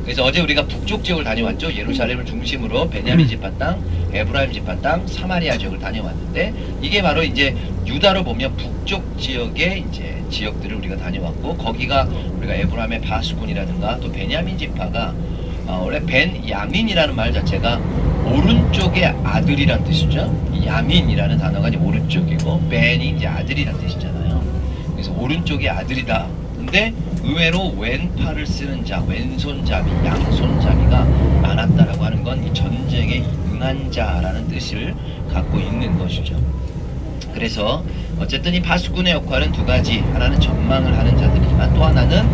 그래서 어제 우리가 북쪽 지역을 다녀왔죠. 예루살렘을 중심으로 베냐민 지파 땅, 에브라임 지파 땅, 사마리아 지역을 다녀왔는데 이게 바로 이제 유다로 보면 북쪽 지역의 이제 지역들을 우리가 다녀왔고 거기가 우리가 에브라임의 바스군이라든가 또 베냐민 지파가 원래 벤야민이라는 말 자체가 오른쪽의 아들이란 뜻이죠. 야민이라는 단어가 이제 오른쪽이고 벤이 이제 아들이란 뜻이잖아요. 그래서 오른쪽의 아들이다. 근데 의외로 왼팔을 쓰는 자, 왼손잡이, 양손잡이가 많았다라고 하는 건 이 전쟁에 응한 자라는 뜻을 갖고 있는 것이죠. 그래서 어쨌든 이 파수꾼의 역할은 두 가지. 하나는 전망을 하는 자들이지만 또 하나는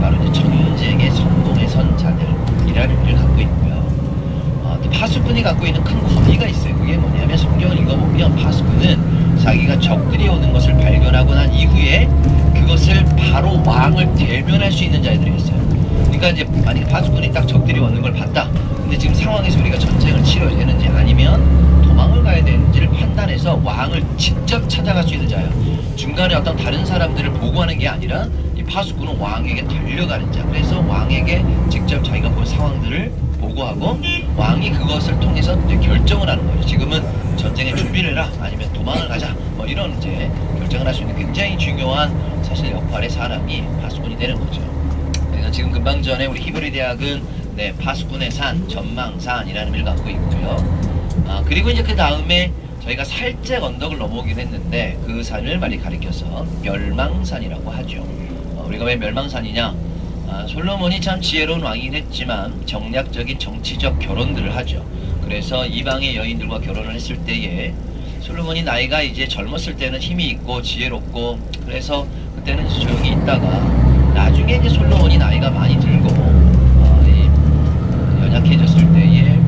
바로 이제 전쟁의 선봉에 선 자들이라는 갖고 있고요. 또 파수꾼이 갖고 있는 큰 권위가 있어요. 그게 뭐냐면 성경을 읽어보면 파수꾼은 자기가 적들이 오는 것을 발견하고 난 이후에 그것을 바로 왕을 대면할 수 있는 자들이었어요. 그러니까 이제 만약에 파수꾼이 딱 적들이 오는 걸 봤다. 근데 지금 상황에서 우리가 전쟁을 치러야 되는지 아니면 도망을 가야 되는지를 판단해서 왕을 직접 찾아갈 수 있는 자예요. 중간에 어떤 다른 사람들을 보고하는 게 아니라 이 파수꾼은 왕에게 달려가는 자. 그래서 왕에게 직접 자기가 본 상황들을 보고하고 왕이 그것을 통해서 이제 결정을 하는 거죠. 지금은 전쟁에 준비를 해라 아니면 도망을 가자 뭐 이런 이제 결정을 할 수 있는 굉장히 중요한 사실 역할의 사람이 파수꾼이 되는 거죠. 그래서 지금 금방 전에 우리 히브리 대학은 파수꾼의 산, 전망산이라는 의미를 갖고 있고요. 그리고 이제 그 다음에 저희가 살짝 언덕을 넘어오긴 했는데 그 산을 많이 가리켜서 멸망산이라고 하죠. 우리가 왜 멸망산이냐? 솔로몬이 참 지혜로운 왕이긴 했지만 정략적인 정치적 결혼들을 하죠. 그래서 이방의 여인들과 결혼을 했을 때에 솔로몬이 나이가 이제 젊었을 때는 힘이 있고 지혜롭고 그래서 그때는 조용히 있다가 나중에 이제 솔로몬이 나이가 많이 들고 연약해졌을 때에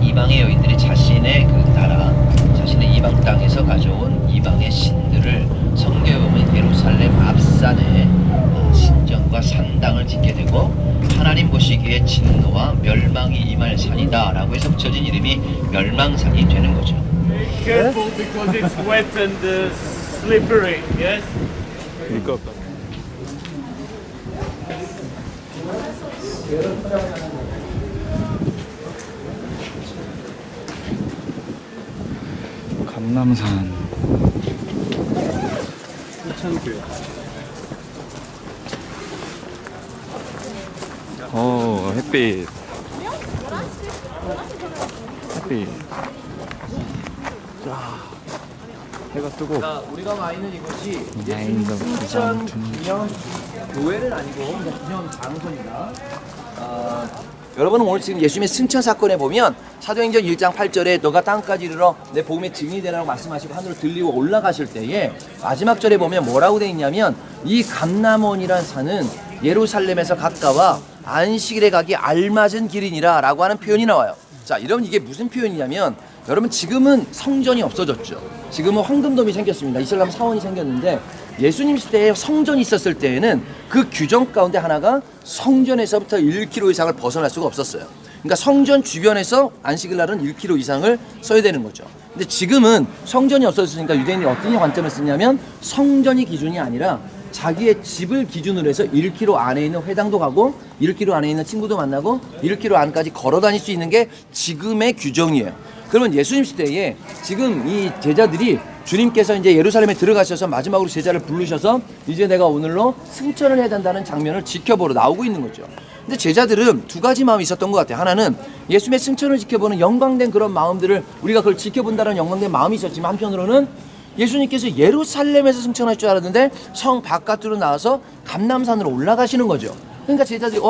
이방의 여인들이 자신의 그 나라, 자신의 이방 땅에서 가져온 이방의 신들을 성경에 보면 예루살렘 앞산에 신전과 산당을 짓게 되고 하나님 보시기에 진노와 멸망이 임할 산이다 라고 해서 붙여진 이름이 멸망산이 되는 거죠. Careful because it's wet and slippery, yes? 그러니까 감남산 햇빛 자 해가 뜨고 우리가 와 있는 이곳이 야인도 부산 기념 교회는 아니고 그냥 기념 장소입니다. 여러분은 오늘 지금 예수님의 승천 사건에 보면 사도행전 1장 8절에 너가 땅까지 이르러 내 복음의 증인이 되라고 말씀하시고 하늘로 들리고 올라가실 때에 마지막 절에 보면 뭐라고 돼 있냐면 이 감람원이란 산은 예루살렘에서 가까워 안식일에 가기 알맞은 길이니라 라고 하는 표현이 나와요. 자, 여러분 이게 무슨 표현이냐면 여러분 지금은 성전이 없어졌죠. 지금은 황금돔이 생겼습니다. 이슬람 사원이 생겼는데 예수님 시대에 성전이 있었을 때에는 그 규정 가운데 하나가 성전에서부터 1km 이상을 벗어날 수가 없었어요. 그러니까 성전 주변에서 안식일 날은 1km 이상을 써야 되는 거죠. 근데 지금은 성전이 없어졌으니까 유대인이 어떤 관점을 쓰냐면 성전이 기준이 아니라 자기의 집을 기준으로 해서 1km 안에 있는 회당도 가고 1km 안에 있는 친구도 만나고 1km 안까지 걸어 다닐 수 있는 게 지금의 규정이에요. 그러면 예수님 시대에 지금 이 제자들이 주님께서 이제 예루살렘에 들어가셔서 마지막으로 제자를 부르셔서 이제 내가 오늘로 승천을 해야 된다는 장면을 지켜보러 나오고 있는 거죠. 근데 제자들은 두 가지 마음이 있었던 것 같아요. 하나는 예수님의 승천을 지켜보는 영광된 그런 마음들을 우리가 그걸 지켜본다는 영광된 마음이 있었지만 한편으로는 예수님께서 예루살렘에서 승천할 줄 알았는데 성 바깥으로 나와서 감람산으로 올라가시는 거죠. 그러니까 제자들이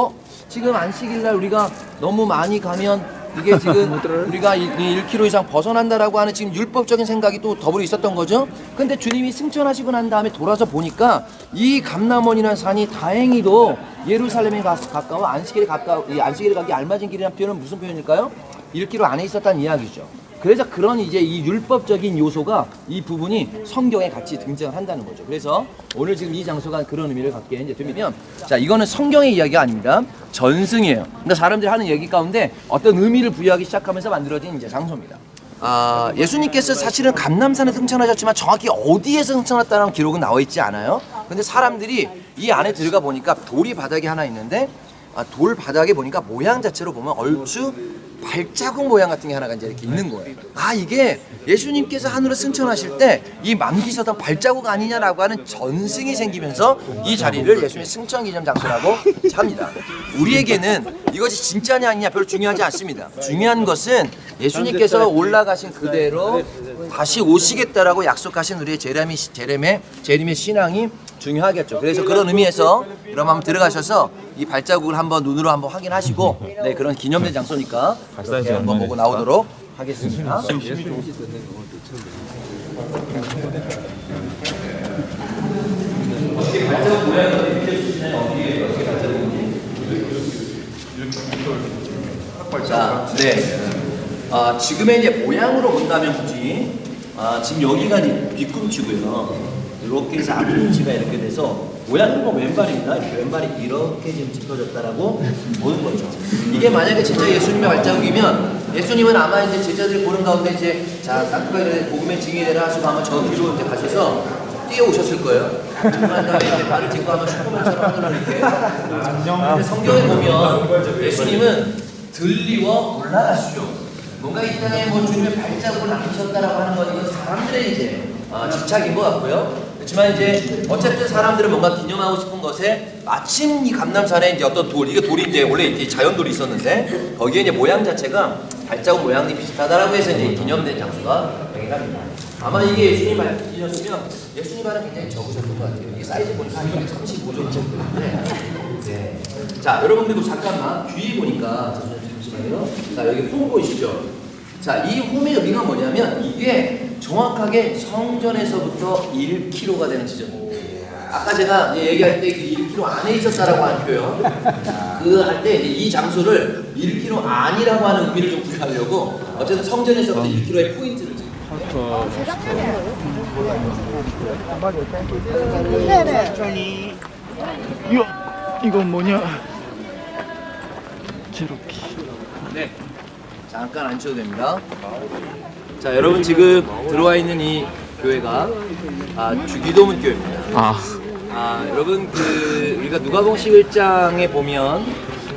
지금 안식일날 우리가 너무 많이 가면 이게 지금 우리가 1km 이상 벗어난다라고 하는 지금 율법적인 생각이 또 더불어 있었던 거죠. 근데 주님이 승천하시고 난 다음에 돌아서 보니까 이 감람원이라는 산이 다행히도 예루살렘에 가까워 안식일에 가기 알맞은 길이라는 표현은 무슨 표현일까요? 1km 안에 있었다는 이야기죠. 그래서 그런 이제 이 율법적인 요소가 이 부분이 성경에 같이 등장을 한다는 거죠. 그래서 오늘 지금 이 장소가 그런 의미를 갖게 이제 되면 자, 이거는 성경의 이야기가 아닙니다. 전승이에요. 그러니까 사람들이 하는 얘기 가운데 어떤 의미를 부여하기 시작하면서 만들어진 이제 장소입니다. 예수님께서 사실은 감람산에 승천하셨지만 정확히 어디에서 승천했다는 기록은 나와 있지 않아요. 근데 사람들이 이 안에 들어가 보니까 돌이 바닥에 하나 있는데 돌 바닥에 보니까 모양 자체로 보면 얼추 발자국 모양 같은 게 하나가 이제 이렇게 있는 거예요. 이게 예수님께서 하늘을 승천하실 때 이 만기서던 발자국 아니냐라고 하는 전승이 생기면서 이 자리를 예수님의 승천 기념 장소라고 합니다. 우리에게는 이것이 진짜냐 아니냐 별로 중요하지 않습니다. 중요한 것은 예수님께서 올라가신 그대로 다시 오시겠다라고 약속하신 우리의 재림의 신앙이 중요하겠죠. 그래서 그런 의미에서 그럼 한번 들어가셔서 이 발자국을 한번 눈으로 한번 확인하시고 네, 그런 기념된 장소니까 이렇게 한번 보고 나오도록 하겠습니다. 발자국 모양이 어떻게 비춰주시나요? 어떻게 발자국인지? 자, 네. 지금의 이제 모양으로 본다면 굳이 지금 여기가 이제 뒤꿈치고요. 이렇게 해서 앞꿈치가 이렇게 돼서 모양은 뭐 왼발입니다. 이렇게 왼발이 이렇게 지금 짚어졌다라고 보는 거죠. 이게 만약에 진짜 예수님의 발자국이면 예수님은 아마 이제 제자들이 보는 가운데 이제 자 쌍꺼풀에 복음의 증인이 되라 하시고 아마 저 뒤로 이제 가셔서 뛰어오셨을 거예요. 그런 다음에 이제 발을 짚고 아마 슈퍼맨처럼 하늘을 이렇게. 근데 성경에 보면 예수님은 들리워 올라가시죠. 뭔가 이 땅에 뭐 주님의 발자국을 남기셨다라고 하는 건 이건 사람들의 이제 집착인 것 같고요. 그렇지만 이제 어쨌든 사람들은 뭔가 기념하고 싶은 것에 마침 이 감람산에 이제 어떤 돌, 이게 돌이 이제 원래 이렇게 자연돌이 있었는데 거기에 이제 모양 자체가 발자국 모양이 비슷하다라고 해서 이제 기념된 장소가 되긴 합니다. 아마 이게 예수님 발이었으면 예수님 발은 굉장히 적으셨던 것 같아요. 이게 사이즈 보니까 35 정도인데. 네. 자, 여러분 그리고 잠깐만 뒤에 보니까 잠시만요. 자, 여기 홈 보이시죠? 자, 이 홈의 의미가 뭐냐면 이게 정확하게 성전에서부터 1km가 되는 지점입니다. 아까 제가 얘기할 때 그 1km 안에 있었다라고 하는 표현, 그 할 때 이 장소를 1km 안이라고 하는 의미를 좀 부여하려고 어쨌든 성전에서부터 1km의 포인트를 지금. 네네. 이건 뭐냐? 제로키. 네. 잠깐 앉으셔도 됩니다. 자, 여러분 지금 들어와 있는 이 교회가 주기도문 교회입니다. 여러분 우리가 누가복음 11장에 보면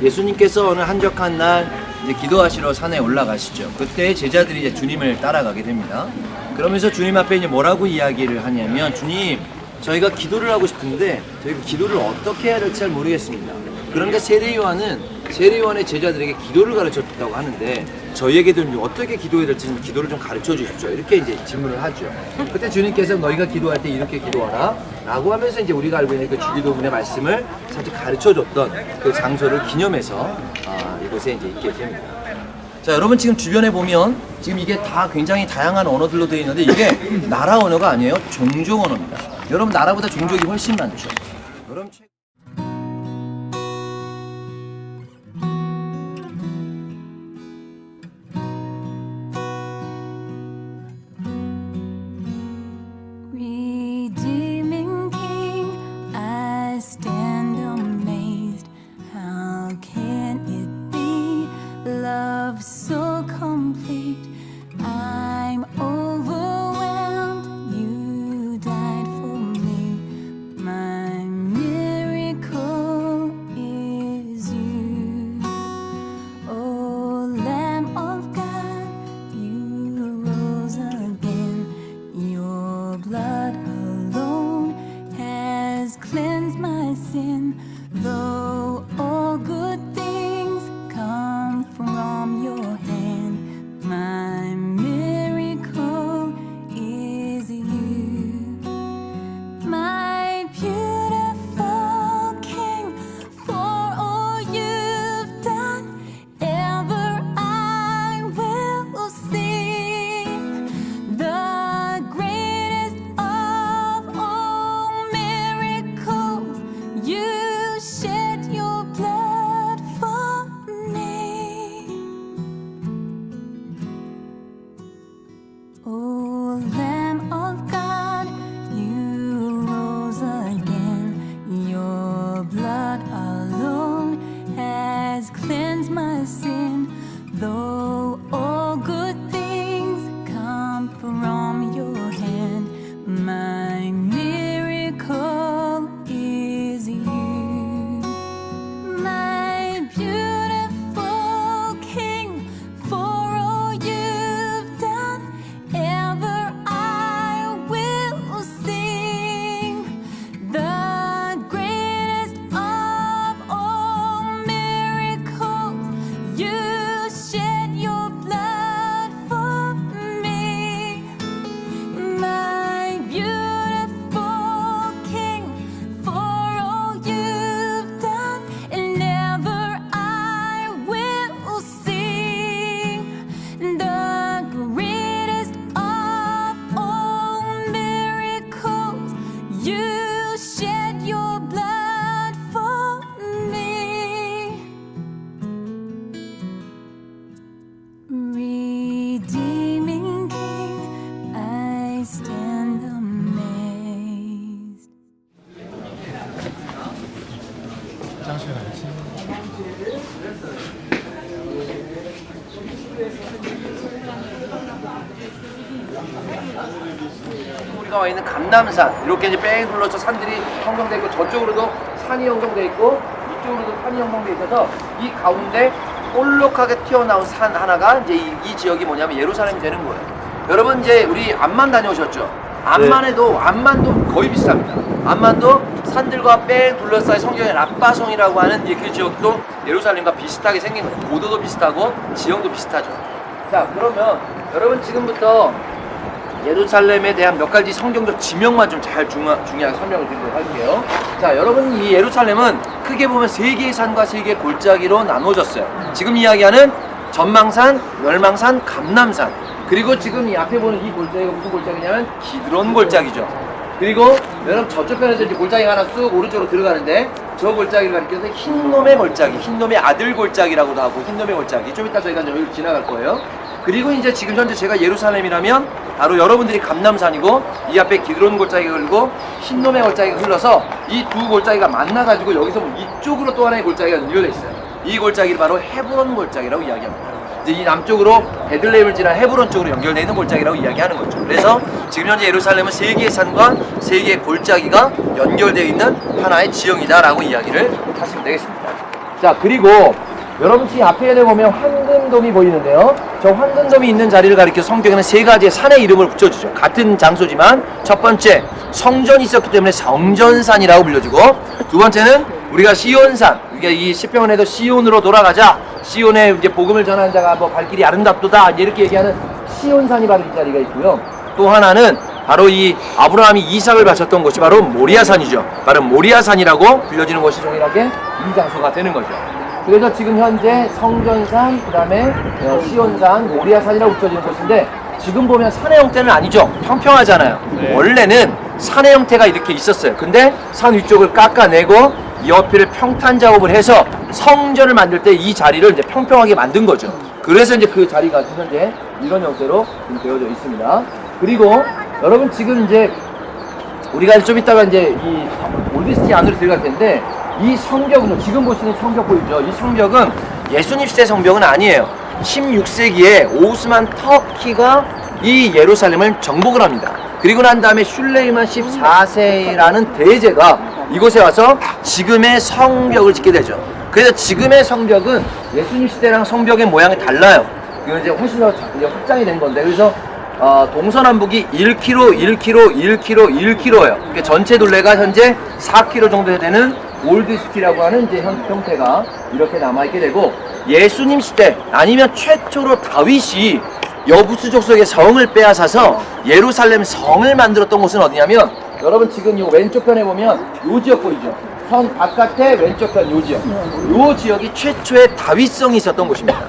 예수님께서 어느 한적한 날 이제 기도하시러 산에 올라가시죠. 그때 제자들이 이제 주님을 따라가게 됩니다. 그러면서 주님 앞에 이제 뭐라고 이야기를 하냐면 주님, 저희가 기도를 하고 싶은데 저희가 기도를 어떻게 해야 될지 잘 모르겠습니다. 그런데 세례요한의 제자들에게 기도를 가르쳐줬다고 하는데 저희에게도 어떻게 기도해야 될지 기도를 좀 가르쳐 주십시오. 이렇게 이제 질문을 하죠. 그때 주님께서 너희가 기도할 때 이렇게 기도하라 라고 하면서 이제 우리가 알고 있는 그 주기도문의 말씀을 사실 가르쳐 줬던 그 장소를 기념해서 이곳에 이제 있게 됩니다. 자, 여러분 지금 주변에 보면 지금 이게 다 굉장히 다양한 언어들로 되어 있는데 이게 나라 언어가 아니에요. 종족 언어입니다. 여러분 나라보다 종족이 훨씬 많죠. 여러분 Redeeming King, I stand amazed. How can it be? Love so complete. I'm overwhelmed. You died for me. My miracle is you. Oh, Lamb of God, you rose again. Your blood alone has cleansed my sin. Though all good things come from your hand, my miracle is you. My beautiful King, for all you've done, ever I will sing. The greatest of all miracles, you shed your blood for me. shed your blood for me. Redeeming King, I stand amazed. 우리가 와 있는 감남산 이렇게 이제 뺑 둘러서 산들이 형성돼 있고 저쪽으로도 산이 형성돼 있고 이쪽으로도 산이 형성돼 있어서 이 가운데 볼록하게 튀어나온 산 하나가 이제 이 지역이 뭐냐면 예루살렘이 되는 거예요. 여러분 이제 우리 암만 다녀오셨죠? 암만도 거의 비슷합니다. 암만도 산들과 뺑 둘러싸인 성경의 랍바성이라고 하는 그 지역도 예루살렘과 비슷하게 생긴 거예요. 고도도 비슷하고 지형도 비슷하죠. 자, 그러면 여러분 지금부터 예루살렘에 대한 몇 가지 성경적 지명만 좀 잘 중요하게 설명을 드리도록 할게요. 자, 여러분 이 예루살렘은 크게 보면 세 개의 산과 세 개의 골짜기로 나눠졌어요. 지금 이야기하는 전망산, 멸망산, 감남산. 그리고 지금 이 앞에 보는 이 골짜기가 무슨 골짜기냐면 기드론 골짜기죠. 그리고 여러분 저쪽 편에서 이제 골짜기가 하나 쑥 오른쪽으로 들어가는데 저 골짜기를 가리켜서 흰놈의 골짜기, 흰놈의 아들 골짜기라고도 하고 흰놈의 골짜기. 좀 이따 저희가 여기를 지나갈 거예요. 그리고 이제 지금 현재 제가 예루살렘이라면 바로 여러분들이 감남산이고 이 앞에 기드론 골짜기가 흐르고 흰놈의 골짜기가 흘러서 이 두 골짜기가 만나가지고 여기서 이쪽으로 또 하나의 골짜기가 연결돼 있어요. 이 골짜기를 바로 헤브론 골짜기라고 이야기합니다. 이제 이 남쪽으로 베들레헴을 지난 헤브론 쪽으로 연결되어 있는 골짜기라고 이야기하는 거죠. 그래서 지금 현재 예루살렘은 세 개의 산과 세 개의 골짜기가 연결되어 있는 하나의 지형이다라고 이야기를 하시면 되겠습니다. 자, 그리고 여러분 지금 앞에 보면 황금돔이 보이는데요. 저 황금돔이 있는 자리를 가리켜 성경에는 세 가지의 산의 이름을 붙여주죠. 같은 장소지만 첫 번째 성전이 있었기 때문에 성전산이라고 불려주고 두 번째는 우리가 시온산, 그러니까 이 시편에도 시온으로 돌아가자, 시온에 이제 복음을 전하는 자가 뭐 발길이 아름답도다 이렇게 얘기하는 시온산이 바로 이 자리가 있고요. 또 하나는 바로 이 아브라함이 이삭을 바쳤던 곳이 바로 모리아산이죠. 바로 모리아산이라고 불려지는 곳이 동일하게 이 장소가 되는 거죠. 그래서 지금 현재 성전산, 그 다음에 시온산, 모리아산이라고 붙여지는 곳인데 지금 보면 산의 형태는 아니죠. 평평하잖아요. 네. 원래는 산의 형태가 이렇게 있었어요. 근데 산 위쪽을 깎아내고 옆에를 평탄 작업을 해서 성전을 만들 때 이 자리를 이제 평평하게 만든 거죠. 그래서 이제 그 자리가 현재 이런 형태로 되어져 있습니다. 그리고 여러분 지금 이제 우리가 좀 이따가 이제 이 올드시티 안으로 들어갈 텐데 이 성벽은 지금 보시는 성벽 보이죠? 이 성벽은 예수님 시대 성벽은 아니에요. 16세기에 오스만 터키가 이 예루살렘을 정복을 합니다. 그리고 난 다음에 슐레이만 14세라는 대제가 이곳에 와서 지금의 성벽을 짓게 되죠. 그래서 지금의 성벽은 예수님 시대랑 성벽의 모양이 달라요. 이거 이제 훨씬 더 확장이 된 건데 그래서 동서남북이 1km, 1km, 1km, 1km예요. 그러니까 전체 둘레가 현재 4km 정도 되는 올드시티라고 하는 이제 형태가 이렇게 남아있게 되고 예수님 시대 아니면 최초로 다윗이 여부수 족속의 성을 빼앗아서 예루살렘 성을 만들었던 곳은 어디냐면 여러분 지금 이 왼쪽 편에 보면 요 지역 보이죠? 성 바깥에 왼쪽 편 요 지역. 요 지역이 최초의 다윗성이 있었던 곳입니다.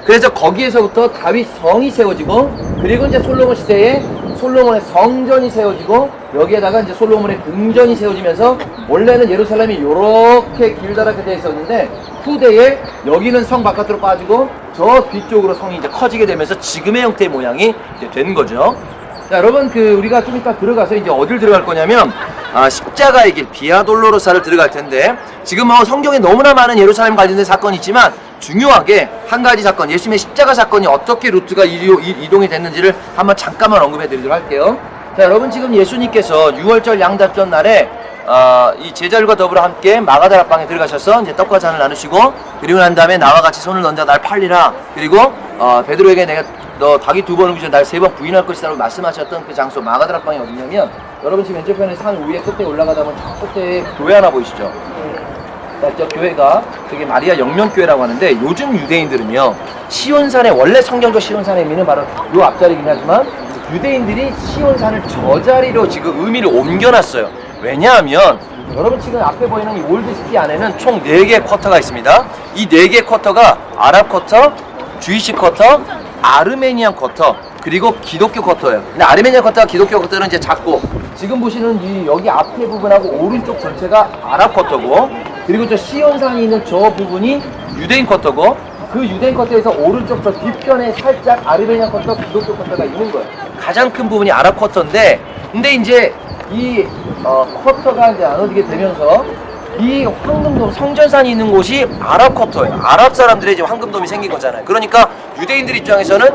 그래서 거기에서부터 다윗 성이 세워지고 그리고 이제 솔로몬 시대에 솔로몬의 성전이 세워지고 여기에다가 이제 솔로몬의 궁전이 세워지면서 원래는 예루살렘이 이렇게 길다랗게 되어 있었는데 후대에 여기는 성 바깥으로 빠지고 저 뒤쪽으로 성이 이제 커지게 되면서 지금의 형태의 모양이 이제 된 거죠. 자, 여러분 우리가 좀 이따 들어가서 이제 어딜 들어갈 거냐면 십자가의 길 비아 돌로로사를 들어갈 텐데 지금 성경에 너무나 많은 예루살렘 관련된 사건이 있지만 중요하게 한 가지 사건 예수님의 십자가 사건이 어떻게 루트가 이동이 됐는지를 한번 잠깐만 언급해 드리도록 할게요. 자, 여러분 지금 예수님께서 6월절 양잡전 날에 이 제자들과 더불어 함께 마가다락방에 들어가셔서 이제 떡과 잔을 나누시고 그리고 난 다음에 나와 같이 손을 얹어 날 팔리라 그리고 베드로에게 내가 너 닭이 2번 오기 전에 날 3번 부인할 것이다 라고 말씀하셨던 그 장소 마가다락방이 어디냐면 여러분 지금 왼쪽 편에 산 위에 끝에 올라가다 보면 저 끝에 교회 하나 보이시죠? 저 교회가 저게 마리아 영면교회라고 하는데 요즘 유대인들은요 시온산에 원래 성경적 시온산의 의미는 바로 요 앞자리긴 하지만 유대인들이 시온산을 저 자리로 지금 의미를 옮겨놨어요. 왜냐하면 여러분 지금 앞에 보이는 이 올드시티 안에는 총 4개의 쿼터가 있습니다. 이 4개의 쿼터가 아랍 쿼터, 주이시 쿼터, 아르메니안 쿼터 그리고 기독교 쿼터예요. 근데 아르메니아 쿼터와 기독교 쿼터는 이제 작고, 지금 보시는 이 여기 앞에 부분하고 오른쪽 전체가 아랍 쿼터고, 그리고 저 시온산이 있는 저 부분이 유대인 쿼터고, 그 유대인 쿼터에서 오른쪽 저 뒤편에 살짝 아르메니아 쿼터, 기독교 쿼터가 있는 거예요. 가장 큰 부분이 아랍 쿼터인데, 근데 이제 이 쿼터가 이제 나눠지게 되면서 이 황금돔 성전산이 있는 곳이 아랍 쿼터예요. 아랍 사람들의 지금 황금돔이 생긴 거잖아요. 그러니까 유대인들 입장에서는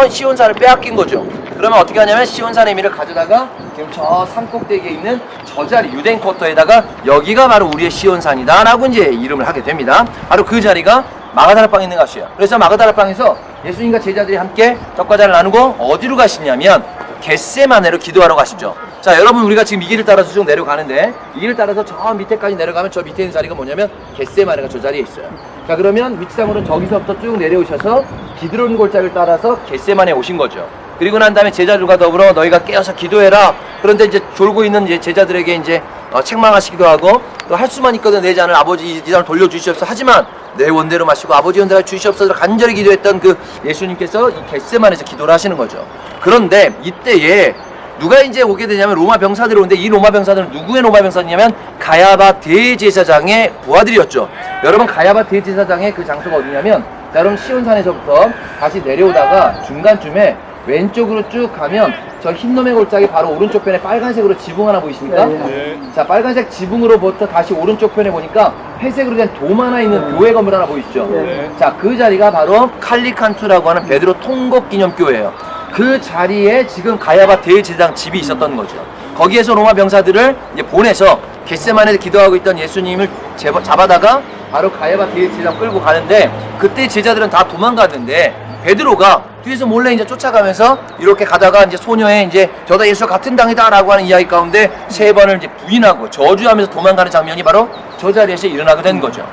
시온산을 빼앗긴 거죠. 그러면 어떻게 하냐면 시온산의 의미를 가져다가 지금 저 산꼭대기에 있는 저 자리 유대인 쿼터에다가 여기가 바로 우리의 시온산이다 라고 이제 이름을 하게 됩니다. 바로 그 자리가 마가다라방에 있는 곳이에요. 그래서 마가다라방에서 예수님과 제자들이 함께 떡과자를 나누고 어디로 가시냐면 겟세마네로 기도하러 가시죠. 자, 여러분, 우리가 지금 이 길을 따라서 쭉 내려가는데 이 길을 따라서 저 밑에까지 내려가면 저 밑에 있는 자리가 뭐냐면 겟세마네가 저 자리에 있어요. 자, 그러면 위치상으로는 저기서부터 쭉 내려오셔서 기드론 골짜기를 따라서 겟세마네에 오신 거죠. 그리고 난 다음에 제자들과 더불어 너희가 깨어서 기도해라. 그런데 이제 졸고 있는 이제 제자들에게 이제 책망하시기도 하고, 또 할 수만 있거든 내 잔을 아버지 이 잔을 돌려주시옵소서. 하지만 내 원대로 마시고 아버지 원대로 주시옵소서 간절히 기도했던 그 예수님께서 이 겟세마네에서 기도를 하시는 거죠. 그런데 이때에 누가 이제 오게 되냐면 로마 병사들이 오는데, 이 로마 병사들은 누구의 로마 병사냐면 가야바 대제사장의 부하들이었죠. 여러분, 가야바 대제사장의 그 장소가 어디냐면, 자, 여러분 시온산에서부터 다시 내려오다가 중간쯤에 왼쪽으로 쭉 가면 저 흰놈의 골짜기 바로 오른쪽 편에 빨간색으로 지붕 하나 보이십니까? 네. 자, 빨간색 지붕으로부터 다시 오른쪽 편에 보니까 회색으로 된 돔 하나 있는 교회 건물 하나 보이시죠? 네. 자, 그 자리가 바로 칼리칸투라고 하는 베드로 통곡 기념교회예요. 그 자리에 지금 가야바 대제사장 집이 있었던 거죠. 거기에서 로마 병사들을 이제 보내서 겟세마네에서 기도하고 있던 예수님을 잡아다가 바로 가야바 대제사장 끌고 가는데, 그때 제자들은 다 도망갔는데 베드로가 뒤에서 몰래 이제 쫓아가면서 이렇게 가다가 이제 소녀의 이제 저다 예수 같은 당이다라고 하는 이야기 가운데 3번을 이제 부인하고 저주하면서 도망가는 장면이 바로 저 자리에서 일어나게 된 거죠.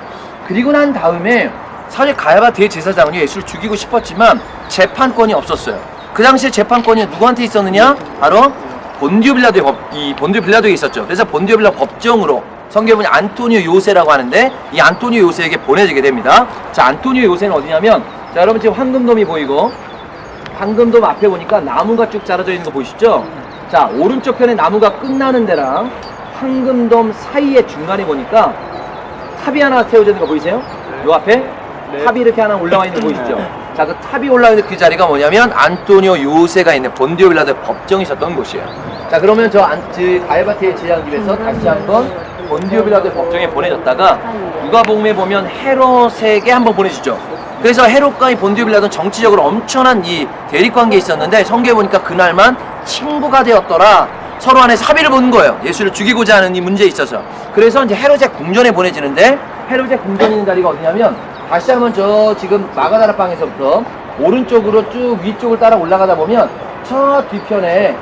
그리고 난 다음에 사실 가야바 대제사장은 예수를 죽이고 싶었지만 재판권이 없었어요. 그 당시에 재판권이 누구한테 있었느냐? 바로 본디오 빌라도에 있었죠. 그래서 본디오 빌라도 법정으로 성경에 보면 안토니오 요새라고 하는데, 이 안토니오 요새에게 보내지게 됩니다. 자, 안토니오 요새는 어디냐면, 자, 여러분 지금 황금돔이 보이고, 황금돔 앞에 보니까 나무가 쭉 자라져 있는 거 보이시죠? 자, 오른쪽 편에 나무가 끝나는 데랑 황금돔 사이의 중간에 보니까 탑이 하나 세워져 있는 거 보이세요? 요 앞에 탑이 이렇게 하나 올라와 있는 거 보이시죠? 자, 그 탑이 올라와 있는 그 자리가 뭐냐면 안토니오 요새가 있는 본디오 빌라도의 법정이 있었던 곳이에요. 자, 그러면 저 가야바티의 제장집에서 다시 한번 본디오 빌라도의 법정에 보내졌다가 누가복음에 보면 헤롯에게 한번 보내주죠. 그래서 헤롯과 이 본디오 빌라도는 정치적으로 엄청난 이 대립관계에 있었는데, 성경에 보니까 그날만 친구가 되었더라. 서로 안에 사비를 보는 거예요. 예수를 죽이고자 하는 이 문제에 있어서. 그래서 이제 헤롯의 궁전에 보내지는데, 헤롯의 궁전에 있는 자리가 어디냐면, 다시 한번 저 지금 마가다라방에서부터 오른쪽으로 쭉 위쪽을 따라 올라가다 보면 저 뒤편에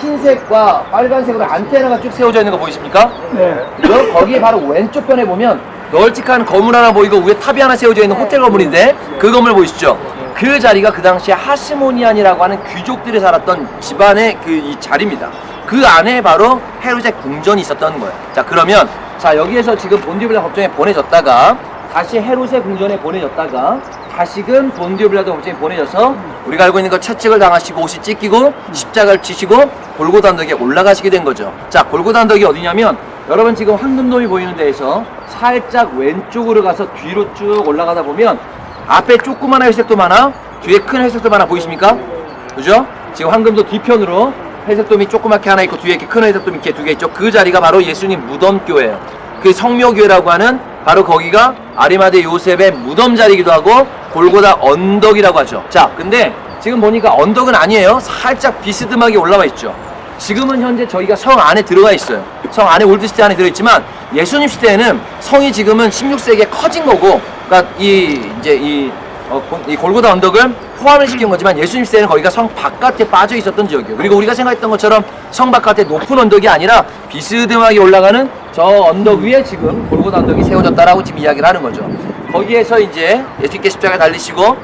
흰색과 빨간색으로 안테나가 쭉 세워져 있는 거 보이십니까? 네. 그리고 거기에 바로 왼쪽 편에 보면 널찍한 건물 하나 보이고 위에 탑이 하나 세워져 있는 호텔 건물인데, 그 건물 보이시죠? 그 자리가 그 당시에 하스모니안이라고 하는 귀족들이 살았던 집안의 그 이 자리입니다. 그 안에 바로 헤롯의 궁전이 있었던 거예요. 자, 그러면 자, 여기에서 지금 본디오 빌라도 법정에 보내졌다가 다시 헤롯의 궁전에 보내졌다가 다시금 본디오 빌라도 법정에 보내져서 우리가 알고 있는 거 채찍을 당하시고 옷이 찢기고 십자가를 지시고 골고다 언덕에 올라가시게 된 거죠. 자, 골고다 언덕이 어디냐면, 여러분 지금 황금돔이 보이는 데에서 살짝 왼쪽으로 가서 뒤로 쭉 올라가다 보면 앞에 조그마한 회색돔 하나, 뒤에 큰 회색돔 하나 보이십니까? 그죠? 지금 황금돔 뒤편으로 회색돔이 조그맣게 하나 있고 뒤에 이렇게 큰 회색돔이 이렇게 2개 있죠. 그 자리가 바로 예수님 무덤교회예요. 그 성묘교회라고 하는 바로 거기가 아리마대 요셉의 무덤 자리이기도 하고 골고다 언덕이라고 하죠. 자, 근데 지금 보니까 언덕은 아니에요. 살짝 비스듬하게 올라와 있죠. 지금은 현재 저희가 성 안에 들어가 있어요. 성 안에 올드시티 안에 들어있지만 예수님 시대에는 성이 지금은 16세기에 커진 거고, 그러니까 이 골고다 언덕을 포함을 시킨 거지만 예수님 시대에는 거기가 성 바깥에 빠져 있었던 지역이에요. 그리고 우리가 생각했던 것처럼 성 바깥에 높은 언덕이 아니라 비스듬하게 올라가는 저 언덕 위에 지금 골고다 언덕이 세워졌다라고 지금 이야기를 하는 거죠. 거기에서 이제 예수님께 십자가에 달리시고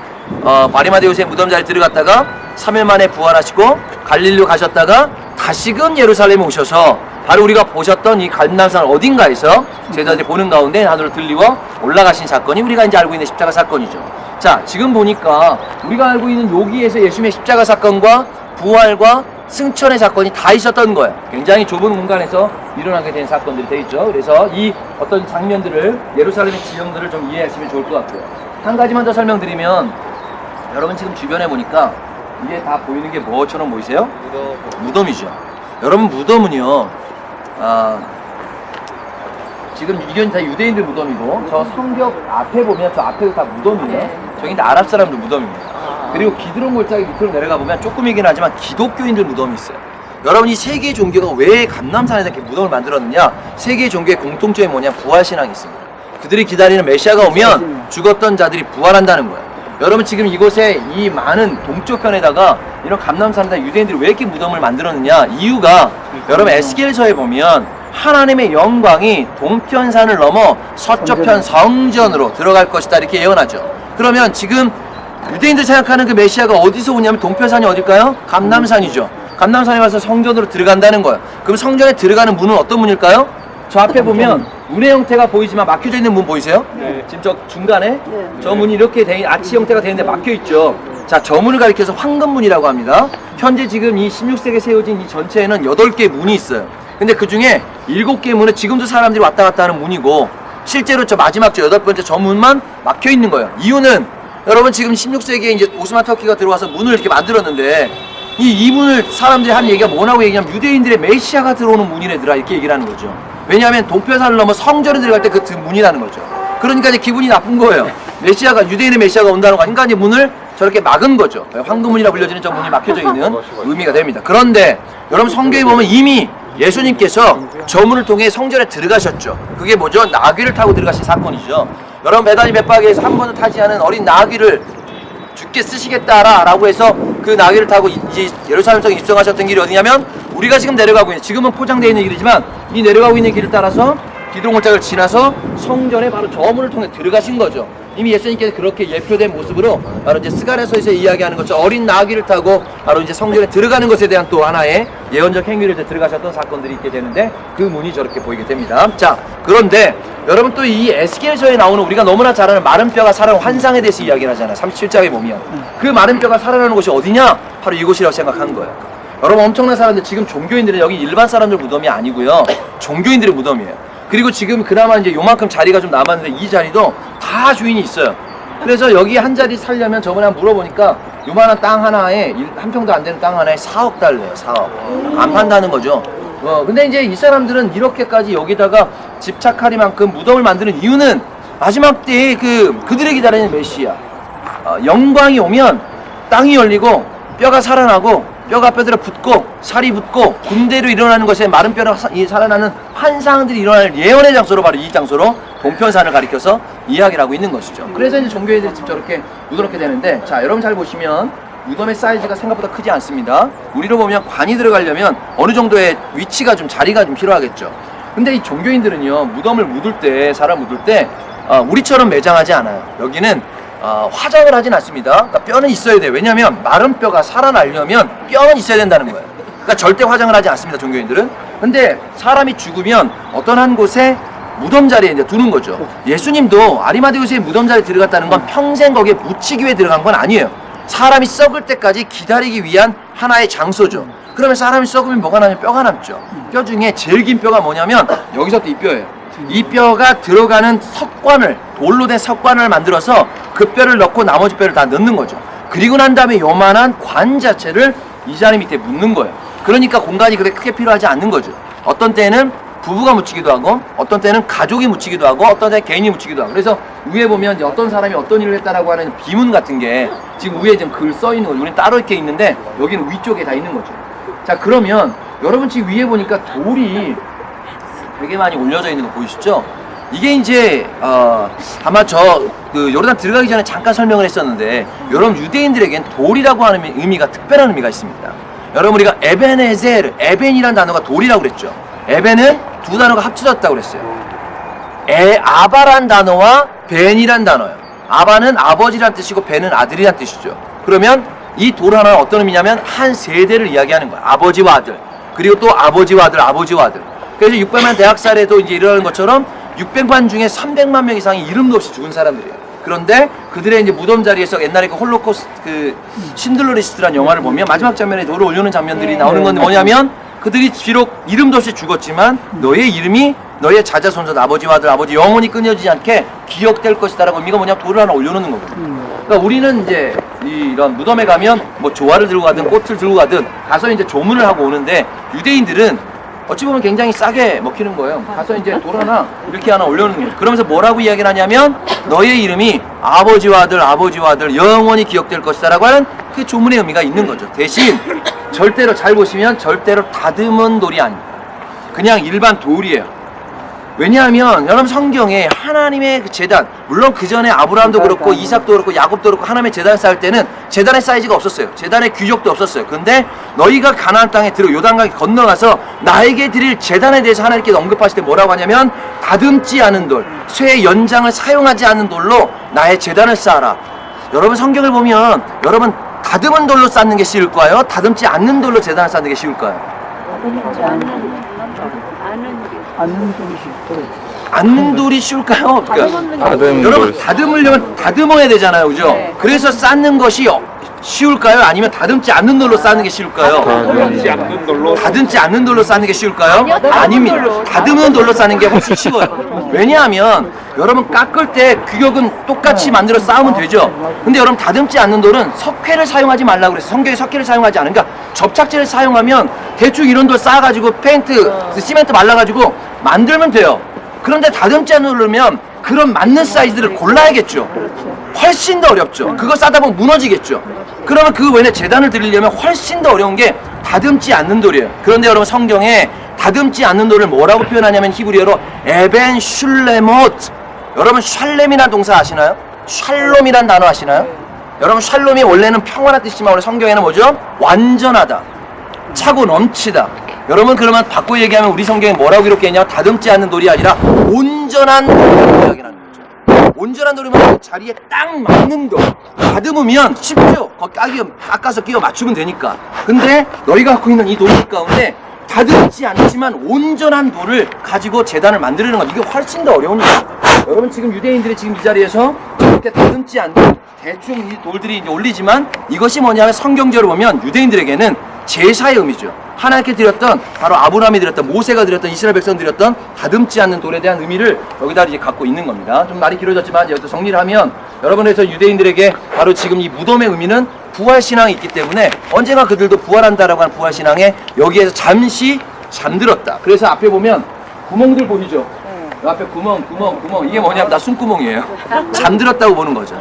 아리마대 요셉 무덤 자리에 들어갔다가 3일 만에 부활하시고 갈릴리로 가셨다가 다시금 예루살렘에 오셔서 바로 우리가 보셨던 이 갈림산 어딘가에서 제자들이 보는 가운데 하늘로 들리고 올라가신 사건이 우리가 이제 알고 있는 십자가 사건이죠. 자, 지금 보니까 우리가 알고 있는 여기에서 예수님의 십자가 사건과 부활과 승천의 사건이 다 있었던 거예요. 굉장히 좁은 공간에서 일어나게 된 사건들이 돼 있죠. 그래서 이 어떤 장면들을, 예루살렘의 지형들을 좀 이해하시면 좋을 것 같고요. 한 가지만 더 설명드리면, 여러분 지금 주변에 보니까 이게 다 보이는 게 뭐처럼 보이세요? 무덤이죠. 여러분 무덤은요, 지금 이건 다 유대인들 무덤이고, 저 성벽 앞에 보면 저 앞에도 다 무덤이에요. 저기 이제 아랍 사람들 무덤입니다. 그리고 기드론 골짜기 밑으로 내려가 보면 조금이긴 하지만 기독교인들 무덤이 있어요. 여러분 이 세 개의 종교가 왜 감람산에서 이렇게 무덤을 만들었느냐? 세 개의 종교의 공통점이 뭐냐? 부활신앙이 있습니다. 그들이 기다리는 메시아가 오면 죽었던 자들이 부활한다는 거예요. 여러분 지금 이곳에 이 많은 동쪽 편에다가 이런 감람산에다 유대인들이 왜 이렇게 무덤을 만들었느냐? 이유가 여러분 에스겔서에 보면 하나님의 영광이 동편산을 넘어 서쪽편 성전으로 들어갈 것이다 이렇게 예언하죠. 그러면 지금 유대인들 생각하는 그 메시아가 어디서 오냐면 동편산이 어딜까요? 감람산이죠. 감람산에 와서 성전으로 들어간다는 거예요. 그럼 성전에 들어가는 문은 어떤 문일까요? 저 앞에 보면 문의 형태가 보이지만 막혀져 있는 문 보이세요? 네. 지금 저 중간에 저 문이 이렇게 돼 아치 형태가 되는데 막혀 있죠. 자, 저 문을 가리켜서 황금문이라고 합니다. 현재 지금 이 16세기에 세워진 이 전체에는 8개의 문이 있어요. 근데 그 중에 7개의 문은 지금도 사람들이 왔다 갔다 하는 문이고, 실제로 저 마지막 저 8번째 저 문만 막혀 있는 거예요. 이유는 여러분 지금 16세기에 이제 오스만 터키가 들어와서 문을 이렇게 만들었는데, 이 문을 사람들이 하는 얘기가 뭐라고 얘기하면 유대인들의 메시아가 들어오는 문이래더라 이렇게 얘기를 하는 거죠. 왜냐하면 동편산을 넘어 성전에 들어갈 때 그 문이라는 거죠. 그러니까 이제 기분이 나쁜 거예요. 메시아가, 유대인의 메시아가 온다는 거 아닌가, 이제 문을 저렇게 막은 거죠. 황금문이라 불려지는 저 문이 막혀져 있는 의미가 됩니다. 그런데 여러분 성경에 보면 이미 예수님께서 저 문을 통해 성전에 들어가셨죠. 그게 뭐죠? 나귀를 타고 들어가신 사건이죠. 여러분 베다니 bet박에서 한 번도 타지 않은 어린 나귀를 죽게 쓰시겠다라고 해서 그 나귀를 타고 이제 예루살렘성 입성하셨던 길이 어디냐면, 우리가 지금 내려가고 있는, 지금은 포장되어 있는 길이지만 이 내려가고 있는 길을 따라서 기드론 골짜기를 지나서 성전에 바로 저 문을 통해 들어가신 거죠. 이미 예수님께서 그렇게 예표된 모습으로 바로 이제 스가랴서에서 이야기하는 것처럼 어린 나귀를 타고 바로 이제 성전에 들어가는 것에 대한 또 하나의 예언적 행위를 이제 들어가셨던 사건들이 있게 되는데, 그 문이 저렇게 보이게 됩니다. 자, 그런데 여러분 또 이 에스겔서에 나오는 우리가 너무나 잘 아는 마른 뼈가 살아나는 환상에 대해서 이야기를 하잖아요. 37장에 보면 그 마른 뼈가 살아나는 곳이 어디냐? 바로 이곳이라고 생각한 거예요. 여러분 엄청난 사람들, 지금 종교인들은 여기 일반 사람들 무덤이 아니고요, 종교인들의 무덤이에요. 그리고 지금 그나마 이제 요만큼 자리가 좀 남았는데 이 자리도 다 주인이 있어요. 그래서 여기 한 자리 살려면 저번에 한번 물어보니까 요만한 땅 하나에, 한 평도 안 되는 땅 하나에 4억 달러예요. 4억. 안 판다는 거죠. 근데 이제 이 사람들은 이렇게까지 여기다가 집착하리만큼 무덤을 만드는 이유는 마지막 때에 그들의 기다리는 메시아, 영광이 오면 땅이 열리고 뼈가 살아나고 뼈가 뼈대로 붙고 살이 붙고 군대로 일어나는 것에 마른 뼈로 살아나는 환상들이 일어날 예언의 장소로, 바로 이 장소로 동편산을 가리켜서 이야기를 하고 있는 것이죠. 그래서 이제 종교인들이 집 저렇게 무덤렇게 되는데, 자 여러분 잘 보시면 무덤의 사이즈가 생각보다 크지 않습니다. 우리로 보면 관이 들어가려면 어느 정도의 위치가 좀, 자리가 좀 필요하겠죠. 근데 이 종교인들은요, 무덤을 묻을 때, 사람 묻을 때 우리처럼 매장하지 않아요. 여기는 화장을 하진 않습니다. 그러니까 뼈는 있어야 돼요. 왜냐하면 마른 뼈가 살아나려면 뼈는 있어야 된다는 거예요. 그러니까 절대 화장을 하지 않습니다, 종교인들은. 근데 사람이 죽으면 어떤 한 곳에 무덤 자리에 이제 두는 거죠. 예수님도 아리마데우스의 무덤 자리에 들어갔다는 건 평생 거기에 묻히기 위해 들어간 건 아니에요. 사람이 썩을 때까지 기다리기 위한 하나의 장소죠. 그러면 사람이 썩으면 뭐가 나면 뼈가 남죠. 뼈 중에 제일 긴 뼈가 뭐냐면 여기서부터 이 뼈예요. 이 뼈가 들어가는 석관을, 돌로 된 석관을 만들어서 그 뼈를 넣고 나머지 뼈를 다 넣는 거죠. 그리고 난 다음에 요만한 관 자체를 이 자리 밑에 묻는 거예요. 그러니까 공간이 그렇게 크게 필요하지 않는 거죠. 어떤 때는 부부가 묻히기도 하고, 어떤 때는 가족이 묻히기도 하고, 어떤 때는 개인이 묻히기도 하고. 그래서 위에 보면 이제 어떤 사람이 어떤 일을 했다라고 하는 비문 같은 게 지금 위에 지금 글 써 있는 거죠. 우리는 따로 이렇게 있는데 여기는 위쪽에 다 있는 거죠. 자, 그러면 여러분 지금 위에 보니까 돌이 되게 많이 올려져 있는 거 보이시죠? 이게 이제 아마 요르단 들어가기 전에 잠깐 설명을 했었는데, 여러분 유대인들에겐 돌이라고 하는 의미가 특별한 의미가 있습니다. 여러분 우리가 에벤에젤, 에벤이라는 단어가 돌이라고 그랬죠. 에벤은 두 단어가 합쳐졌다고 그랬어요. 아바란 단어와 벤이란 단어예요. 아바는 아버지란 뜻이고 벤은 아들이란 뜻이죠. 그러면 이 돌 하나는 어떤 의미냐면 한 세대를 이야기하는 거예요. 아버지와 아들, 그리고 또 아버지와 아들, 아버지와 아들. 그래서 600만 대학살에도 이제 일어나는 것처럼 600만 중에 300만 명 이상이 이름도 없이 죽은 사람들이에요. 그런데 그들의 이제 무덤 자리에서 옛날에 그 홀로코스트 그 신들러 리스트라는 영화를 보면 마지막 장면에 돌을 올려놓은 장면들이 나오는 건데 뭐냐면 그들이 비록 이름도 없이 죽었지만 너의 이름이 너의 자자손손 아버지와 아들 아버지 영원히 끊어지지 않게 기억될 것이다라고 의미가 뭐냐면 돌을 하나 올려놓는 거거든요. 그러니까 우리는 이제 이런 무덤에 가면 뭐 조화를 들고 가든 꽃을 들고 가든 가서 이제 조문을 하고 오는데 유대인들은 어찌 보면 굉장히 싸게 먹히는 거예요. 가서 이제 돌 하나 이렇게 하나 올려놓는 거예요. 그러면서 뭐라고 이야기를 하냐면 너의 이름이 아버지와 아들 영원히 기억될 것이다라고 하는 그 조문의 의미가 있는 거죠. 대신 절대로 잘 보시면 절대로 다듬은 돌이 아닙니다. 그냥 일반 돌이에요. 왜냐하면 여러분 성경에 하나님의 그 제단, 물론 그 전에 아브라함도 그렇고 이삭도 그렇고 야곱도 그렇고 하나님의 제단을 쌓을 때는 제단의 사이즈가 없었어요. 제단의 규격도 없었어요. 근데 너희가 가나안 땅에 들어 요단강에 건너가서 나에게 드릴 제단에 대해서 하나님께 언급하실 때 뭐라고 하냐면 다듬지 않은 돌, 쇠의 연장을 사용하지 않는 돌로 나의 제단을 쌓아라. 여러분 성경을 보면 여러분 다듬은 돌로 쌓는 게 쉬울까요? 다듬지 않는 돌로 제단을 쌓는 게 쉬울까요? 않는 돌이 쉬울까요? 그러니까 여러분 다듬으려면 다듬어야 되잖아요, 그죠? 그래서 쌓는 것이 쉬울까요? 아니면 다듬지 않는 돌로 쌓는 게 쉬울까요? 다듬지 않는 돌로 쌓는 게 쉬울까요? 아닙니다. 다듬은 돌로 쌓는 게 훨씬 쉬워요. 왜냐하면 여러분 깎을 때 규격은 똑같이 만들어 쌓으면 되죠. 근데 여러분 다듬지 않는 돌은 석회를 사용하지 말라고 그래서 성경에 석회를 사용하지 않은 그러니까 접착제를 사용하면 대충 이런 돌 쌓아가지고 페인트, 시멘트 말라가지고 만들면 돼요. 그런데 다듬지 않으려면 그런 맞는 사이즈를 골라야겠죠. 훨씬 더 어렵죠. 그거 싸다 보면 무너지겠죠. 그러면 그 외에 재단을 드리려면 훨씬 더 어려운 게 다듬지 않는 돌이에요. 그런데 여러분 성경에 다듬지 않는 돌을 뭐라고 표현하냐면 히브리어로 에벤 슐레못. 여러분 샬렘이라는 동사 아시나요? 샬롬이라는 단어 아시나요? 여러분 샬롬이 원래는 평화란 뜻이지만 원래 성경에는 뭐죠? 완전하다, 차고 넘치다. 여러분 그러면 바꿔 얘기하면 우리 성경에 뭐라고 이렇게 했냐? 다듬지 않는 돌이 아니라 온전한 돌이라고 이야기하는 거죠. 온전한 돌이면 자리에 딱 맞는 돌. 다듬으면 쉽죠. 깎아서 끼워 맞추면 되니까. 근데 너희가 갖고 있는 이 돌 가운데 다듬지 않지만 온전한 돌을 가지고 제단을 만들려는 것, 이게 훨씬 더 어려운 일이에요. 여러분 지금 유대인들이 지금 이 자리에서 이렇게 다듬지 않는 대충 이 돌들이 이제 올리지만 이것이 뭐냐면 성경적으로 보면 유대인들에게는 제사의 의미죠. 하나님께 드렸던, 바로 아브라함이 드렸던, 모세가 드렸던, 이스라엘 백성 드렸던 다듬지 않는 돌에 대한 의미를 여기다 이제 갖고 있는 겁니다. 좀 말이 길어졌지만 여기서 정리를 하면 여러분에서 유대인들에게 바로 지금 이 무덤의 의미는 부활신앙이 있기 때문에 언젠가 그들도 부활한다라고 하는 부활신앙에 여기에서 잠시 잠들었다. 그래서 앞에 보면 구멍들 보이죠? 앞에 구멍 이게 뭐냐면 다 숨구멍이에요. 잠들었다고 보는 거죠.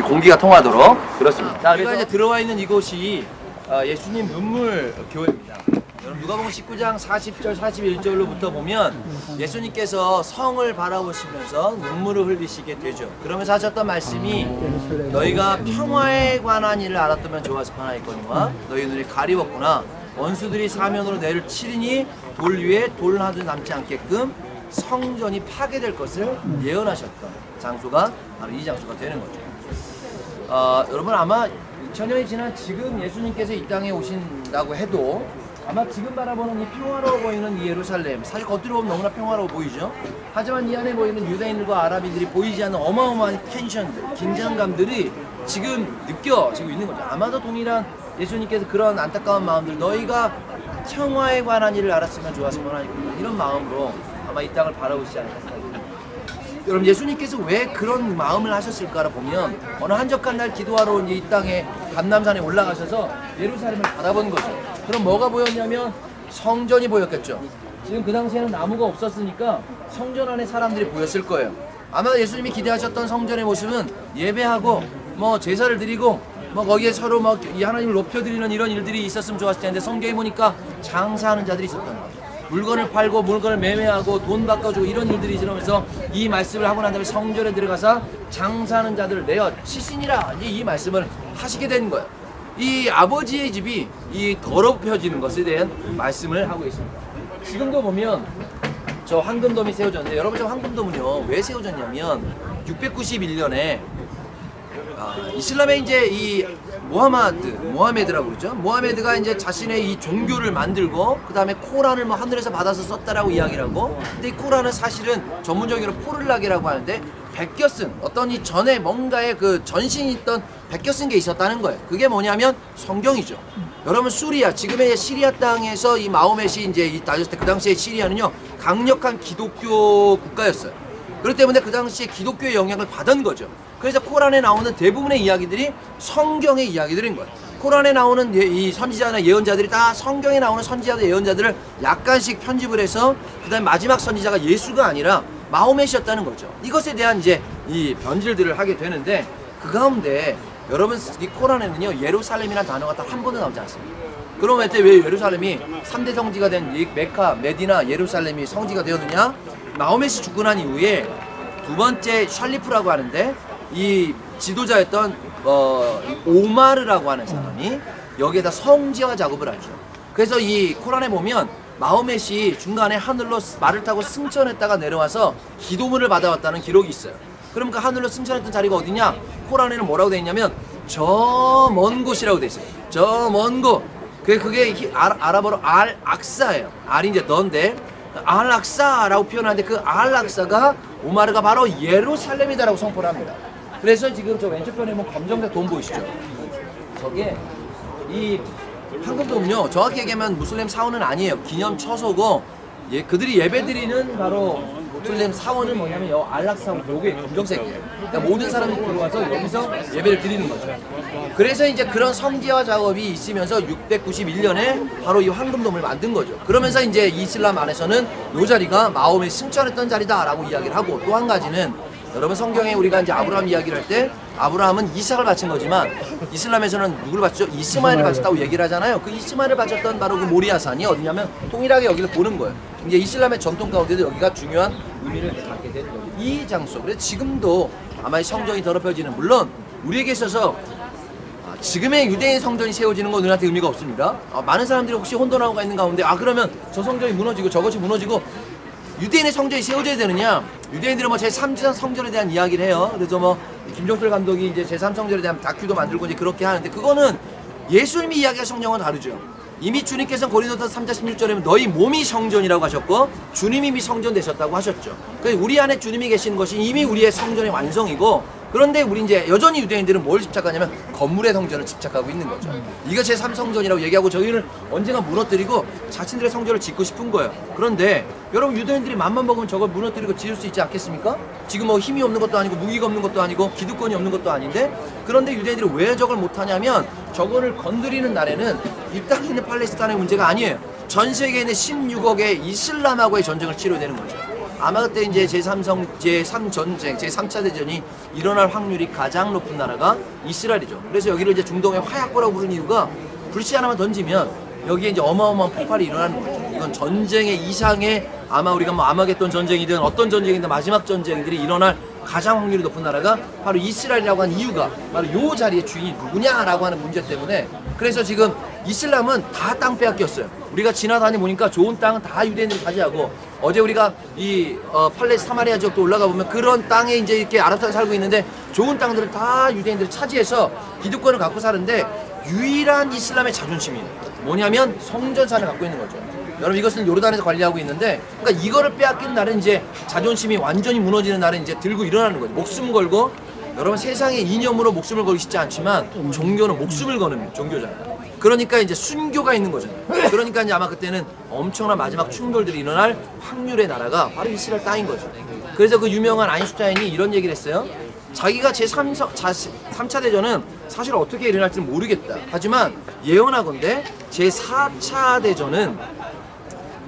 공기가 통하도록. 그렇습니다. 자, 우리가 이제 들어와 있는 이곳이 예수님 눈물 교회입니다. 여러분 누가복음 19장 40절 41절로부터 보면 예수님께서 성을 바라보시면서 눈물을 흘리시게 되죠. 그러면서 하셨던 말씀이 너희가 평화에 관한 일을 알았다면 좋았을 뻔하였거니와 너희 눈이 가리웠구나. 원수들이 사면으로 너희를 치리니 돌 위에 돌 하나도 남지 않게끔 성전이 파괴될 것을 예언하셨던 장소가 바로 이 장소가 되는 거죠. 여러분 아마 2000년이 지난 지금 예수님께서 이 땅에 오신다고 해도 아마 지금 바라보는 이 평화로워 보이는 이 예루살렘, 사실 겉으로 보면 너무나 평화로워 보이죠. 하지만 이 안에 보이는 유대인들과 아랍인들이 보이지 않는 어마어마한 텐션들, 긴장감들이 지금 느껴지고 있는 거죠. 아마도 동일한 예수님께서 그런 안타까운 마음들, 너희가 평화에 관한 일을 알았으면 좋았을 뻔하니까 이런 마음으로 아마 이 땅을 바라보시지 않을까 생각합니다. 여러분 예수님께서 왜 그런 마음을 하셨을까를 보면 어느 한적한 날 기도하러 온 이 땅에 감람산에 올라가셔서 예루살렘을 바라본 거죠. 그럼 뭐가 보였냐면 성전이 보였겠죠. 지금 그 당시에는 나무가 없었으니까 성전 안에 사람들이 보였을 거예요. 아마 예수님이 기대하셨던 성전의 모습은 예배하고 뭐 제사를 드리고 뭐 거기에 서로 막 이 하나님을 높여드리는 이런 일들이 있었으면 좋았을 텐데 성경에 보니까 장사하는 자들이 있었던 거예요. 물건을 팔고 물건을 매매하고 돈 바꿔주고 이런 일들이 일어나면서 이 말씀을 하고 난 다음에 성전에 들어가서 장사하는 자들을 내어 치시니라 이 말씀을 하시게 된 거예요. 이 아버지의 집이 이 더럽혀지는 것에 대한 말씀을 하고 있습니다. 지금도 보면 저 황금돔이 세워졌는데 여러분 저 황금돔은요 왜 세워졌냐면 691년에 이슬람의 이제 이 모하메드라고 그러죠. 모하메드가 이제 자신의 이 종교를 만들고 그 다음에 코란을 뭐 하늘에서 받아서 썼다라고 이야기를 하고, 근데 이 코란은 사실은 전문적으로 포를락이라고 하는데 베껴 쓴 어떤 이 전에 뭔가의 그 전신이 있던 베껴 쓴 게 있었다는 거예요. 그게 뭐냐면 성경이죠. 여러분 수리아, 지금의 시리아 땅에서 이 마호멧이 이제 이 다녔을 때 그 당시에 시리아는요 강력한 기독교 국가였어요. 그렇기 때문에 그 당시에 기독교의 영향을 받은 거죠. 그래서 코란에 나오는 대부분의 이야기들이 성경의 이야기들인 거예요. 코란에 나오는 이 선지자나 예언자들이 다 성경에 나오는 선지자들 예언자들을 약간씩 편집을 해서 그다음에 마지막 선지자가 예수가 아니라 마호멧이었다는 거죠. 이것에 대한 이제 이 변질들을 하게 되는데, 그 가운데 여러분 이 코란에는요 예루살렘이라는 단어가 딱 한 번도 나오지 않습니다. 그러면 왜 예루살렘이 3대 성지가 된 이 메카, 메디나, 예루살렘이 성지가 되었느냐? 마호멧이 죽고 난 이후에 두 번째 샬리프라고 하는데 이 지도자였던 오마르라고 하는 사람이 여기에다 성지화 작업을 하죠. 그래서 이 코란에 보면 마호멧이 중간에 하늘로 말을 타고 승천했다가 내려와서 기도문을 받아왔다는 기록이 있어요. 그럼 그 하늘로 승천했던 자리가 어디냐? 코란에는 뭐라고 되어 있냐면 저 먼 곳이라고 되어 있어요. 저 먼 곳. 그게 아랍어로 알-악사예요. 알이 이제 너인데 알-악사라고 표현하는데 그 알-악사가 오마르가 바로 예루살렘이다라고 선포를 합니다. 그래서 지금 저 왼쪽 편에 보면 검정색 돔 보이시죠? 저게 이 황금돔요 정확히 얘기하면 무슬림 사원은 아니에요. 기념 처소고 그들이 예배드리는 바로 무슬림 사원은 뭐냐면 여 알락사원 요게 검정색이에요. 그러니까 모든 사람이 들어와서 여기서 예배를 드리는 거죠. 그래서 이제 그런 성지화 작업이 있으면서 691년에 바로 이 황금돔을 만든 거죠. 그러면서 이제 이슬람 안에서는 이 자리가 마호멧이 승천했던 자리다라고 이야기를 하고, 또 한 가지는 여러분 성경에 우리가 이제 아브라함 이야기를 할 때 아브라함은 이삭을 바친 거지만 이슬람에서는 누구를 바쳤죠? 이스마엘을 바쳤다고 얘기를 하잖아요. 그 이스마엘을 바쳤던 바로 그 모리아산이 어디냐면 동일하게 여기를 보는 거예요. 이제 이슬람의 전통 가운데도 여기가 중요한 의미를 갖게 된 거죠. 이 장소. 그래서 지금도 아마 이 성전이 더럽혀지는, 물론 우리에게 있어서 지금의 유대인 성전이 세워지는 건 우리한테 의미가 없습니다. 많은 사람들이 혹시 혼돈하고 있는 가운데 그러면 저 성전이 무너지고 저것이 무너지고 유대인의 성전이 세워져야 되느냐? 유대인들은 뭐 제3전 성전에 대한 이야기를 해요. 그래서 뭐 김종철 감독이 이제 제3성전에 대한 다큐도 만들고 이제 그렇게 하는데, 그거는 예수님이 이야기한 성경은 다르죠. 이미 주님께서는 고린도서 3장 16절에 너희 몸이 성전이라고 하셨고 주님이 이미 성전 되셨다고 하셨죠. 그래서 우리 안에 주님이 계시는 것이 이미 우리의 성전의 완성이고, 그런데 우리 이제 여전히 유대인들은 뭘 집착하냐면 건물의 성전을 집착하고 있는 거죠. 이거 제3성전이라고 얘기하고 저희는 언젠가 무너뜨리고 자신들의 성전을 짓고 싶은 거예요. 그런데 여러분 유대인들이 맘만 먹으면 저걸 무너뜨리고 지을 수 있지 않겠습니까? 지금 뭐 힘이 없는 것도 아니고 무기가 없는 것도 아니고 기득권이 없는 것도 아닌데, 그런데 유대인들이 왜 저걸 못하냐면 저거를 건드리는 날에는 이 땅에 있는 팔레스타인의 문제가 아니에요. 전 세계에 있는 16억의 이슬람하고의 전쟁을 치러야 되는 거죠. 아마 그때 이제 제3전쟁, 제3차 대전이 일어날 확률이 가장 높은 나라가 이스라엘이죠. 그래서 여기를 이제 중동의 화약고라고 부르는 이유가 불씨 하나만 던지면 여기에 이제 어마어마한 폭발이 일어나는 거죠. 이건 전쟁의 이상의, 아마 우리가 뭐 아마겟돈 전쟁이든 어떤 전쟁이든 마지막 전쟁들이 일어날 가장 확률이 높은 나라가 바로 이스라엘이라고 하는 이유가 바로 요 자리의 주인이 누구냐라고 하는 문제 때문에, 그래서 지금 이슬람은 다 땅 빼앗겼어요. 우리가 지나다니 보니까 좋은 땅은 다 유대인들이 차지하고, 어제 우리가 이 팔레스 사마리아 지역도 올라가 보면 그런 땅에 이제 이렇게 아랍 사람이 살고 있는데 좋은 땅들을 다 유대인들이 차지해서 기득권을 갖고 사는데, 유일한 이슬람의 자존심이에요. 뭐냐면 성전사를 갖고 있는 거죠. 여러분 이것은 요르단에서 관리하고 있는데, 그러니까 이거를 빼앗기는 날은 이제 자존심이 완전히 무너지는 날은 이제 들고 일어나는 거죠. 목숨 걸고, 여러분 세상에 이념으로 목숨을 걸기 쉽지 않지만 종교는 목숨을 거는 종교잖아요. 그러니까 이제 순교가 있는 거잖아요. 그러니까 이제 아마 그때는 엄청난 마지막 충돌들이 일어날 확률의 나라가 바로 이스라엘 땅인 거죠. 그래서 그 유명한 아인슈타인이 이런 얘기를 했어요. 자기가 제3차 대전은 사실 어떻게 일어날지는 모르겠다. 하지만 예언하건대 제4차 대전은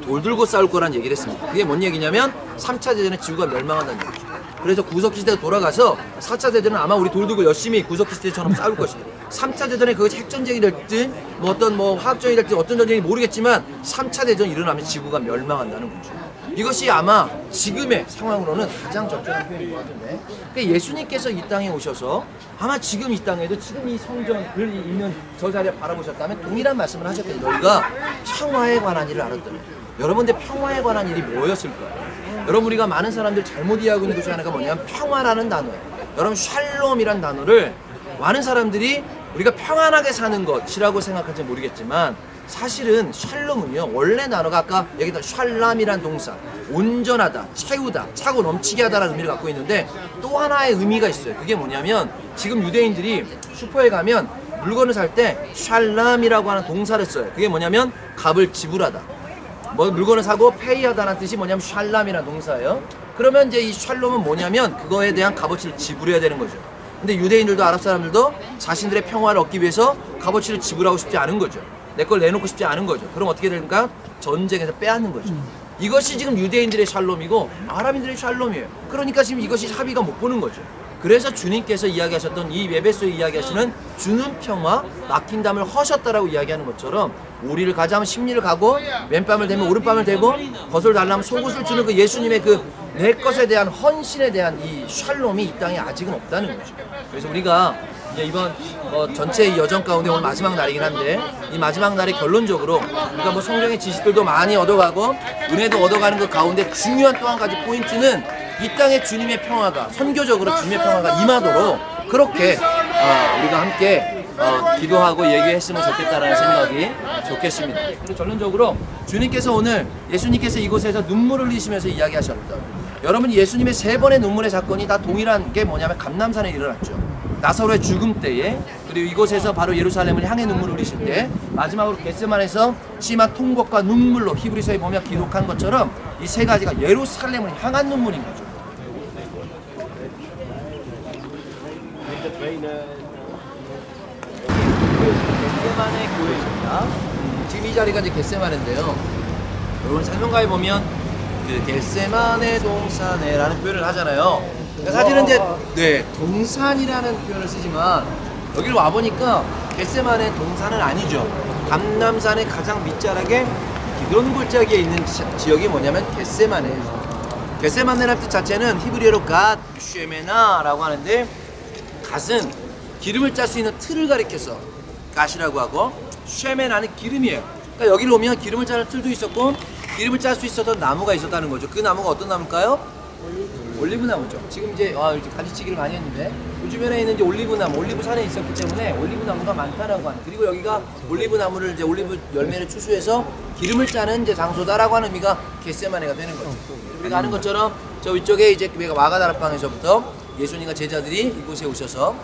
돌 들고 싸울 거란 얘기를 했습니다. 그게 뭔 얘기냐면 3차 대전에 지구가 멸망한다는 얘기죠. 그래서 구석기시대로 돌아가서 4차 대전은 아마 우리 돌 들고 열심히 구석기시대처럼 싸울 것이다. 3차 대전에 그것이 핵전쟁이 될지 뭐 어떤 뭐 화학전이 될지 어떤 전쟁이 모르겠지만 3차 대전이 일어나면 지구가 멸망한다는 거죠. 이것이 아마 지금의 상황으로는 가장 적절한 표현인 것 같은데, 그러니까 예수님께서 이 땅에 오셔서 아마 지금 이 땅에도 지금 이 성전을 있는 저 자리에 바라보셨다면 동일한 말씀을 하셨더니 너희가 평화에 관한 일을 알았더니, 여러분들 평화에 관한 일이 뭐였을까요? 여러분 우리가 많은 사람들 잘못 이해하고 있는 것이 하나가 뭐냐면 평화라는 단어예요. 여러분 샬롬이란 단어를 많은 사람들이 우리가 평안하게 사는 것이라고 생각할지 모르겠지만 사실은 샬롬은요 원래 단어가 아까 얘기했던 샬람이란 동사 온전하다, 채우다, 차고 넘치게 하다라는 의미를 갖고 있는데 또 하나의 의미가 있어요. 그게 뭐냐면 지금 유대인들이 슈퍼에 가면 물건을 살 때 샬람이라고 하는 동사를 써요. 그게 뭐냐면 값을 지불하다. 뭐 물건을 사고 페이하다라는 뜻이 뭐냐면 샬람이라는 동사예요. 그러면 이제 이 샬롬은 뭐냐면 그거에 대한 값어치를 지불해야 되는 거죠. 근데 유대인들도 아랍 사람들도 자신들의 평화를 얻기 위해서 값어치를 지불하고 싶지 않은 거죠. 내 걸 내놓고 싶지 않은 거죠. 그럼 어떻게 됩니까? 전쟁에서 빼앗는 거죠. 이것이 지금 유대인들의 샬롬이고 아랍인들의 샬롬이에요. 그러니까 지금 이것이 합의가 못 보는 거죠. 그래서 주님께서 이야기하셨던 이 에베소에 이야기하시는 주는 평화 막힌 담을 허셨다라고 이야기하는 것처럼 우리를 가자면 심리를 가고 왼뺨을 대면 오른뺨을 대고 겉을 달라면 속옷을 주는 그 예수님의 그 내 것에 대한 헌신에 대한 이 샬롬이 이 땅에 아직은 없다는 거죠. 그래서 우리가 이제 이번 전체 이 여정 가운데 오늘 마지막 날이긴 한데 이 마지막 날에 결론적으로 우리가 뭐 성경의 지식들도 많이 얻어가고 은혜도 얻어가는 그 가운데 중요한 또 한 가지 포인트는 이 땅에 주님의 평화가 선교적으로 주님의 평화가 임하도록 그렇게 우리가 함께 기도하고 얘기했으면 좋겠다라는 생각이 좋겠습니다. 그리고 결론적으로 주님께서 오늘 예수님께서 이곳에서 눈물을 흘리시면서 이야기하셨던 여러분 예수님의 3번의 눈물의 사건이 다 동일한 게 뭐냐면 감람산에 일어났죠. 나사로의 죽음 때에 그리고 이곳에서 바로 예루살렘을 향해 눈물을 흘리실 때 마지막으로 겟세마네에서 심한 통곡과 눈물로 히브리서에 보면 기록한 것처럼 이 3가지가 예루살렘을 향한 눈물인 거죠. 겟세마네 교회입니다. 지금 이 자리가 이제 겟세마네인데요. 여러분 설명가에 보면 그 겟세마네 동산에라는 표현을 하잖아요. 그러니까 사실은 이제 동산이라는 표현을 쓰지만 여기를 와 보니까 겟세마네 동산은 아니죠. 감람산의 가장 밑자락에 기드론 골짜기에 있는 지역이 뭐냐면 겟세마네예요. 겟세마네라는 뜻 자체는 히브리어로 갓 쉐메나라고 하는데 갓은 기름을 짤 수 있는 틀을 가리켜서 갓이라고 하고 쉐메나는 기름이에요. 그러니까 여기를 오면 기름을 짜는 틀도 있었고 기름을 짤 수 있었던 나무가 있었다는 거죠. 그 나무가 어떤 나무일까요? 올리브나무죠. 지금 이제 이렇게 가지치기를 많이 했는데 그 주변에 있는 이제 올리브나무, 올리브산에 있었기 때문에 올리브나무가 많다라고 하는. 그리고 여기가 올리브나무를 이제 올리브 열매를 추수해서 기름을 짜는 이제 장소다라고 하는 의미가 겟세마네가 되는 거죠. 우리가 아는 것처럼 저 위쪽에 이제 와가다락방에서부터 예수님과 제자들이 이곳에 오셔서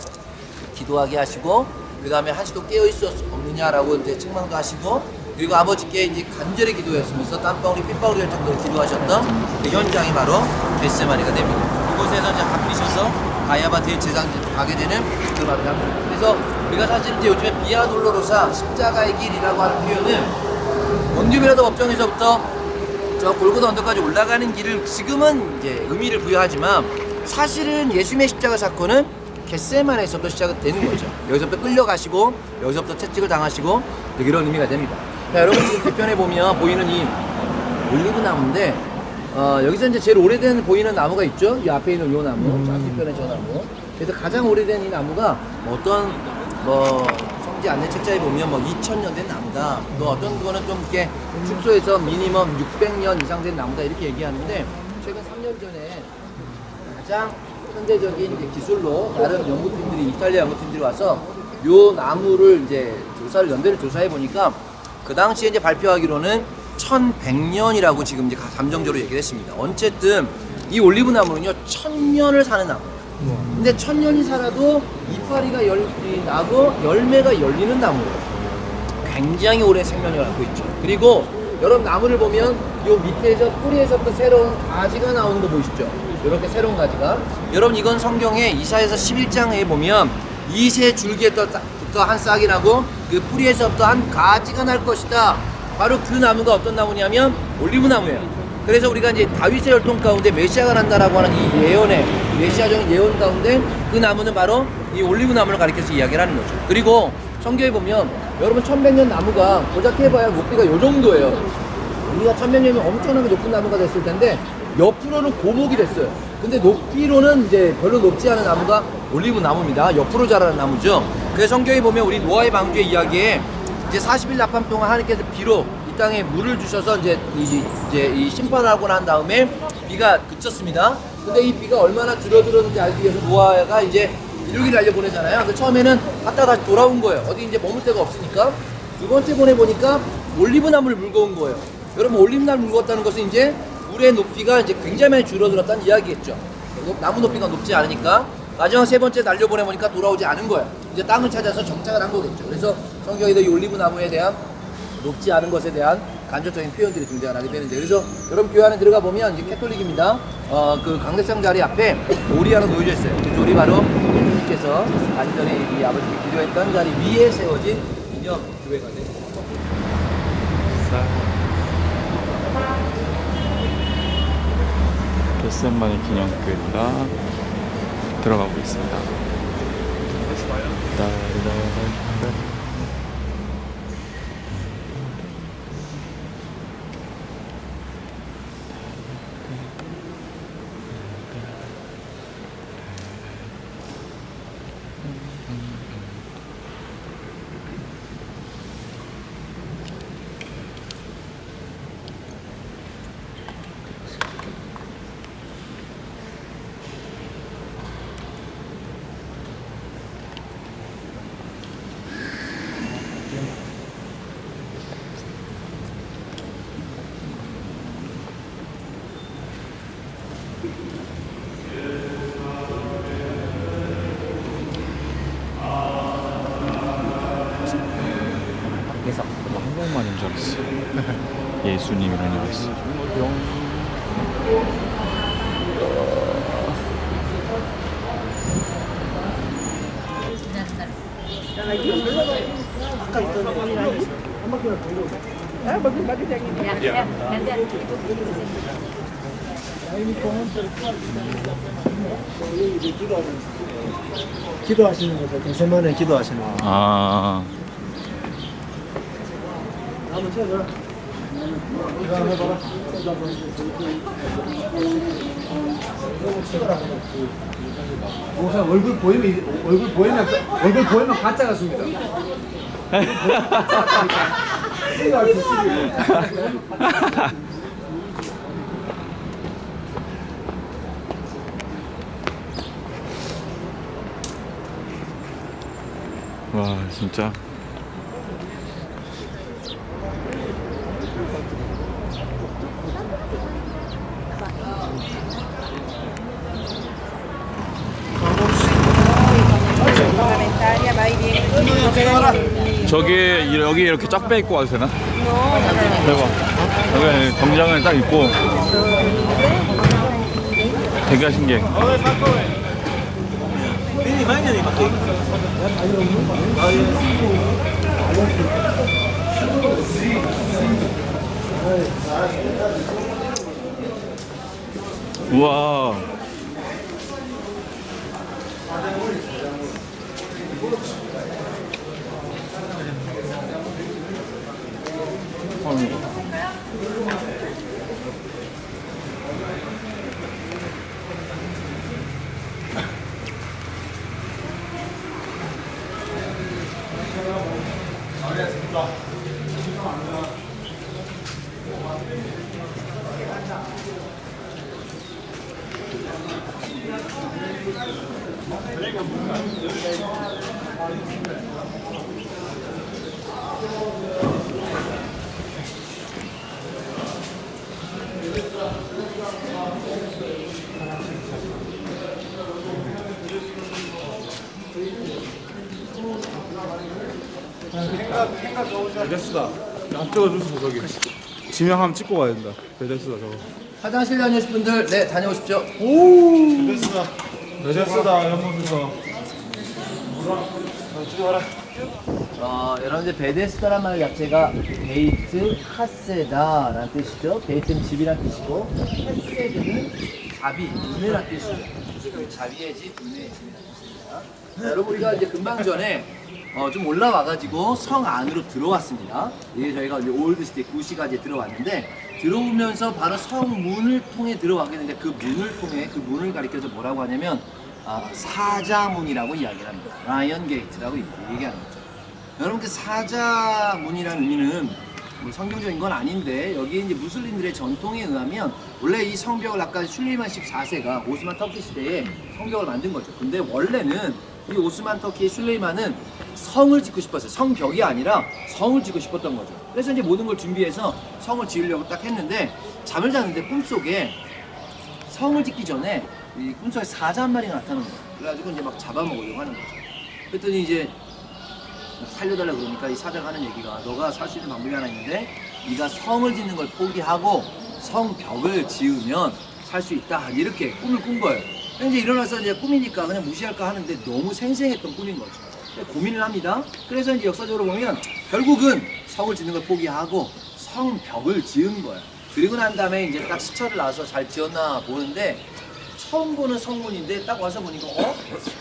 기도하게 하시고 그 다음에 한시도 깨어 있을 수 없느냐라고 이제 책망도 하시고. 그리고 아버지께 이제 간절히 기도했으면서 땀방울이 핏방울이 될 정도로 기도하셨던 그 현장이 바로 겟세마네가 됩니다. 그곳에서 이제 갚으셔서 가야바 대제사장 가게 되는 그 바로 장소. 그래서 우리가 사실 이제 요즘에 비아 돌로로사 십자가의 길이라고 하는 표현은 원주민라도 법정에서부터 저 골고다 언덕까지 올라가는 길을 지금은 이제 의미를 부여하지만 사실은 예수님의 십자가 사건은 겟세마네에서부터 시작되는 거죠. 여기서부터 끌려가시고 여기서부터 채찍을 당하시고 이런 의미가 됩니다. 자, 여러분 지금 뒤편에 보면 보이는 이 올리브 나무인데 여기서 이제 제일 오래된 보이는 나무가 있죠. 이 앞에 있는 이 나무, 자, 뒤편에 저 나무. 그래서 가장 오래된 이 나무가 어떤 성지 안내 책자에 보면 2000년 된 나무다. 또 어떤 거는 좀 이렇게 축소해서 미니멈 600년 이상 된 나무다 이렇게 얘기하는데 최근 3년 전에 가장 현대적인 이제 기술로 다른 연구팀들이 이탈리아 연구팀들이 와서 요 나무를 이제 연대를 조사해 보니까 그 당시에 이제 발표하기로는 1100년이라고 지금 이제 감정적으로 얘기를 했습니다. 어쨌든 이 올리브 나무는요 1000년을 사는 나무예요. 근데 1000년이 살아도 이파리가 나고 열매가 열리는 나무예요. 굉장히 오랜 생명력을 갖고 있죠. 그리고 여러분 나무를 보면 요 밑에서 뿌리에서부터 새로운 가지가 나오는 거 보이시죠? 이렇게 새로운 가지가. 여러분 이건 성경에 이사야서 11장에 보면 이새 줄기에부터 한 싹이 나고 그 뿌리에서부터 한 가지가 날 것이다. 바로 그 나무가 어떤 나무냐면 올리브 나무예요. 그래서 우리가 이제 다윗의 혈통 가운데 메시아가 난다라고 하는 이 예언의 메시아적인 예언 가운데 그 나무는 바로 이 올리브 나무를 가리켜서 이야기를 하는 거죠. 그리고 성경에 보면 여러분 1100년 나무가 고작 해봐야 높이가 요 정도예요. 우리가 1100년이면 엄청나게 높은 나무가 됐을 텐데 옆으로는 고목이 됐어요. 근데 높이로는 이제 별로 높지 않은 나무가 올리브 나무입니다. 옆으로 자라는 나무죠. 그래서 성경에 보면 우리 노아의 방주의 이야기에 이제 40일 나팔 동안 하나님께서 비로 이 땅에 물을 주셔서 이제 이 심판을 하고 난 다음에 비가 그쳤습니다. 근데 이 비가 얼마나 줄어들었는지 알기 위해서 노아가 이제 일요일 날려 보내잖아요. 근데 처음에는 갔다 다시 돌아온 거예요. 어디 이제 머물 데가 없으니까. 두 번째 보내보니까 올리브나무를 물고 온 거예요. 여러분 올리브나무를 물고 왔다는 것은 이제 물의 높이가 이제 굉장히 많이 줄어들었다는 이야기겠죠. 나무 높이가 높지 않으니까 마지막 세 번째 날려보내보니까 돌아오지 않은 거예요. 이제 땅을 찾아서 정착을 한 거겠죠. 그래서 성경에도 이 올리브나무에 대한 높지 않은 것에 대한 간접적인 표현들이 등장을 하게 되는데, 그래서 여러분 교회 안에 들어가 보면 이제 캐톨릭입니다. 그 강대상 자리 앞에 돌이 하나 놓여져 있어요. 그 돌이 바로 예수님께서 간절히 이 아버지께 기도했던 자리 위에 세워진 기념 교회가 됩니다. 겟세마네 기념교회가 들어가고 있습니다. 한국말인 줄 알았어. 예수님이란 줄 알았어. 기도하시는 거죠. 겟세마네 기도하시는 거. 아, 한번 쳐줘. 이거 한번 해봐라. 우선 얼굴 보이면 가짜 같습니다. 와 진짜. 저기 여기 이렇게 쫙 빼 입고 와도 되나? 대박. 여기 정장을 딱 입고 되게 신기해. 우와. 베데스다. 안 찍어주세요 저기. 지명하면 찍고 가야 된다. 베데스다 저거. 화장실 다녀오신 분들 네 다녀오십시오. 베데스다. 베데스다 연못에서. 찍어라. 여러분들 베데스다란 말 자체가 베이트 하세다라는 뜻이죠. 베이트는 집이란 뜻이고 하세드는 자비, 은혜란 뜻이죠. 자비의 집, 은혜의 집이라는 뜻입니다. 여러분 우리가 이제 금방 전에 좀 올라와가지고 성 안으로 들어왔습니다. 이게 저희가 이제 올드시티 구시가 이제 들어왔는데 들어오면서 바로 성문을 통해 들어가게 되는데 그 문을 통해 그 문을 가리켜서 뭐라고 하냐면 사자문이라고 이야기를 합니다. 라이언 게이트라고 얘기하는 거죠. 여러분 그 사자문이라는 의미는 뭐 성경적인 건 아닌데 여기에 이제 무슬림들의 전통에 의하면 원래 이 성벽을 아까 슐레이만 14세가 오스만 터키 시대에 성벽을 만든 거죠. 근데 원래는 이 오스만 터키의 술레이만은 성을 짓고 싶었어요. 성벽이 아니라 성을 짓고 싶었던 거죠. 그래서 이제 모든 걸 준비해서 성을 지으려고 딱 했는데 잠을 자는데 꿈속에 성을 짓기 전에 이 꿈속에 사자 한 마리가 나타나는 거예요. 그래가지고 이제 막 잡아먹으려고 하는 거죠. 그랬더니 이제 살려달라고 그러니까 이 사자가 하는 얘기가 너가 살 수 있는 방법이 하나 있는데 네가 성을 짓는 걸 포기하고 성벽을 지으면 살 수 있다. 이렇게 꿈을 꾼 거예요. 이제 일어나서 이제 꿈이니까 그냥 무시할까 하는데 너무 생생했던 꿈인 거죠. 고민을 합니다. 그래서 이제 역사적으로 보면 결국은 성을 짓는 걸 포기하고 성벽을 지은 거예요. 그리고 난 다음에 이제 딱 시차를 나와서 잘 지었나 보는데 처음 보는 성문인데 딱 와서 보니까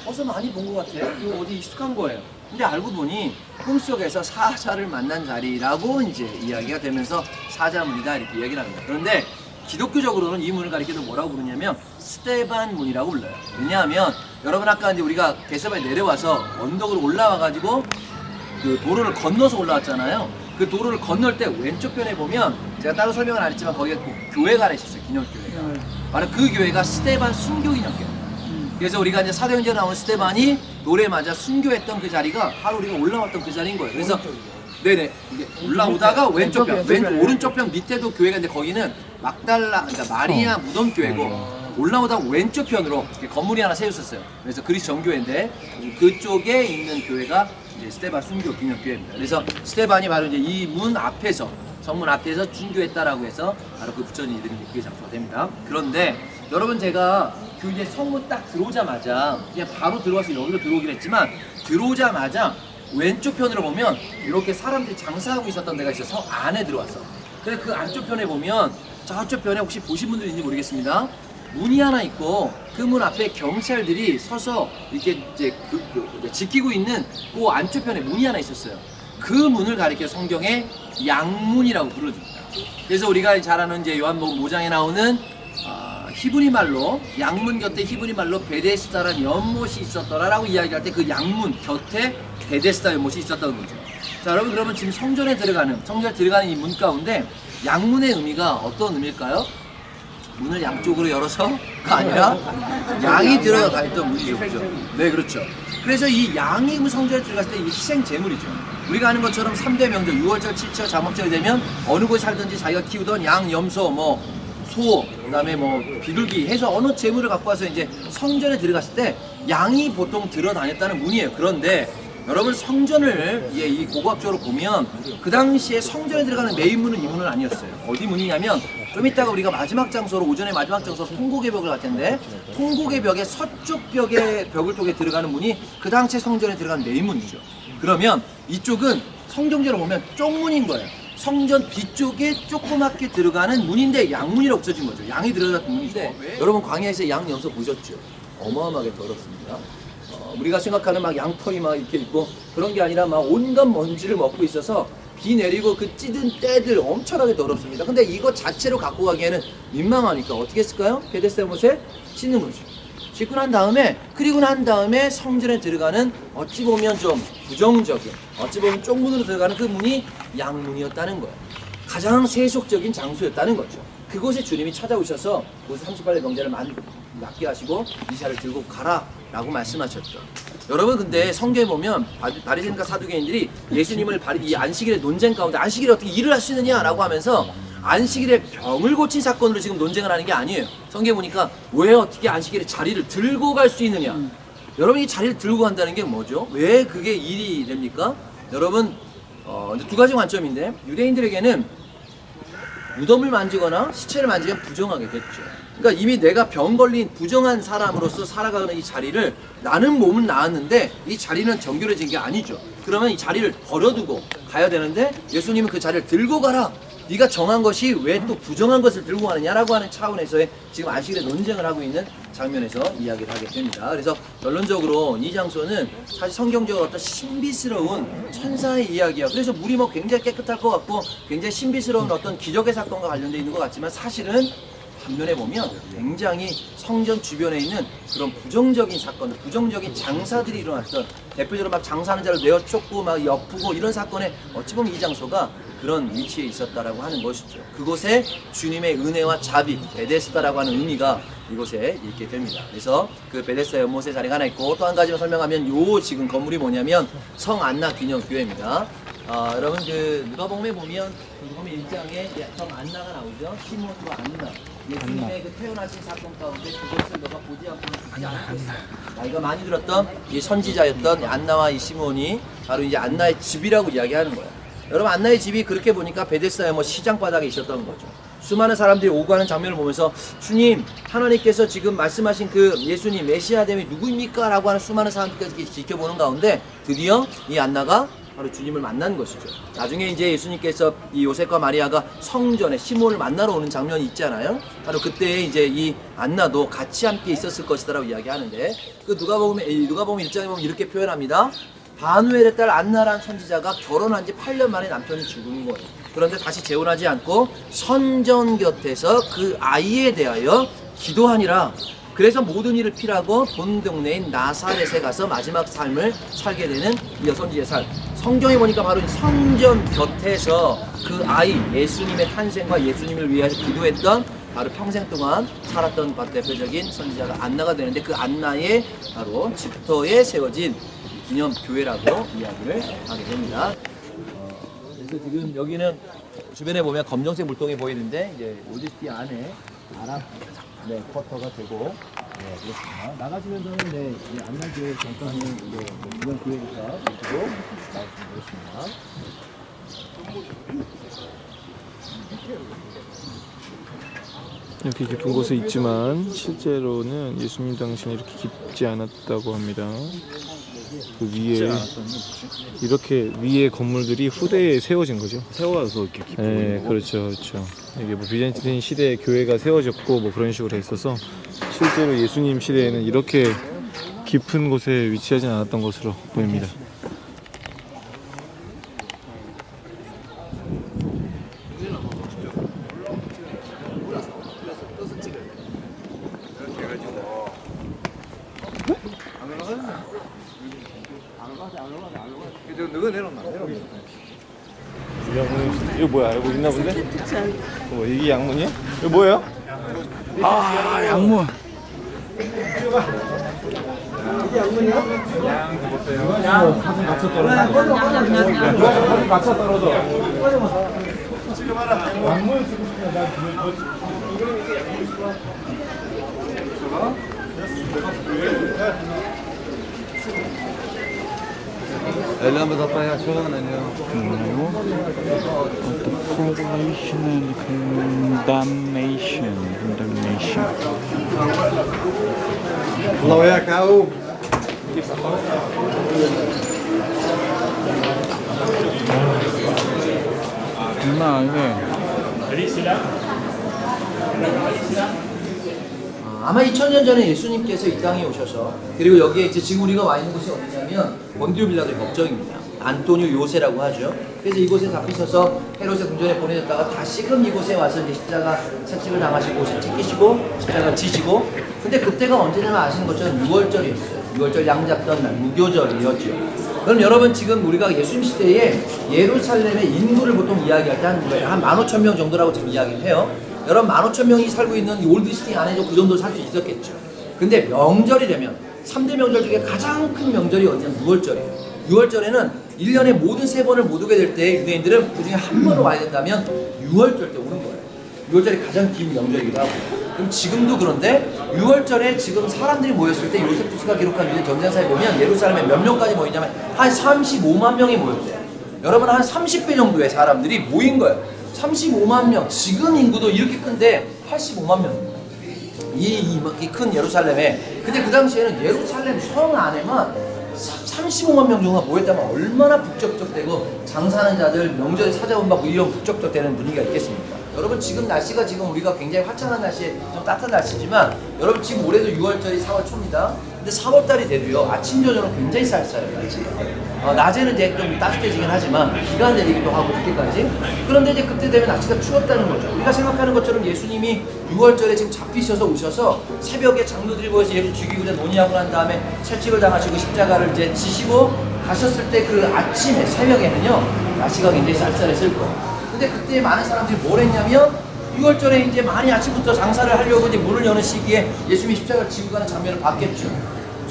어서 많이 본 것 같아. 이거 어디 익숙한 거예요. 근데 알고 보니 꿈속에서 사자를 만난 자리라고 이제 이야기가 되면서 사자문이다 이렇게 이야기를 합니다. 그런데 기독교적으로는 이 문을 가리켜서 뭐라고 부르냐면 스테반 문이라고 불러요. 왜냐하면 여러분 아까 이제 우리가 게세바에 내려와서 언덕으로 올라와가지고 그 도로를 건너서 올라왔잖아요. 그 도로를 건널 때 왼쪽 편에 보면 제가 따로 설명은 안 했지만 거기에 교회가 하나 있었어요. 기념교회가. 바로 그 교회가 스테반 순교 기념교회입니다. 그래서 우리가 이제 사도행전에 나오는 스테반이 노래 맞아 순교했던 그 자리가 바로 우리가 올라왔던 그 자리인 거예요. 그래서 네네 이게 올라오다가 왼쪽 편, 오른쪽 편 밑에도 교회가 있는데 거기는 막달라, 그러니까 마리아 무덤 교회고 올라오다가 왼쪽 편으로 이렇게 건물이 하나 세웠었어요. 그래서 그리스 정교회인데 그쪽에 있는 교회가 이제 스테반 순교 기념교회입니다. 그래서 스테반이 바로 이제 이 문 앞에서 성문 앞에서 순교했다라고 해서 바로 그 붙여진 이름이 그게 장소가 됩니다. 그런데 여러분 제가 그 이제 성문 딱 들어오자마자 그냥 바로 들어와서 여기로 들어오긴 했지만 들어오자마자 왼쪽 편으로 보면 이렇게 사람들이 장사하고 있었던 데가 있어서 성 안에 들어왔어. 그래서 그 안쪽 편에 보면 저쪽 편에 혹시 보신 분들 있는지 모르겠습니다. 문이 하나 있고 그 문 앞에 경찰들이 서서 이렇게 이제 지키고 있는 그 안쪽 편에 문이 하나 있었어요. 그 문을 가리켜 성경에 양문이라고 불러줍니다. 그래서 우리가 잘 아는 이제 요한복음 5장에 나오는 히브리 말로 양문 곁에 히브리 말로 베데스다라는 연못이 있었더라라고 이야기할 때 그 양문 곁에 베데스다 연못이 있었다는 거죠. 자 여러분 그러면 지금 성전에 들어가는 이 문 가운데 양문의 의미가 어떤 의미일까요? 문을 양쪽으로 열어서가 아니라 양이 들어가 있던 문이죠. 그렇죠? 네 그렇죠. 그래서 이 양이 성전에 들어갔을 때 이 희생 제물이죠. 우리가 아는 것처럼 3대 명절 6월절, 7절, 잠언절이 되면 어느 곳에 살든지 자기가 키우던 양, 염소, 소, 그다음에 비둘기 해서 어느 재물을 갖고 와서 이제 성전에 들어갔을 때 양이 보통 들어다녔다는 문이에요. 그런데 여러분 성전을 이 고고학적으로 보면 그 당시에 성전에 들어가는 메인 문은 이 문은 아니었어요. 어디 문이냐면 좀 이따가 우리가 마지막 장소로 오전에 마지막 장소로 통곡의 벽을 갈 텐데 통곡의 벽의 서쪽 벽을 통해 들어가는 문이 그 당시에 성전에 들어가는 메인 문이죠. 그러면 이쪽은 성경적으로 보면 쪽문인 거예요. 성전 뒤쪽에 조그맣게 들어가는 문인데 양문이라고 써진 거죠. 양이 들어갔던 문인데 여러분 광야에서 양 염소 보셨죠? 어마어마하게 더럽습니다. 우리가 생각하는 막 양털이 막 이렇게 있고 그런 게 아니라 막 온갖 먼지를 먹고 있어서 비 내리고 그 찌든 때들 엄청나게 더럽습니다. 근데 이거 자체로 갖고 가기에는 민망하니까 어떻게 했을까요? 베데스다 못에 씻는 거죠. 씻고 난 다음에 성전에 들어가는 어찌 보면 좀 부정적인 어찌 보면 쪽문으로 들어가는 그 문이 양문이었다는 거예요. 가장 세속적인 장소였다는 거죠. 그곳에 주님이 찾아오셔서 그곳에 38대 병자를 낫게 하시고 이샤를 들고 가라 라고 말씀하셨죠. 여러분 근데 성경에 보면 바리새인과 사두개인들이 예수님을 이 안식일의 논쟁 가운데 안식일에 어떻게 일을 할 수 있느냐 라고 하면서 안식일에 병을 고친 사건으로 지금 논쟁을 하는 게 아니에요. 성경에 보니까 왜 어떻게 안식일에 자리를 들고 갈 수 있느냐. 여러분 이 자리를 들고 간다는 게 뭐죠? 왜 그게 일이 됩니까? 여러분 두 가지 관점인데 유대인들에게는 무덤을 만지거나 시체를 만지면 부정하게 됐죠. 그러니까 이미 내가 병 걸린 부정한 사람으로서 살아가는 이 자리를 나는 몸은 나았는데 이 자리는 정결해진 게 아니죠. 그러면 이 자리를 버려두고 가야 되는데 예수님은 그 자리를 들고 가라. 네가 정한 것이 왜 또 부정한 것을 들고 가느냐라고 하는 차원에서의 지금 안식일에 논쟁을 하고 있는 장면에서 이야기를 하게 됩니다. 그래서 결론적으로 이 장소는 사실 성경적으로 어떤 신비스러운 천사의 이야기야. 그래서 물이 굉장히 깨끗할 것 같고 굉장히 신비스러운 어떤 기적의 사건과 관련되어 있는 것 같지만 사실은 반면에 보면 굉장히 성전 주변에 있는 그런 부정적인 사건들, 부정적인 장사들이 일어났던, 대표적으로 막 장사하는 자를 내어쫓고 막 엿부고 이런 사건에 어찌 보면 이 장소가 그런 위치에 있었다라고 하는 것이죠. 그곳에 주님의 은혜와 자비, 베데스다라고 하는 의미가 이곳에 있게 됩니다. 그래서 그 베데스다 연못의 자리가 하나 있고, 또 한 가지만 설명하면 요 지금 건물이 뭐냐면 성 안나 균형 교회입니다. 여러분 그 누가복음에 보면 누가복음 1장에 성 안나가 나오죠. 시몬과 안나. 예수님의 그 태어나신 사건 가운데 그것을 너가 보지 않고는 죽지 않았겠어. 나이가 많이 들었던 이 선지자였던 안나와 이 시몬이 바로 이제 안나의 집이라고 이야기하는 거예요. 여러분 안나의 집이 그렇게 보니까 베데스다의 뭐 시장 바닥에 있었던 거죠. 수많은 사람들이 오고 가는 장면을 보면서 주님, 하나님께서 지금 말씀하신 그 예수님 메시아됨이 누구입니까? 라고 하는 수많은 사람들까지 지켜보는 가운데 드디어 이 안나가 바로 주님을 만난 것이죠. 나중에 이제 예수님께서 이 요셉과 마리아가 성전에 시몬을 만나러 오는 장면이 있잖아요. 바로 그때 이제 이 안나도 같이 함께 있었을 것이다라고 이야기하는데, 그 누가복음 1장에 보면 이렇게 표현합니다. 바누엘의 딸 안나라는 선지자가 결혼한 지 8년 만에 남편이 죽은 거예요. 그런데 다시 재혼하지 않고 선전 곁에서 그 아이에 대하여 기도하니라. 그래서 모든 일을 피하고 본 동네인 나사렛에 가서 마지막 삶을 살게 되는 이 선지자의 삶. 성경에 보니까 바로 성전 곁에서 그 아이 예수님의 탄생과 예수님을 위해서 기도했던, 바로 평생 동안 살았던 바로 대표적인 선지자가 안나가 되는데, 그 안나의 바로 집터에 세워진 기념교회라고 이야기를 하게 됩니다. 그래서 지금 여기는 주변에 보면 검정색 물동이 보이는데, 이제 올드시티 안에 아랍 쿼터가 되고, 그렇습니다. 나가시면서는 안나교회 잠깐 기념교회니까 보시고 나오시면 되겠습니다. 이렇게 깊은 곳에 있지만 실제로는 예수님 당시는 이렇게 깊지 않았다고 합니다. 그 위에 이렇게 위에 건물들이 후대에 세워진 거죠. 세워서 이렇게 깊이. 네, 그렇죠, 그렇죠. 이게 뭐 비잔틴 시대에 교회가 세워졌고 뭐 그런 식으로 했어서 실제로 예수님 시대에는 이렇게 깊은 곳에 위치하지 않았던 것으로 보입니다. 누가 내려놔. 이거 뭐야? 알고 있나 본데? 뭐 이게 양문이야? 이거 뭐예요? 아, 양문. 이게 양문이야? 양 보세요. 양 사진 맞춰 떨어져. 사진 맞춰 떨어져. 지금 하나 양문 쓰고 싶으면 난 이거는 이게 양문 쓰고. Elhamı da payah çoğun eniyor. Probation and condemnation. Allahu ya kaum. 얼마 이게 아마 2000년 전에 예수님께서 이 땅에 오셔서, 그리고 여기에 이제 지금 우리가 와 있는 곳이 어디냐면 본디오 빌라도의 법정입니다. 안토니오 요새라고 하죠. 그래서 이곳에 잡히셔서 헤롯의 궁전에 보내졌다가 다시금 이곳에 와서 이제 십자가 채찍을 당하시고 찢기시고 십자가 지시고, 근데 그때가 언제냐면 아시는 것처럼 6월절이었어요. 6월절 양 잡던 날, 무교절이었죠. 그럼 여러분 지금 우리가 예수님 시대에 예루살렘의 인구를 보통 이야기할 때 한 15,000명 정도라고 지금 이야기를 해요. 여러분 15,000명이 살고 있는 이 올드시티 안에도 그 정도 살 수 있었겠죠. 근데 명절이 되면 3대 명절 중에 가장 큰 명절이 언제냐면 6월절이에요. 6월절에는 1년에 모든 3번을 못 오게 될 때 유대인들은 그 중에 한 번을 와야 된다면 6월절 때 오는 거예요. 6월절이 가장 긴 명절이기도 하고. 그럼 지금도 그런데 6월절에 지금 사람들이 모였을 때 요세푸스가 기록한 유대 전쟁사에 보면 예루살렘에 몇 명까지 모이냐면 한 35만 명이 모였대요. 여러분 한 30배 정도의 사람들이 모인 거예요. 35만 명. 지금 인구도 이렇게 큰데 85만 명. 이 큰 예루살렘에. 근데 그 당시에는 예루살렘 성 안에만 35만 명 정도가 모였다면 얼마나 북적북적되고 장사하는 자들 명절에 찾아온다고 이런 북적북적되는 분위기가 있겠습니까? 여러분 지금 날씨가 지금 우리가 굉장히 화창한 날씨에 좀 따뜻한 날씨지만 여러분 지금 올해도 6월달이 4월 초입니다. 근데 4월달이 돼도요 아침 저녁은 굉장히 쌀쌀해요. 낮에는 이제 좀 따뜻해지긴 하지만 비가 내리기도 하고 그때까지. 그런데 이제 그때 되면 날씨가 추웠다는 거죠. 우리가 생각하는 것처럼 예수님이 6월절에 지금 잡히셔서 오셔서 새벽에 장로들이 모여서 예수 죽이고 논의하고 난 다음에 채찍을 당하시고 십자가를 이제 지시고 가셨을 때 그 아침에 새벽에는요 날씨가 굉장히 쌀쌀했을 거예요. 근데 그때 많은 사람들이 뭘 했냐면 6월절에 이제 많이 아침부터 장사를 하려고 이제 문을 여는 시기에 예수님이 십자가를 지고 가는 장면을 봤겠죠.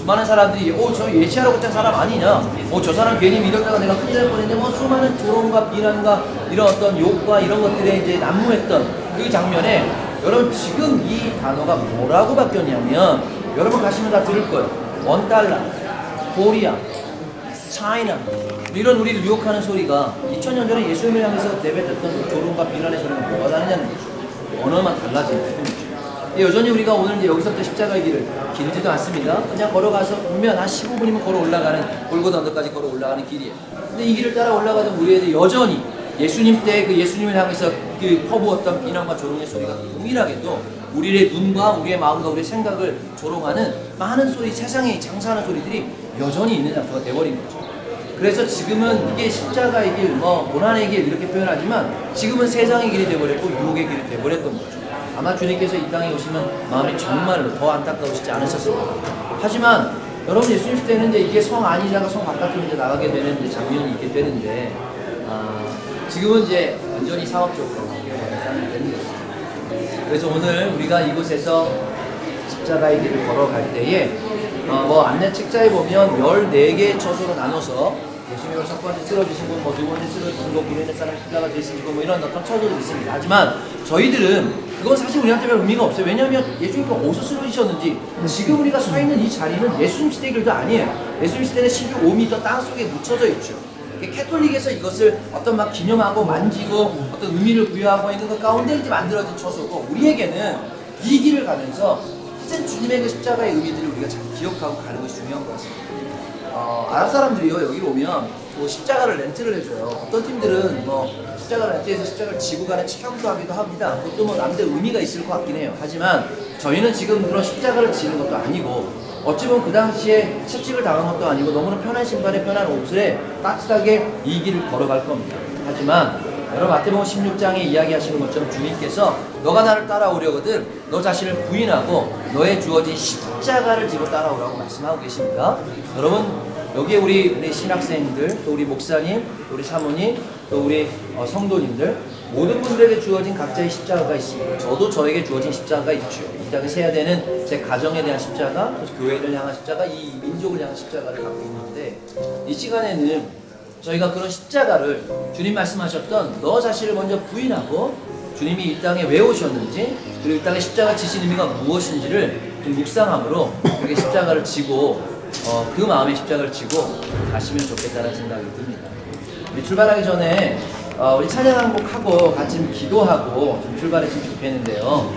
많은 사람들이 저 예시하라고 했던 사람 아니냐, 저 사람 괜히 믿었다가 내가 큰일 날 뻔했네, 뭐 수많은 조롱과 비난과 이런 어떤 욕과 이런 것들에 이제 난무했던 그 장면에 여러분 지금 이 단어가 뭐라고 바뀌었냐면 여러분 가시면 다 들을 거예요. $1, 코리아, 차이나 이런 우리를 유혹하는 소리가 2000년 전에 예수님을 향해서 내뱉었던 조롱과 비난의 소리는 뭐가 다르냐는 거죠. 언어만 달라지는 뿐이죠. 여전히 우리가 오늘 이제 여기서부터 십자가의 길을 길지도 않습니다. 그냥 걸어가서 보면 한 15분이면 걸어 올라가는 골고다 언덕까지 걸어 올라가는 길이에요. 근데 이 길을 따라 올라가던 우리에게 여전히 예수님 때 그 예수님을 향해서 그 퍼부었던 비난과 조롱의 소리가 동일하게도 우리의 눈과 우리의 마음과 우리의 생각을 조롱하는 많은 소리, 세상에 장사하는 소리들이 여전히 있는 장소가 돼버린 거죠. 그래서 지금은 이게 십자가의 길, 고난의 길 이렇게 표현하지만 지금은 세상의 길이 돼버렸고 유혹의 길이 돼버렸던 거죠. 아마 주님께서 이 땅에 오시면 마음이 정말로 더 안타까우시지 않으셨을까. 하지만 여러분 예수님 시대는 이제 이게 성 안이다가 성 바깥으로 이제 나가게 되는 이제 장면이 있게 되는데 지금은 이제 완전히 상업적으로 되는 거죠. 그래서 오늘 우리가 이곳에서 십자가의 길을 걸어갈 때에 안내 책자에 보면 14개의 처소로 나눠서 예수님을 첫 번째 쓰러지신 분, 두 번째 쓰러지신 분, 구레네 사람 십자가 되신 분, 이런 어떤 처소도 있습니다. 하지만 저희들은 그건 사실 우리한테 별 의미가 없어요. 왜냐하면 예수님께서 어디서 쓰러지셨는지 지금 우리가 서 있는 이 자리는 예수님 시대 길도 아니에요. 예수님 시대는 15m 땅 속에 묻혀져 있죠. 캐톨릭에서 이것을 어떤 막 기념하고 만지고 어떤 의미를 부여하고 있는 것 가운데 이제 만들어진 처소고 우리에게는 이 길을 가면서 이제 주님의 그 십자가의 의미들을 우리가 잘 기억하고 가는 것이 중요한 것 같습니다. 아랍 사람들이요 여기 오면 십자가를 렌트를 해줘요. 어떤 팀들은 십자가를 렌트해서 십자가를 지고 가는 체험도 하기도 합니다. 그것도 나름대로 의미가 있을 것 같긴 해요. 하지만 저희는 지금 그런 십자가를 지는 것도 아니고 어찌 보면 그 당시에 채찍을 당한 것도 아니고 너무나 편한 신발에 편한 옷에 따뜻하게 이 길을 걸어갈 겁니다. 하지만 여러분 마태복음 16장에 이야기하시는 것처럼 주님께서 너가 나를 따라오려거든 너 자신을 부인하고 너의 주어진 십자가를 지고 따라오라고 말씀하고 계십니다. 여러분 여기에 우리 신학생들 또 우리 목사님 또 우리 사모님 또 우리 성도님들 모든 분들에게 주어진 각자의 십자가가 있습니다. 저도 저에게 주어진 십자가가 있죠. 이 땅에서 해야 되는 제 가정에 대한 십자가, 교회를 향한 십자가, 이 민족을 향한 십자가를 갖고 있는데 이 시간에는 저희가 그런 십자가를 주님 말씀하셨던 너 자신을 먼저 부인하고 주님이 이 땅에 왜 오셨는지 그리고 이 땅에 십자가 지신 의미가 무엇인지를 좀 묵상함으로 이렇게 십자가를 지고 그 마음의 십자가를 지고 가시면 좋겠다는 생각이 듭니다. 우리 출발하기 전에 우리 찬양 한 곡 하고 같이 좀 기도하고 좀 출발했으면 좋겠는데요.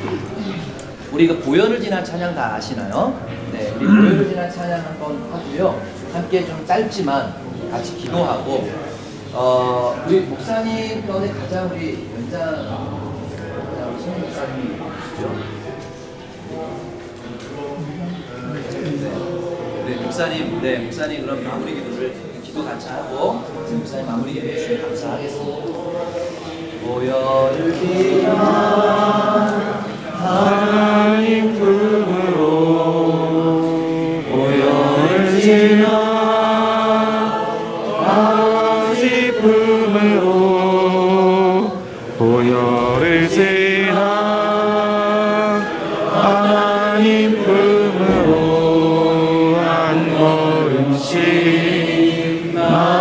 우리 그 보혈을 지난 찬양 다 아시나요? 네, 우리 보혈을 지난 찬양 한번 하고요. 함께 좀 짧지만 같이 기도하고 우리 목사님 가운데 가장 우리 연장 우리 신임 목사님이시죠? 네, 목사님 그럼 마무리 기도를 기도 같이 하고 목사님 마무리 기도 해주시면 감사하겠습니다. 보혈을 지난 하나님 품으로 보혈을 지나 아버지 품으로 보혈을 지나 하나님 품으로 한 걸음씩 나아가네.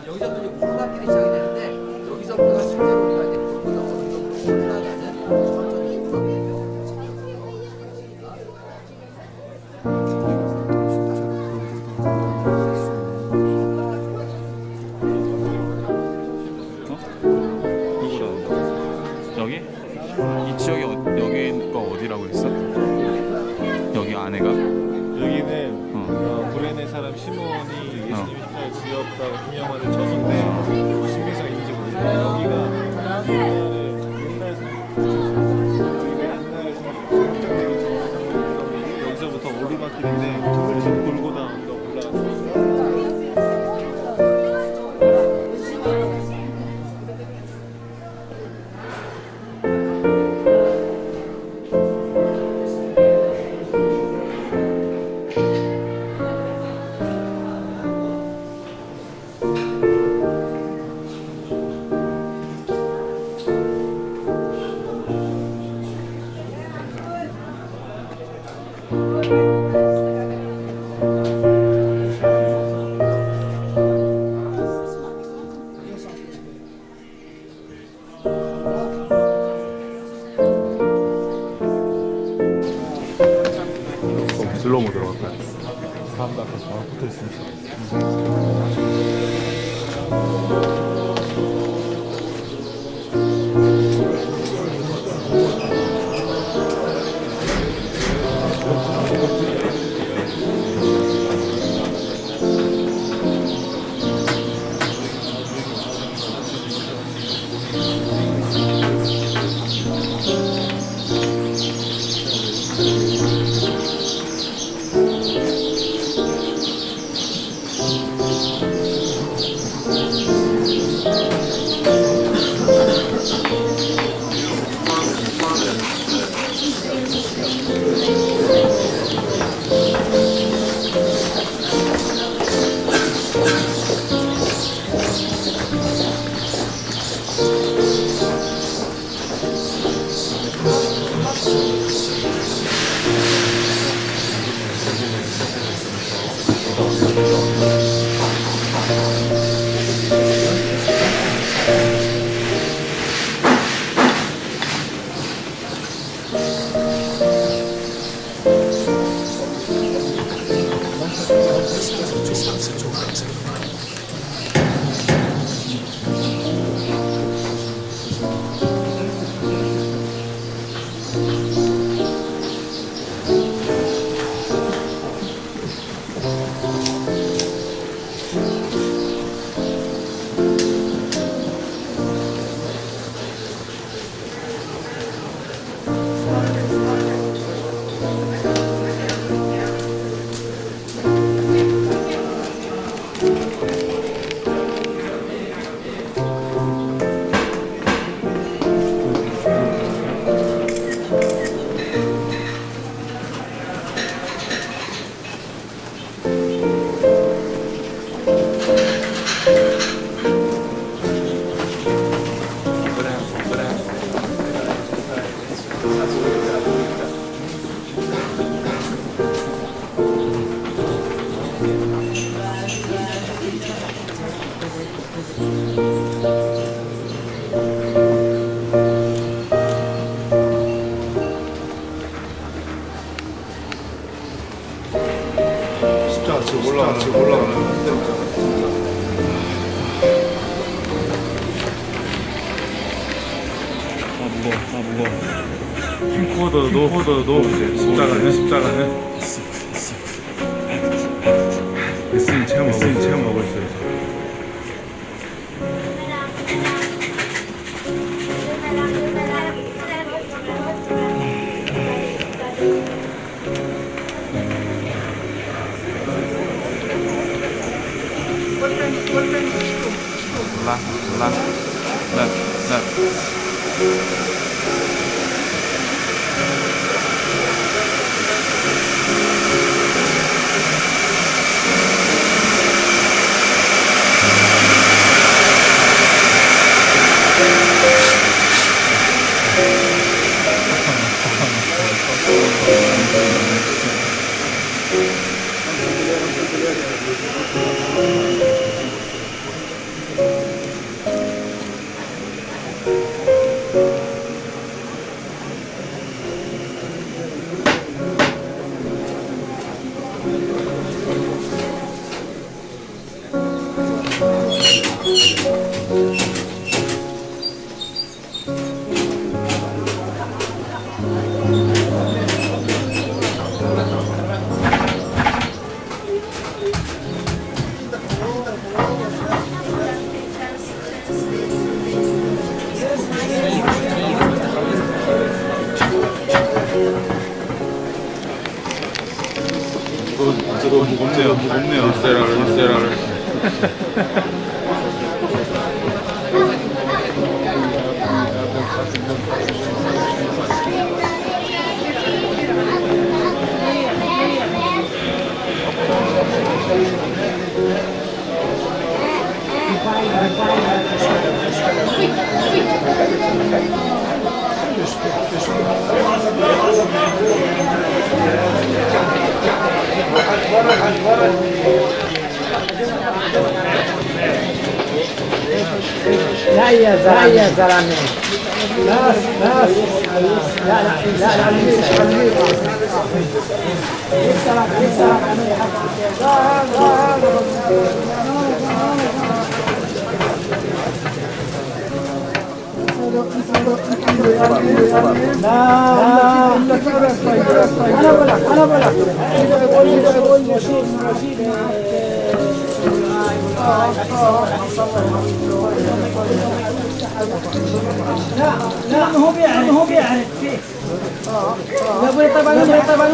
여기서부터 이제 오르막길이 시작이 되는데 여기서부터가 실제로 우리가 이제 불보다 어느 정도 올라가는 천천히 오르막길이에요. 귀엽다고 기념하는 쳤는데 신빙성 있는지 모르겠어요. 여기가 옛날에 여기서부터 오르막길인데 쭉 돌고 다 언덕 올라가서 슬로우 들어갈까요? 사람도 앞에 바로 붙어 있으니까. 지금 올라가는 데부터. 킹코더도 십자가는 SE 체험하고 있어요. 없네요. 일세라를. لا يا زلمه ناس لا انا بقول لا هو بيعرف فيه لا طبعا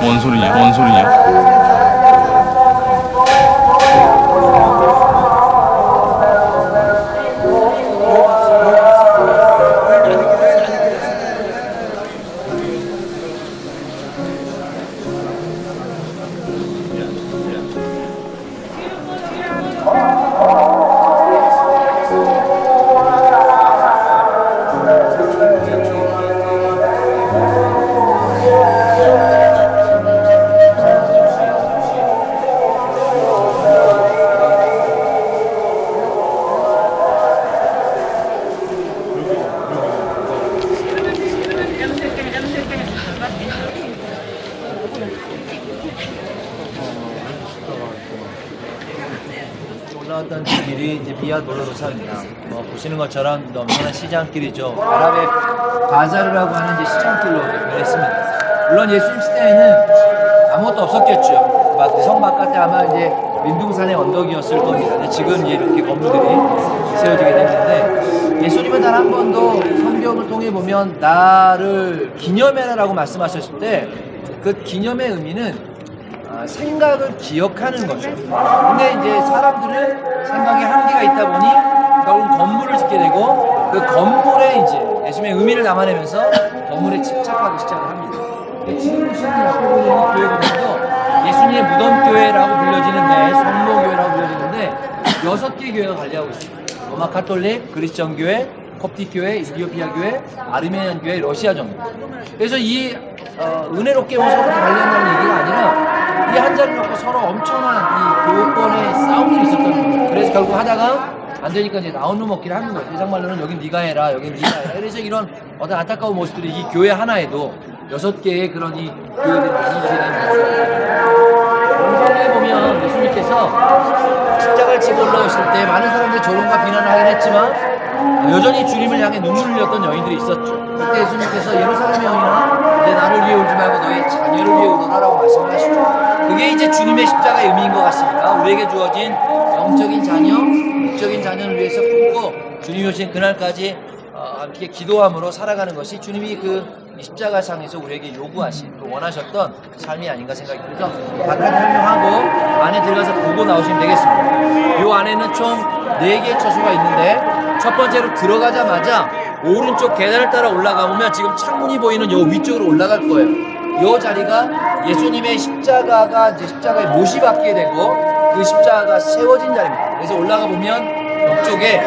뭔 소리냐? 올라왔던 길이 이제 비아 도로로사입니다. 보시는 것처럼 넘나는 시장길이죠. 아랍의 바자르라고 하는 이제 시장길로 변했습니다. 물론 예수님 시대에는 아무것도 없었겠죠. 성 바깥에 아마 이제 민둥산의 언덕이었을 겁니다. 근데 지금 이제 이렇게 건물들이 세워지게 됐는데 예수님은 단 한 번도 성경을 통해 보면 나를 기념해라라고 말씀하셨을 때 그 기념의 의미는 생각을 기억하는 거죠. 근데 이제 사람들은 생각에 한계가 있다 보니 결국 건물을 짓게 되고 그 건물에 이제 예수님의 의미를 담아내면서 건물에 집착하기 시작을 합니다. 지금 보시는 앞에 보이는 교회보다도 예수님의 무덤교회라고 불려지는데 성모교회라고 불려지는데 6개 교회가 관리하고 있습니다. 로마 카톨릭, 그리스천 교회, 콥틱 교회, 이디오피아 교회, 아르메니안 교회, 러시아 정부. 그래서 이 은혜롭게 서로 관리한다는 얘기가 아니라 이 한 자리 놓고 서로 엄청난 이 교권의 싸움들이 있었던 거예요. 그래서 결국 하다가 안 되니까 이제 나온 놈 먹기를 하는 거예요. 세상말로는 여긴 네가 해라, 여긴 네가 해라. 그래서 이런 어떤 안타까운 모습들이 이 교회 하나에도 6개의 그런 이 교회들이 나뉘게 되는 거죠. 성경에 보면 예수님께서 십자가를 지고 올라오실 때 많은 사람들이 조롱과 비난을 하긴 했지만 여전히 주님을 향해 눈물을 흘렸던 여인들이 있었죠. 그때 예수님께서 예루살렘의 여인아 내 나를 위해 울지 말고 너의 자녀를 위해 울어라라고 말씀을 하시고 그게 이제 주님의 십자가의 의미인 것 같습니다. 우리에게 주어진 영적인 자녀, 육적인 자녀를 위해서 품고 주님이 오신 그날까지 함께 기도함으로 살아가는 것이 주님이 그 십자가상에서 우리에게 요구하신 또 원하셨던 삶이 아닌가 생각이 들어서 바깥 설명하고 안에 들어가서 보고 나오시면 되겠습니다. 이 안에는 총 4개의 처소가 있는데 첫 번째로 들어가자마자 오른쪽 계단을 따라 올라가 보면 지금 창문이 보이는 요 위쪽으로 올라갈 거예요. 이 자리가 예수님의 십자가가 이제 십자가에 못이 박게 되고 그 십자가가 세워진 자리입니다. 그래서 올라가 보면 옆쪽에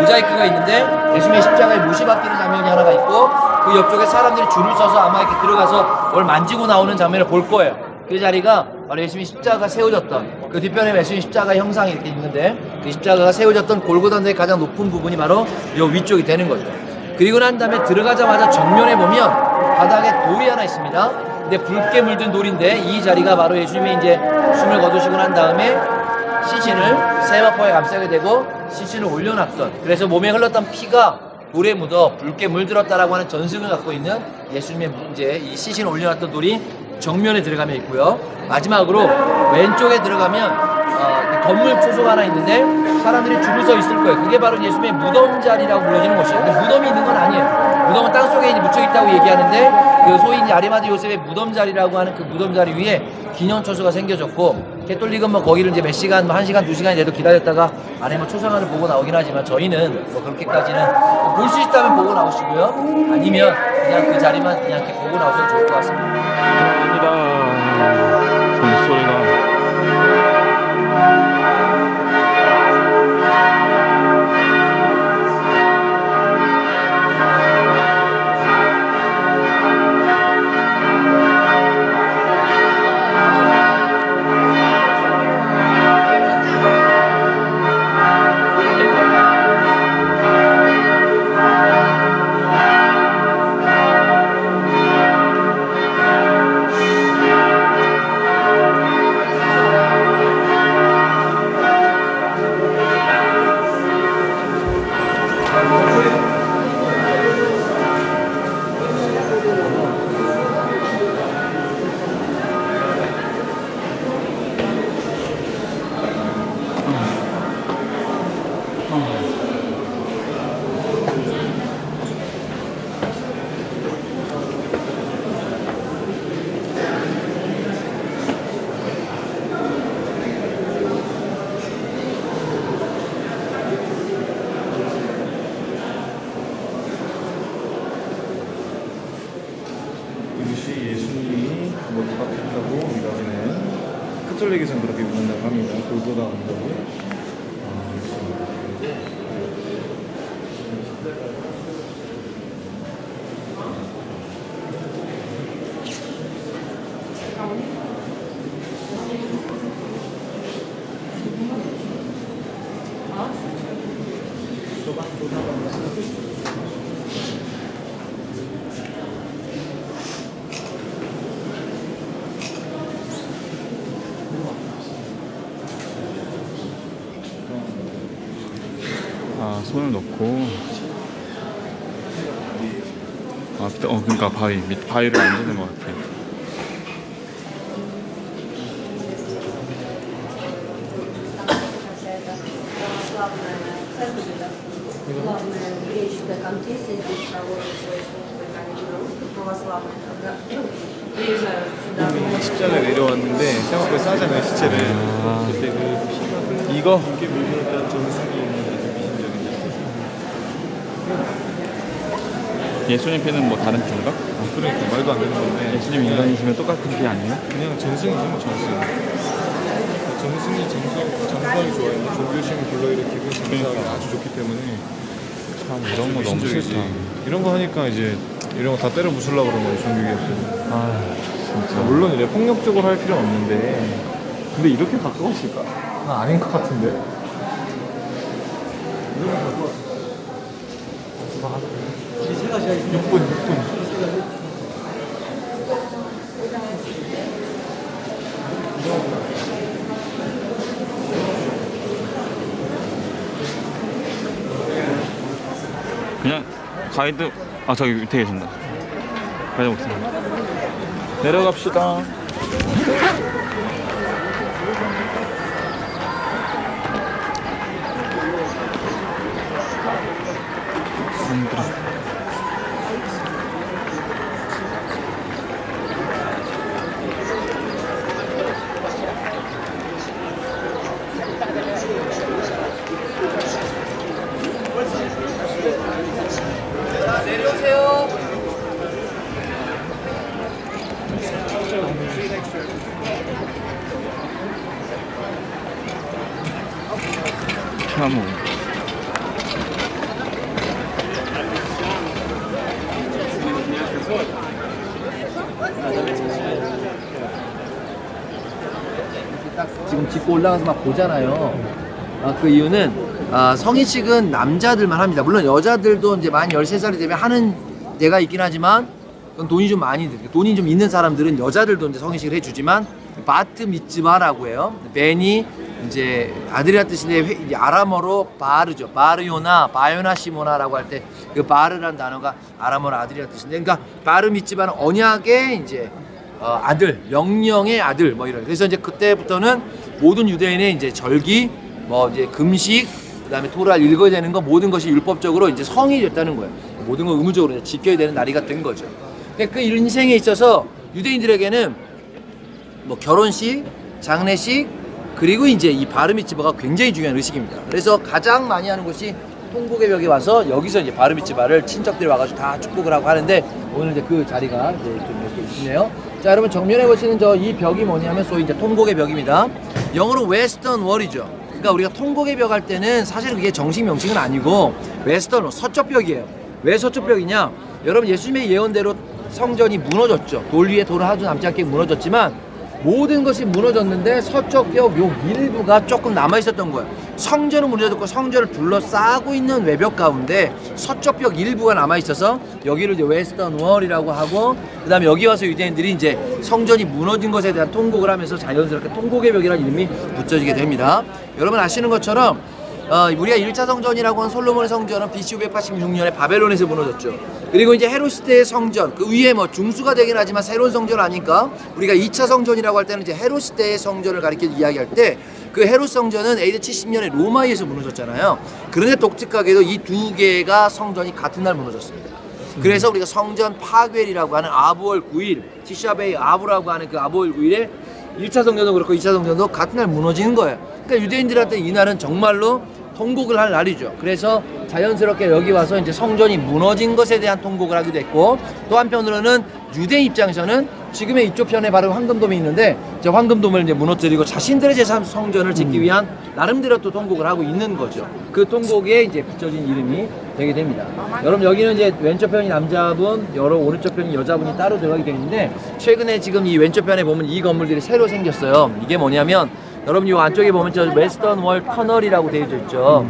모자이크가 있는데 예수님의 십자가에 못이 박히는 장면이 하나가 있고 그 옆쪽에 사람들이 줄을 서서 아마 이렇게 들어가서 뭘 만지고 나오는 장면을 볼 거예요. 그 자리가 바로 예수님이 십자가가 세워졌던 그 뒤편에 예수님 십자가 형상이 이렇게 있는데 그 십자가가 세워졌던 골고다의 가장 높은 부분이 바로 이 위쪽이 되는 거죠. 그리고 난 다음에 들어가자마자 정면에 보면 바닥에 돌이 하나 있습니다. 근데 붉게 물든 돌인데 이 자리가 바로 예수님이 이제 숨을 거두시고 난 다음에 시신을 세마포에 감싸게 되고 시신을 올려놨던 그래서 몸에 흘렀던 피가 돌에 묻어 붉게 물들었다라고 하는 전승을 갖고 있는 예수님의 이제 이 시신을 올려놨던 돌이 정면에 들어가면 있고요. 마지막으로 왼쪽에 들어가면 건물 초소가 하나 있는데 사람들이 줄을 서 있을 거예요. 그게 바로 예수님의 무덤 자리라고 불러지는 곳이에요. 근데 무덤이 있는 건 아니에요. 무덤은 땅속에 이제 묻혀 있다고 얘기하는데 그 소위 이제 아리마대 요셉의 무덤 자리라고 하는 그 무덤 자리 위에 기념 초소가 생겨졌고 캐톨릭은 뭐 거기를 이제 몇 시간, 뭐 1시간, 2시간이 돼도 기다렸다가 안에 뭐 초상화를 보고 나오긴 하지만 저희는 뭐 그렇게까지는 볼 수 있다면 보고 나오시고요. 아니면 그냥 그 자리만 그냥 이렇게 보고 나오셔도 좋을 것 같습니다. 감사합니다. 종소리가. 이것이 예수님이 못 박혔다고 믿어지는 카톨릭에서는 그렇게 믿는다고 합니다. 골고다 언덕을. 손을 넣고 그러니까 바위를 만지는 것 같아. Главная греческая конфессия здесь проводится, конечно, русских православных, когда приезжают сюда. 십자가 내려왔는데 생각보다 싸잖아요 시체를. 그때 그 피가 이거 이게 물들었다는 전승이 있는 아주 미신적인. 예수님 피는 뭐 다른 피인가? 그러니까 말도 안 되는 건데. 예수님 인간이시면 똑같은 피 아니에요? 그냥 전승이죠 뭐 전승. 전승이 정성이 좋아요. 종교심을 불러일으키고 정상이 아주 좋기 때문에 참 이런 거 너무 싫다. 이런 거 하니까 이제 이런 거 다 때려 부수려고 그런 거예요 종교개혁들. 진짜. 물론 이제 폭력적으로 할 필요는 없는데 근데 이렇게 가까웠을까? 난 아닌 것 같은데. 이렇게 가까웠을까? 6분. 그냥 가이드 저기 밑에 계신다. 가이드 목사님. 내려갑시다. 힘들어. 내려오세요. 참. 지금 짚고 올라가서 막 보잖아요. 그 이유는 성인식은 남자들만 합니다. 물론 여자들도 이제 만 13살이 되면 하는 데가 있긴 하지만 그건 돈이 좀 많이 들고 돈이 좀 있는 사람들은 여자들도 이제 성인식을 해주지만 바트 미츠바라고 해요. 벤이 이제 아들이란 뜻인데 이제 아람어로 바르죠. 바르요나 바요나 시모나라고 할 때 그 바르라는 단어가 아람어로 아들이란 뜻인데, 그러니까 바르 미츠바는 언약의 이제 아들, 명령의 아들 뭐 이런. 그래서 이제 그때부터는 모든 유대인의 이제 절기, 뭐 이제 금식, 그다음에 토라를 읽어야 되는 거 모든 것이 율법적으로 이제 성이 됐다는 거예요. 모든 거 의무적으로 이제 지켜야 되는 날이가 된 거죠. 그러니까 그 인생에 있어서 유대인들에게는 뭐 결혼식, 장례식, 그리고 이제 이 바르미츠바가 굉장히 중요한 의식입니다. 그래서 가장 많이 하는 곳이 통곡의 벽에 와서 여기서 이제 바르미츠바를 친척들이 와가지고 다 축복을 하고 하는데, 오늘 이제 그 자리가 이제 좀 이렇게 있네요. 자, 여러분 정면에 보시는 이 벽이 뭐냐면 소위 이제 통곡의 벽입니다. 영어로 웨스턴 월이죠. 그러니까 우리가 통곡의 벽 할 때는 사실 그게 정식 명칭은 아니고 웨스턴 월, 서쪽 벽이에요. 왜 서쪽 벽이냐? 여러분 예수님의 예언대로 성전이 무너졌죠. 돌 위에 돌을 하도 남지 않게 무너졌지만 모든 것이 무너졌는데 서쪽 벽 요 일부가 조금 남아 있었던 거예요. 성전은 무너졌고 성전을 둘러싸고 있는 외벽 가운데 서쪽 벽 일부가 남아 있어서 여기를 이제 웨스턴 월이라고 하고, 그다음에 여기 와서 유대인들이 이제 성전이 무너진 것에 대한 통곡을 하면서 자연스럽게 통곡의 벽이라는 이름이 붙여지게 됩니다. 여러분 아시는 것처럼 우리가 1차 성전이라고 하는 솔로몬의 성전은 BC 586년에 바벨론에서 무너졌죠. 그리고 이제 헤롯 시대의 성전, 그 위에 뭐 중수가 되긴 하지만 새로운 성전 아니까 우리가 2차 성전이라고 할 때는 이제 헤롯 시대의 성전을 가리켜 이야기할 때 그 헤롯 성전은 AD 70년에 로마에서 무너졌잖아요. 그런데 독특하게도 이 두 개가 성전이 같은 날 무너졌습니다. 그래서 우리가 성전 파괴일이라고 하는 아부월 9일, 티샤베이 아부라고 하는 그 아부월 9일에 1차 성전도 그렇고 2차 성전도 같은 날 무너지는 거예요. 그러니까 유대인들한테 이 날은 정말로 통곡을 할 날이죠. 그래서 자연스럽게 여기 와서 이제 성전이 무너진 것에 대한 통곡을 하기도 했고, 또 한편으로는 유대인 입장에서는 지금의 이쪽 편에 바로 황금돔이 있는데 이제 황금돔을 이제 무너뜨리고 자신들의 제3 성전을 짓기 위한 나름대로 또 통곡을 하고 있는 거죠. 그 통곡에 이제 붙여진 이름이 되게 됩니다. 여러분 여기는 이제 왼쪽 편이 남자분, 오른쪽 편이 여자분이 따로 들어가게 되어 있는데, 최근에 지금 이 왼쪽 편에 보면 이 건물들이 새로 생겼어요. 이게 뭐냐면 여러분 이 안쪽에 보면 저 웨스턴 월 터널이라고 되어 있죠.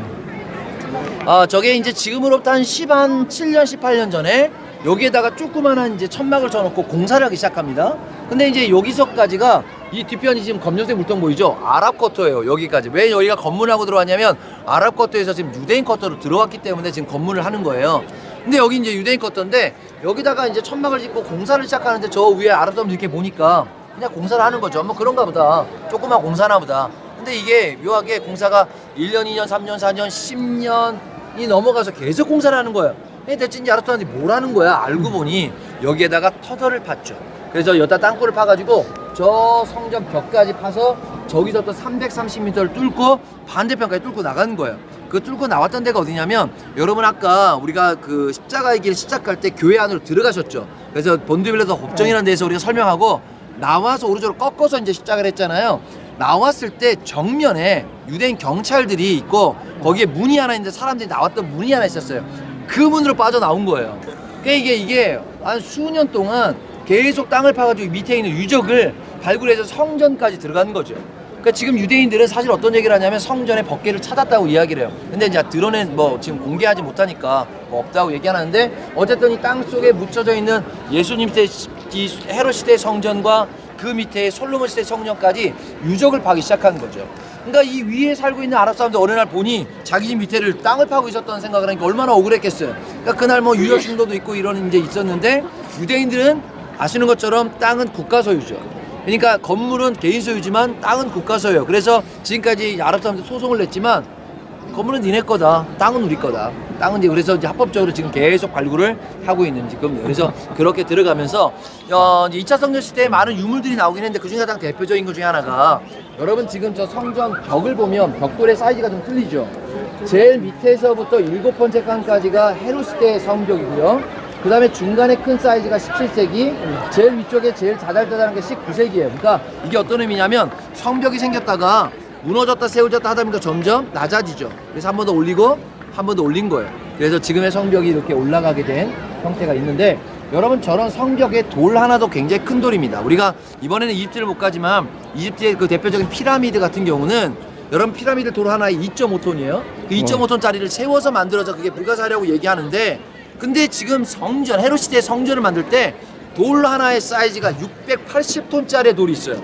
저게 이제 지금으로부터 한 7년, 18년 전에 여기에다가 조그만한 이제 천막을 쳐놓고 공사를 하기 시작합니다. 근데 이제 여기서까지가 이 뒤편이 지금 검정색 물통 보이죠? 아랍 쿼터예요. 여기까지. 왜 여기가 건물하고 들어왔냐면 아랍 쿼터에서 지금 유대인 쿼터로 들어왔기 때문에 지금 건물을 하는 거예요. 근데 여기 이제 유대인 쿼터인데 여기다가 이제 천막을 짓고 공사를 시작하는데 저 위에 아랍 사람들 이렇게 보니까 그냥 공사를 하는 거죠. 뭐 그런가 보다. 조그만 공사나 보다. 근데 이게 묘하게 공사가 1년, 2년, 3년, 4년, 10년이 넘어가서 계속 공사를 하는 거예요. 대체 이제 아랍 사람들이 뭘 하는 거야? 알고 보니 여기에다가 터널을 팠죠. 그래서 여기다 땅굴을 파가지고 저 성전 벽까지 파서 저기서부터 330m를 뚫고 반대편까지 뚫고 나가는 거예요. 그 뚫고 나왔던 데가 어디냐면, 여러분 아까 우리가 그 십자가의 길 시작할 때 교회 안으로 들어가셨죠. 그래서 본드빌레서 법정이라는 데서 우리가 설명하고 나와서 오른쪽으로 꺾어서 이제 십자가를 했잖아요. 나왔을 때 정면에 유대인 경찰들이 있고 거기에 문이 하나 있는데 사람들이 나왔던 문이 하나 있었어요. 그 문으로 빠져나온 거예요. 그러니까 이게 한 수년 동안 계속 땅을 파가지고 밑에 있는 유적을 발굴해서 성전까지 들어가는 거죠. 그러니까 지금 유대인들은 사실 어떤 얘기를 하냐면 성전에 법궤를 찾았다고 이야기를 해요. 근데 이제 드러낸 뭐 지금 공개하지 못하니까 뭐 없다고 얘기하는데, 어쨌든 이 땅 속에 묻혀져 있는 예수님 시대, 이 헤롯 시대 성전과 그 밑에 솔로몬 시대 성전까지 유적을 파기 시작한 거죠. 그러니까 이 위에 살고 있는 아랍 사람들 어느 날 보니 자기 집 밑에를 땅을 파고 있었다는 생각을 하니까 얼마나 억울했겠어요. 그러니까 그날 뭐 유적 신도도 있고 이런 이제 있었는데, 유대인들은 아시는 것처럼 땅은 국가 소유죠. 그러니까 건물은 개인 소유지만 땅은 국가 소유예요. 그래서 지금까지 아랍 사람들 소송을 냈지만 건물은 니네 거다, 땅은 우리 거다. 땅은 이제 그래서 이제 합법적으로 지금 계속 발굴을 하고 있는 지금. 그래서 그렇게 들어가면서 2차 성전 시대에 많은 유물들이 나오긴 했는데 그중에 가장 대표적인 것 중에 하나가, 여러분 지금 저 성전 벽을 보면 벽돌의 사이즈가 좀 틀리죠. 제일 밑에서부터 7번째 칸까지가 헤롯 시대의 성벽이고요. 그 다음에 중간에 큰 사이즈가 17세기, 제일 위쪽에 제일 자잘자잘한 게 19세기예요. 그러니까 이게 어떤 의미냐면 성벽이 생겼다가 무너졌다 세워졌다 하다 보니까 점점 낮아지죠. 그래서 한 번 더 올리고 한 번 더 올린 거예요. 그래서 지금의 성벽이 이렇게 올라가게 된 형태가 있는데, 여러분 저런 성벽에 돌 하나도 굉장히 큰 돌입니다. 우리가 이번에는 이집트를 못 가지만 이집트의 그 대표적인 피라미드 같은 경우는 여러분 피라미드 돌 하나에 2.5톤이에요. 그 2.5톤짜리를 세워서 만들어서 그게 불가사리라고 얘기하는데 근데 지금 성전 헤롯 시대의 성전을 만들 때 돌 하나의 사이즈가 680톤짜리 돌이 있어요.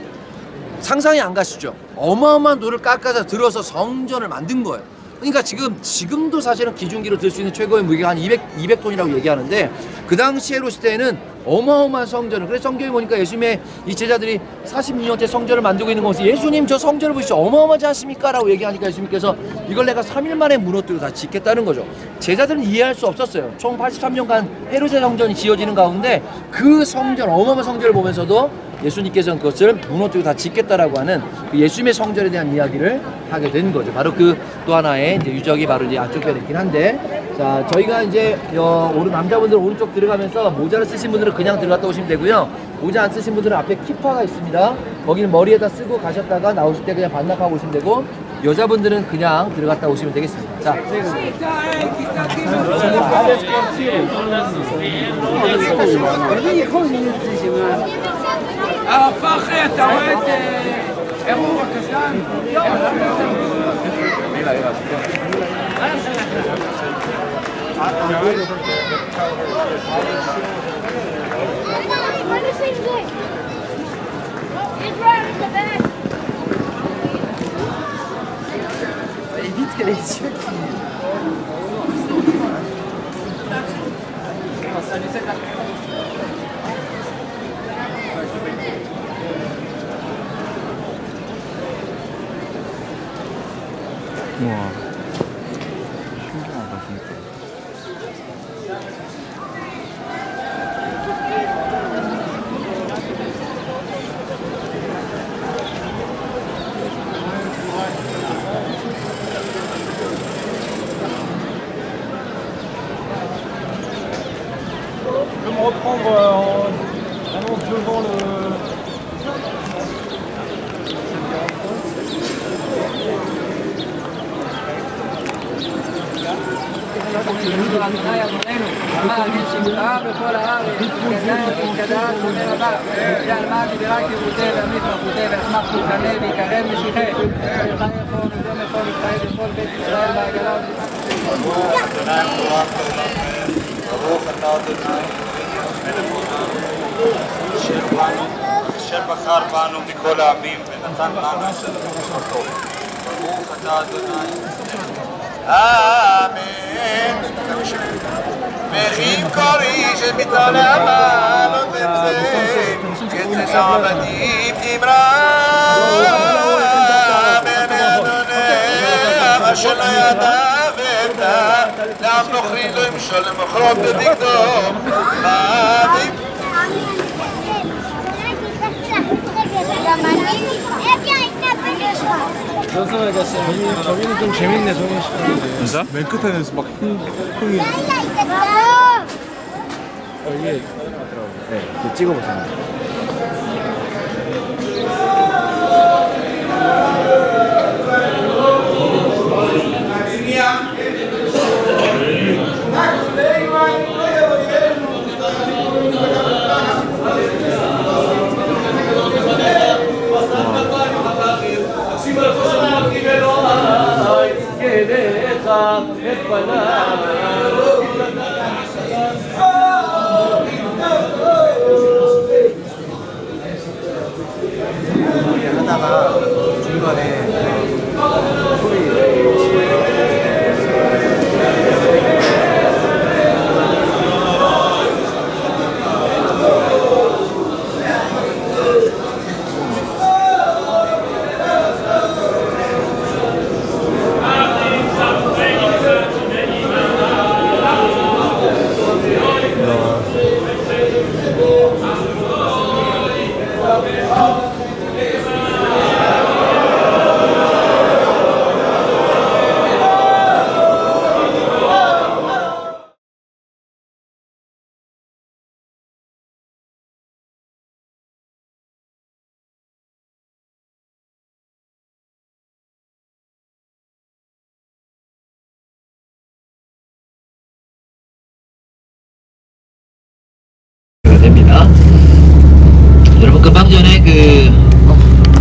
상상이 안 가시죠? 어마어마한 돌을 깎아서 들어서 성전을 만든 거예요. 그러니까 지금도 사실은 기중기로 들 수 있는 최고의 무게가 한 200톤이라고 얘기하는데 그 당시 헤롯 시대에는 어마어마한 성전을 그래서 성경에 보니까 예수님의 이 제자들이 46년째 성전을 만들고 있는 것을 예수님 저 성전을 보시죠 어마어마하지 않습니까? 라고 얘기하니까 예수님께서 이걸 내가 3일 만에 무너뜨려 다 짓겠다는 거죠. 제자들은 이해할 수 없었어요. 총 83년간 헤롯의 성전이 지어지는 가운데 그 성전 어마어마한 성전을 보면서도 예수님께서는 그것을 무너뜨리고 다 짓겠다라고 하는 그 예수님의 성전에 대한 이야기를 하게 된 거죠. 바로 그 또 하나의 이제 유적이 바로 이제 안쪽 뼈에 있긴 한데, 자 저희가 이제 오른 남자분들 오른쪽 들어가면서 모자를 쓰신 분들은 그냥 들어갔다 오시면 되고요. 모자 안 쓰신 분들은 앞에 키파가 있습니다. 거기는 머리에다 쓰고 가셨다가 나오실 때 그냥 반납하고 오시면 되고, 여자분들은 그냥 들어갔다 오시면 되겠습니다. 자. 우와. 신기하다 진짜. Je peux me reprendre annonce devant le... אשר בחר בנו מכל העמים ונתן לנו את תורתו. ברוך אתה אדוני. אמן. מכין כריש את מתעלמה לא תצא קצת עבדים תמרה בעיני אדוני אשר לא ידע ואתה לעם נוכרי לא ימשול למחרות בדקדום מעדים 저기는 좀 재밌네 저기 시간인데. 진짜? 맨 끝에는 막 흥이... 이게 네, 찍어보세요. 하다가 중간에 보시면 됩니다. 여러분 금방 전에 그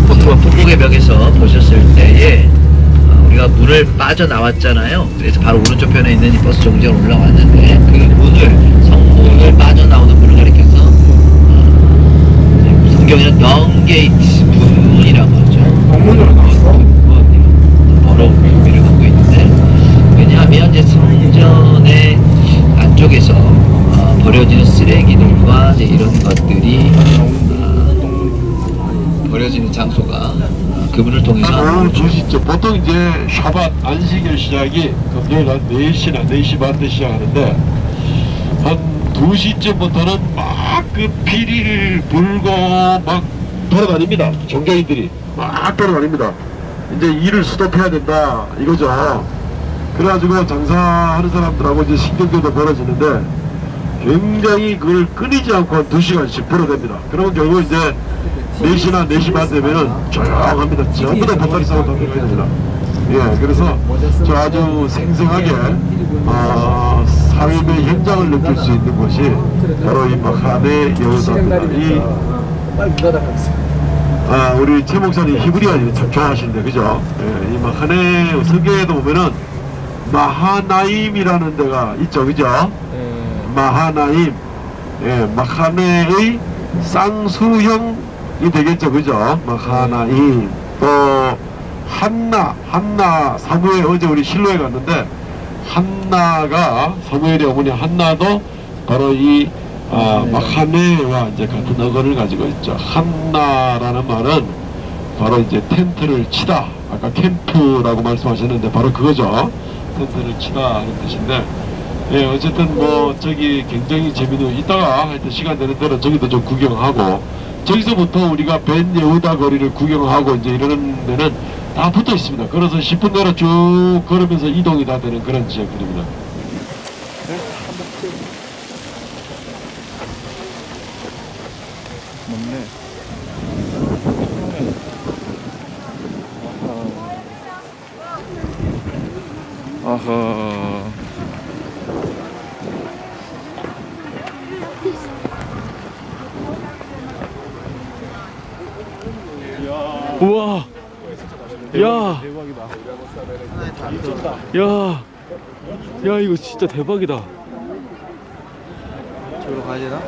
풍곡의 벽에서 보셨을 때에 우리가 문을 빠져나왔잖아요. 그래서 바로 오른쪽 편에 있는 이 버스 정류장 올라왔는데 그 문을 성문을 빠져나오는 문을 가리켜서 성경에는 영게이트 문이라고 하죠. 동문으로 나왔어. 더러운 의미를 갖고 있는데 왜냐하면 이제 성전의 안쪽에서 버려지는 쓰레기들과 이제 이런 것들이 버려지는 장소가 그 문을 통해서 오늘 2시쯤 보통 이제 샤밧 안식일 시작이 금요일 한 4시나 4시 반 때 시작하는데 한 2시쯤부터는 막 그 피리를 불고 막 돌아다닙니다. 종교인들이 막 돌아다닙니다. 이제 일을 스톱해야 된다 이거죠. 그래가지고 장사하는 사람들하고 이제 신경전도 벌어지는데 굉장히 그걸 끊이지 않고 한 2시간씩 벌어댑니다. 그러면 결국 이제 4시나 4시 반 되면은 조용합니다. 전부 다 보따리 싸고 다 그렇게 됩니다. 예, 그래서 저 아주 생생하게 삶의 현장을 느낄 수 있는 것이 바로 이 마하네 여호사들이 우리 최 목사님 히브리어 참 좋아하시는데 그죠? 예, 이 마하네 성경에도 보면은 마하나임이라는 데가 있죠, 그죠? 마하나임, 예, 마하네의 쌍수형이 되겠죠, 그죠? 마하나임. 또 한나 사무엘 어제 우리 실로에 갔는데 한나가 사무엘의 어머니 한나도 바로 이 마하네와 이제 같은 어근을 가지고 있죠. 한나라는 말은 바로 이제 텐트를 치다. 아까 캠프라고 말씀하셨는데 바로 그거죠. 텐트를 치다 하는 뜻인데. 예, 어쨌든 뭐 저기 굉장히 재미있는 이따가 하여튼 시간 되는 대로 저기도 좀 구경하고 저기서부터 우리가 벤 예후다 거리를 구경하고 이제 이러는 데는 다 붙어 있습니다. 그래서 10분 내로 쭉 걸으면서 이동이 다 되는 그런 지역들입니다. 아하. 우와. 야. 야. 야, 이거 진짜 대박이다. 저기로 가야 되나?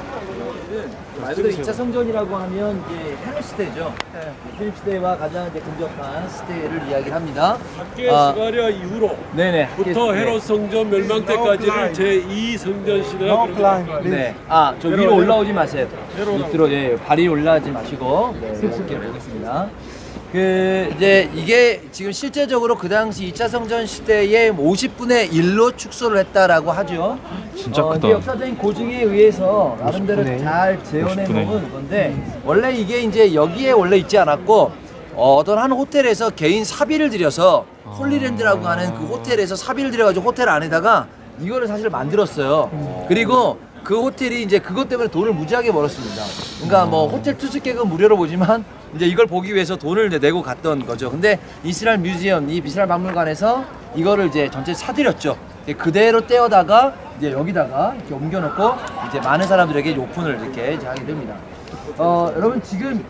말 그대로 2차 성전이라고 하면 이제 헬로 시대죠. 필립 시대와 가장 이제 근접한 시대를 이야기를 합니다. 학계 스가랴 이후로 네네. 부터 헤롯 성전 멸망 때까지를 제2 성전 시대라고 부릅니다. 네. 저 위로 올라오지 마세요. 밑으로 발이 올라가지 마시고 이렇게 보겠습니다. 이제 이게 지금 실제적으로 그 당시 2차 성전 시대의 50분의 1로 축소를 했다라고 하죠. 진짜 크다. 이게 역사적인 고증에 의해서 나름대로 잘 재현해 놓은 건데 원래 이게 이제 여기에 원래 있지 않았고 어떤 한 호텔에서 개인 사비를 들여서 홀리랜드라고 하는 그 호텔에서 사비를 들여가지고 호텔 안에다가 이거를 사실 만들었어요. 그리고 그 호텔이 이제 그것 때문에 돈을 무지하게 벌었습니다. 그러니까 뭐 호텔 투숙객은 무료로 보지만 이제 이걸 보기 위해서 돈을 내고 갔던 거죠. 근데 이스라엘 뮤지엄, 이 이스라엘 박물관에서 이거를 이제 전체 사들였죠. 그대로 떼어다가 이제 여기다가 이렇게 옮겨놓고 이제 많은 사람들에게 오픈을 이렇게 이제 하게 됩니다. 여러분 지금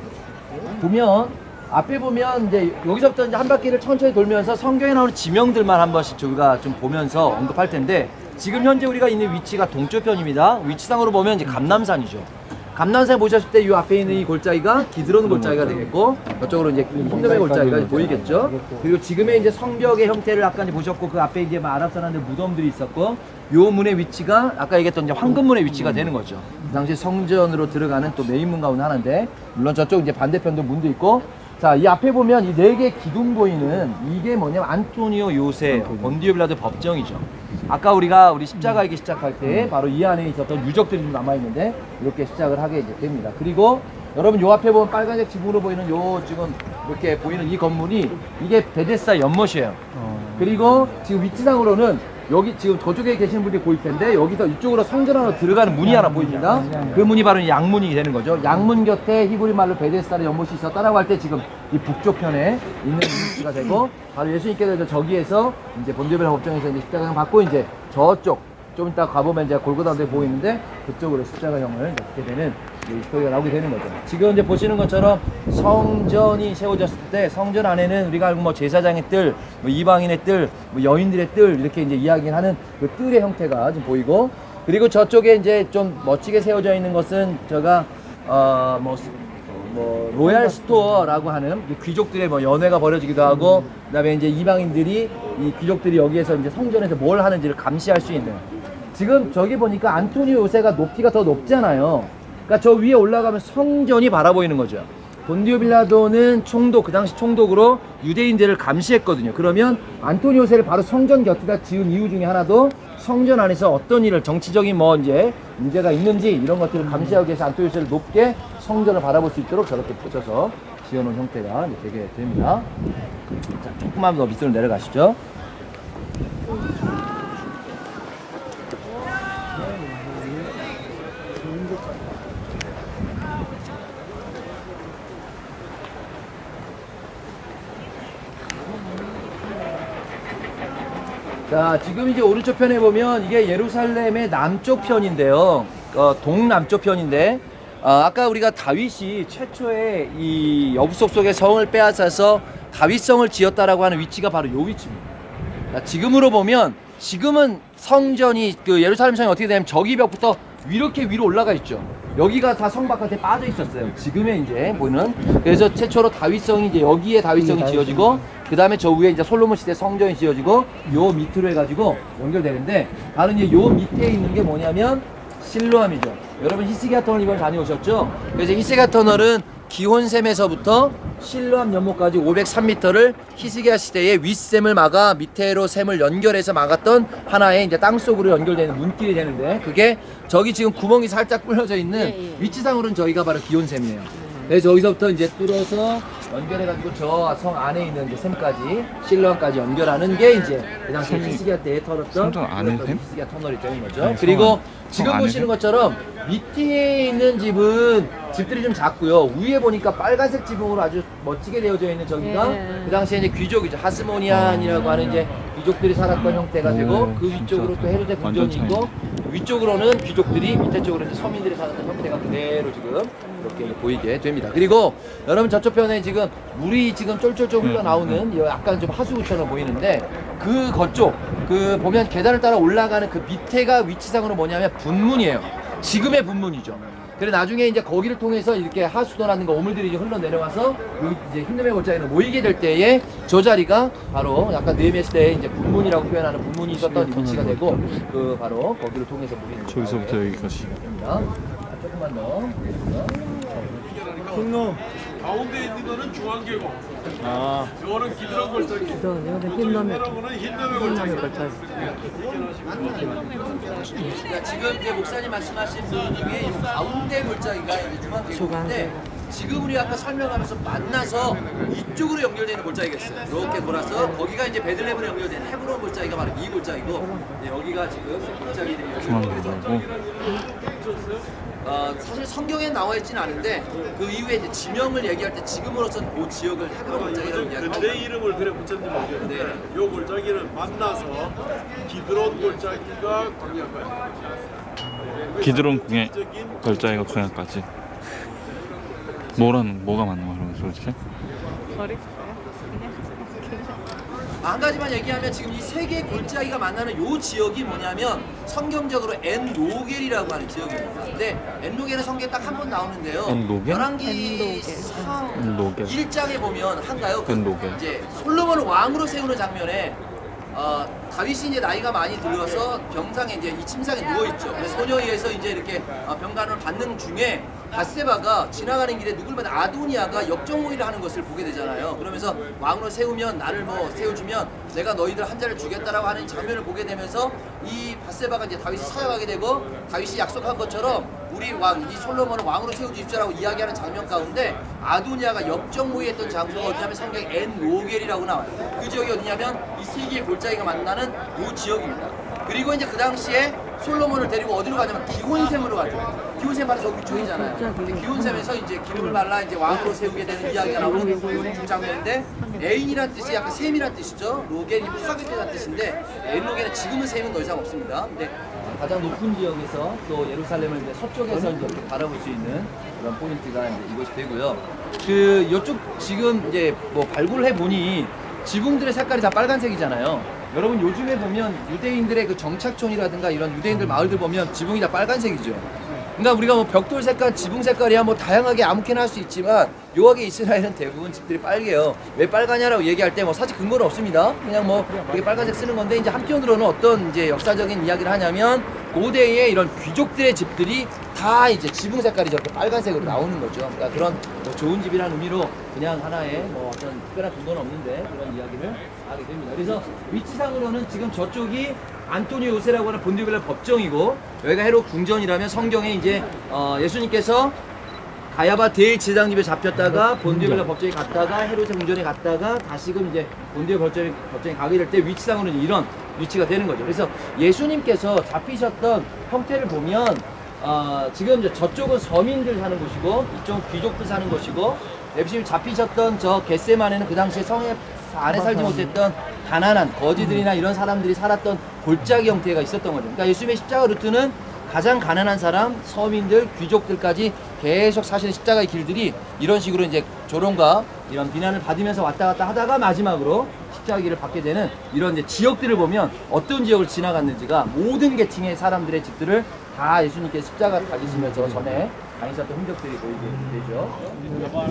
보면 앞에 보면 이제 여기서부터 이제 한 바퀴를 천천히 돌면서 성경에 나오는 지명들만 한 번씩 저희가 좀 보면서 언급할 텐데 지금 현재 우리가 있는 위치가 동쪽 편입니다. 위치상으로 보면 이제 감남산이죠. 감남산 보셨을 때 이 앞에 있는 이 골짜기가 기드론 골짜기가 되겠고 이쪽으로 이제 힌돔의 골짜기가 보이겠죠. 그리고 지금의 이제 성벽의 형태를 아까 이제 보셨고 그 앞에 이제 아랍 사람들 무덤들이 있었고 요 문의 위치가 아까 얘기했던 이제 황금문의 위치가 되는 거죠. 그 당시 성전으로 들어가는 또 메인 문 가운데 하나인데 물론 저쪽 이제 반대편도 문도 있고 자, 이 앞에 보면 이 4개 기둥 보이는 이게 뭐냐면 안토니오 요세 본디오 빌라도 법정이죠. 아까 우리가 우리 십자가 얘기 시작할 때 바로 이 안에 있었던 유적들이 좀 남아있는데 이렇게 시작을 하게 이제 됩니다. 그리고 여러분 요 앞에 보면 빨간색 지붕으로 보이는 요 지금 이렇게 보이는 이 건물이 이게 베데스다 연못이에요. 그리고 지금 위치상으로는 여기 지금 저쪽에 계시는 분들이 보일 텐데 여기서 이쪽으로 성전 안으로 들어가는 문이 하나 보입니다. 그 문이 바로 양문이 되는 거죠. 양문 곁에 히브리 말로 베데스다의 연못이 있었다라고 할 때 지금 이 북쪽 편에 있는 위치가 되고 바로 예수님께서 저기에서 이제 본디오 빌라 법정에서 이제 십자가를 받고 이제 저쪽 좀 이따 가보면 이제 골고다운데 보이는데 그쪽으로 십자가형을 넣게 되는 이 스토리가 나오게 되는 거죠. 지금 이제 보시는 것처럼 성전이 세워졌을 때 성전 안에는 우리가 알고 뭐 제사장의 뜰, 뭐 이방인의 뜰, 뭐 여인들의 뜰 이렇게 이제 이야기하는 그 뜰의 형태가 지금 보이고, 그리고 저쪽에 이제 좀 멋지게 세워져 있는 것은 제가 뭐 로얄 스토어라고 하는 귀족들의 뭐 연회가 벌어지기도 하고, 그다음에 이제 이방인들이 이 귀족들이 여기에서 이제 성전에서 뭘 하는지를 감시할 수 있는. 지금 저기 보니까 안토니오 요새가 높이가 더 높잖아요. 그러니까 저 위에 올라가면 성전이 바라보이는 거죠. 본디오 빌라도는 총독, 그 당시 총독으로 유대인들을 감시했거든요. 그러면 안토니오 요새를 바로 성전 곁에다 지은 이유 중에 하나도 성전 안에서 어떤 일을, 정치적인 뭐 이제 문제가 있는지 이런 것들을 감시하기 위해서 안토니오 요새를 높게 성전을 바라볼 수 있도록 저렇게 붙여서 지어놓은 형태가 이제 되게 됩니다. 자, 조금만 더 밑으로 내려가시죠. 자, 지금 이제 오른쪽 편에 보면 이게 예루살렘의 남쪽 편인데요. 동남쪽 편인데, 아까 우리가 다윗이 최초의 이 여부속 속의 성을 빼앗아서 다윗성을 지었다라고 하는 위치가 바로 이 위치입니다. 지금으로 보면 지금은 성전이 그 예루살렘 성이 어떻게 되냐면 저기 벽부터 이렇게 위로 올라가 있죠. 여기가 다 성 바깥에 빠져 있었어요. 지금의 이제 보이는. 그래서 최초로 다윗성이 이제 여기에 다윗성이 지어지고, 그 다음에 저 위에 이제 솔로몬 시대 성전이 지어지고, 요 밑으로 해가지고 연결되는데, 바로 이제 요 밑에 있는 게 뭐냐면 실로암이죠. 여러분 히스기야 터널 이번 다녀오셨죠? 그래서 히스기야 터널은 기혼샘에서부터 실로암 연못까지 503m를 히스기야 시대에 윗샘을 막아 밑에로 샘을 연결해서 막았던 하나의 이제 땅속으로 연결되는 문길이 되는데, 그게 저기 지금 구멍이 살짝 뚫려져 있는 위치상으로는 저희가 바로 기혼샘이에요. 그래서 저기서부터 이제 뚫어서 연결해가지고 저 성 안에 있는 이제 샘까지 실로암까지 연결하는 게 이제 그 당시 히스기야 때에 털었던 성전 안에 샘? 히스기야 터널이 되는 거죠. 그리고 지금 보시는 것처럼 밑에 있는 집들이 좀 작고요. 위에 보니까 빨간색 지붕으로 아주 멋지게 되어져 있는 저기가 그 당시에 이제 귀족이죠. 하스모니안이라고 하는 이제 귀족들이 살았던 형태가 되고, 그 위쪽으로 또 헤로데 궁전이 있고, 위쪽으로는 귀족들이, 밑에 쪽으로는 서민들이 살았던 형태가 그대로 지금 이렇게 보이게 됩니다. 그리고 여러분 저쪽 편에 지금 물이 지금 쫄쫄쫄 흘러나오는 약간 좀 하수구처럼 보이는데, 그 거쪽 그 보면 계단을 따라 올라가는 그 밑에가 위치상으로 뭐냐면 분문이에요. 지금의 분문이죠. 그래 나중에 이제 거기를 통해서 이렇게 하수도라든가 오물들이 이제 흘러내려와서 여기 이제 흰눈의 골짜기로 모이게 될 때에 저 자리가 바로 약간 느헤미야 시대에 이제 분문이라고 표현하는 분문이 있었던 위치가 되고, 그 바로 거기를 통해서 모이는 저기서부터 여기까지. 됩니다. 조금만 더. 흰놈. 가운데 있는 거는 중앙계곡. 아, 이거는 기드론 골짜기. 여러분은 흰놈의 골짜기. 그러니까 지금 이제 목사님 말씀하신 분 중에 이 가운데 골짜기가 이제 중앙계곡인데, 지금 우리 아까 설명하면서 만나서 이쪽으로 연결되는 골짜기가 있어요. 이렇게 돌아서 거기가 이제 베들레헴으로 연결된 헤브론 골짜기가 바로 이 골짜기고, 여기가 지금 골짜기들이 연결되고. 사실 성경에 나와 있지는 않은데 그 이후에 이제 지명을 얘기할 때 지금으로서는 그 지역을 헤브론 골짜기라고 이야기합니다. 내 이름을 그래 붙였는지 모르겠는데, 이 골짜기를 만나서 기드론 골짜기가 광야까지. 기드론 궁의 골짜기가 광야까지. 뭐가 맞는 거야 그러면 도대체? 한 가지만 얘기하면 지금 이 세 개의 골짜기가 만나는 요 지역이 뭐냐면 성경적으로 엔로겔이라고 하는 지역입니다. 근데 엔로겔은 성경에 딱 한 번 나오는데요. 엔로겔? 열왕기상 엔로겔. 1장에 보면 한가요? 엔로겔. 이제 솔로몬을 왕으로 세우는 장면에 다윗이 이제 나이가 많이 들어서 병상에 이제 이 침상에 누워 있죠. 그래서 소녀에 의해서 이제 이렇게 병간을 받는 중에 밧세바가 지나가는 길에 누굴 아도니아가 역정모의를 하는 것을 보게 되잖아요. 그러면서 왕으로 세우면 나를 뭐 세워주면 내가 너희들 한 자를 주겠다라고 하는 장면을 보게 되면서 이 밧세바가 이제 다윗이 찾아가게 되고, 다윗이 약속한 것처럼 우리 왕 이 솔로몬을 왕으로 세워주십시오라고 이야기하는 장면 가운데 아도니아가 역정모의했던 장소가 어디냐면 성경 엔로겔이라고 나와요. 그 지역이 어디냐면 이 세 개의 골짜기가 만나는 이 지역입니다. 그리고 이제 그 당시에 솔로몬을 데리고 어디로 가냐면 기혼샘으로 가죠. 기혼샘 바로 저기 위쪽이잖아요. 근데 기혼샘에서 이제 기름을 발라 이제 왕으로 세우게 되는 이야기가 나오는 그 장면인데, 애인이란 뜻이 약간 셈이란 뜻이죠. 로겐이 파괴되다는 뜻인데 엘로겐은 지금은 셈은 더 이상 없습니다. 근데 가장 높은 지역에서 또 예루살렘을 이제 서쪽에서 이제 이렇게 바라볼 수 있는 그런 포인트가 이제 이것이 되고요. 그 이쪽 지금 이제 뭐 발굴을 해 보니 지붕들의 색깔이 다 빨간색이잖아요. 여러분 요즘에 보면 유대인들의 그 정착촌이라든가 이런 유대인들 마을들 보면 지붕이 다 빨간색이죠. 그러니까 우리가 뭐 벽돌 색깔, 지붕 색깔이야 뭐 다양하게 아무렇게나 할 수 있지만 묘하게 이스라엘은 대부분 집들이 빨개요. 왜 빨가냐라고 얘기할 때 뭐 사실 근거는 없습니다. 그냥 뭐 이렇게 빨간색 쓰는 건데 이제 한편으로는 어떤 이제 역사적인 이야기를 하냐면 고대의 이런 귀족들의 집들이 다 이제 지붕 색깔이 저렇게 빨간색으로 나오는 거죠. 그러니까 그런 뭐 좋은 집이라는 의미로 그냥 하나의 뭐 어떤 특별한 근거는 없는데 그런 이야기를 하게 됩니다. 그래서 위치상으로는 지금 저쪽이 안토니오 요새라고 하는 본디빌라 법정이고 여기가 헤롯 궁전이라면 성경에 이제 예수님께서 가야바 대제사장집에 잡혔다가 본디빌라 법정에 갔다가 헤롯의 궁전에 갔다가 다시금 이제 본디빌라 법정에 가게 될 때 위치상으로는 이런 위치가 되는 거죠. 그래서 예수님께서 잡히셨던 형태를 보면 지금 이제 저쪽은 서민들 사는 곳이고 이쪽은 귀족들 사는 곳이고 예수님 잡히셨던 저 겟세마네는 그 당시에 성에 안에 살지 못했던 가난한 거지들이나 이런 사람들이 살았던 골짜기 형태가 있었던 거죠. 그러니까 예수님의 십자가 루트는 가장 가난한 사람, 서민들, 귀족들까지 계속 사시는 십자가의 길들이 이런 식으로 이제 조롱과 이런 비난을 받으면서 왔다 갔다 하다가 마지막으로 십자가 길을 받게 되는 이런 이제 지역들을 보면 어떤 지역을 지나갔는지가 모든 계층의 사람들의 집들을 다 예수님께서 십자가 달리시면서 전에 다니셨던 흔적들이 보이게 되죠.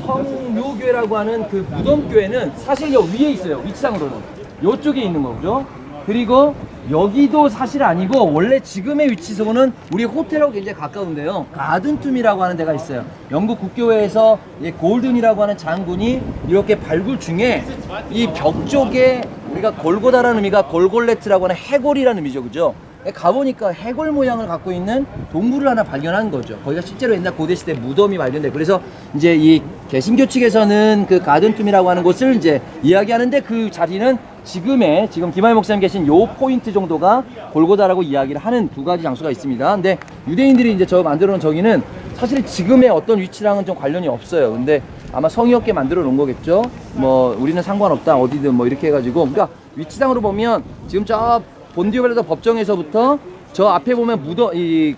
성묘교회라고 하는 그 무덤교회는 사실 여 위에 있어요. 위치상으로는 이쪽에 있는 거죠. 그리고 여기도 사실 아니고 원래 지금의 위치상으로는 우리 호텔하고 굉장히 가까운데요. 가든툼이라고 하는 데가 있어요. 영국 국교회에서 골든이라고 하는 장군이 이렇게 발굴 중에 이 벽 쪽에 우리가 골고다라는 의미가 골골레트라고 하는 해골이라는 의미죠, 그죠? 가보니까 해골 모양을 갖고 있는 동굴을 하나 발견한 거죠. 거기가 실제로 옛날 고대시대 무덤이 발견돼. 그래서 이제 이 개신교 측에서는 그 가든툼이라고 하는 곳을 이제 이야기하는데 그 자리는 지금 김하일 목사님 계신 요 포인트 정도가 골고다라고 이야기를 하는 두 가지 장소가 있습니다. 근데 유대인들이 이제 저 만들어 놓은 저기는 사실 지금의 어떤 위치랑은 좀 관련이 없어요. 근데 아마 성의 없게 만들어 놓은 거겠죠. 뭐 우리는 상관없다 어디든 뭐 이렇게 해가지고 그러니까 위치상으로 보면 지금 저 본디빌라 법정에서부터 저 앞에 보면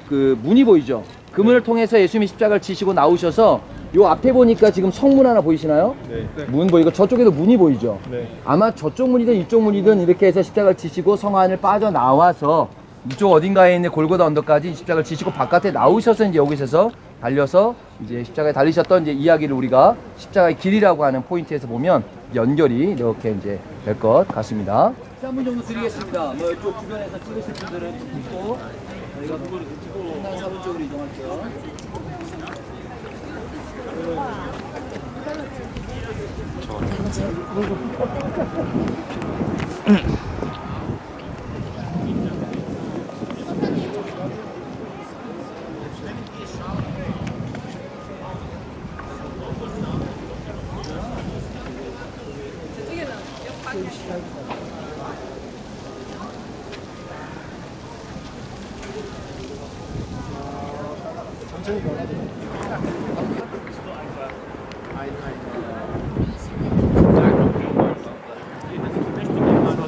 그 문이 보이죠. 그 문을 통해서 예수님이 십자가를 지시고 나오셔서 요 앞에 보니까 지금 성문 하나 보이시나요? 네. 문 보이고 저쪽에도 문이 보이죠? 네. 아마 저쪽 문이든 이쪽 문이든 이렇게 해서 십자가를 지시고 성 안을 빠져나와서 이쪽 어딘가에 있는 골고다 언덕까지 십자가를 지시고 바깥에 나오셔서 이제 여기서 달려서 이제 십자가에 달리셨던 이제 이야기를 우리가 십자가의 길이라고 하는 포인트에서 보면 연결이 이렇게 이제 될 것 같습니다. 3분 정도 드리겠습니다. 뭐 이쪽 주변에서 찍으실 분들은 찍고 저희가 한남 사분 쪽으로 이동할게요.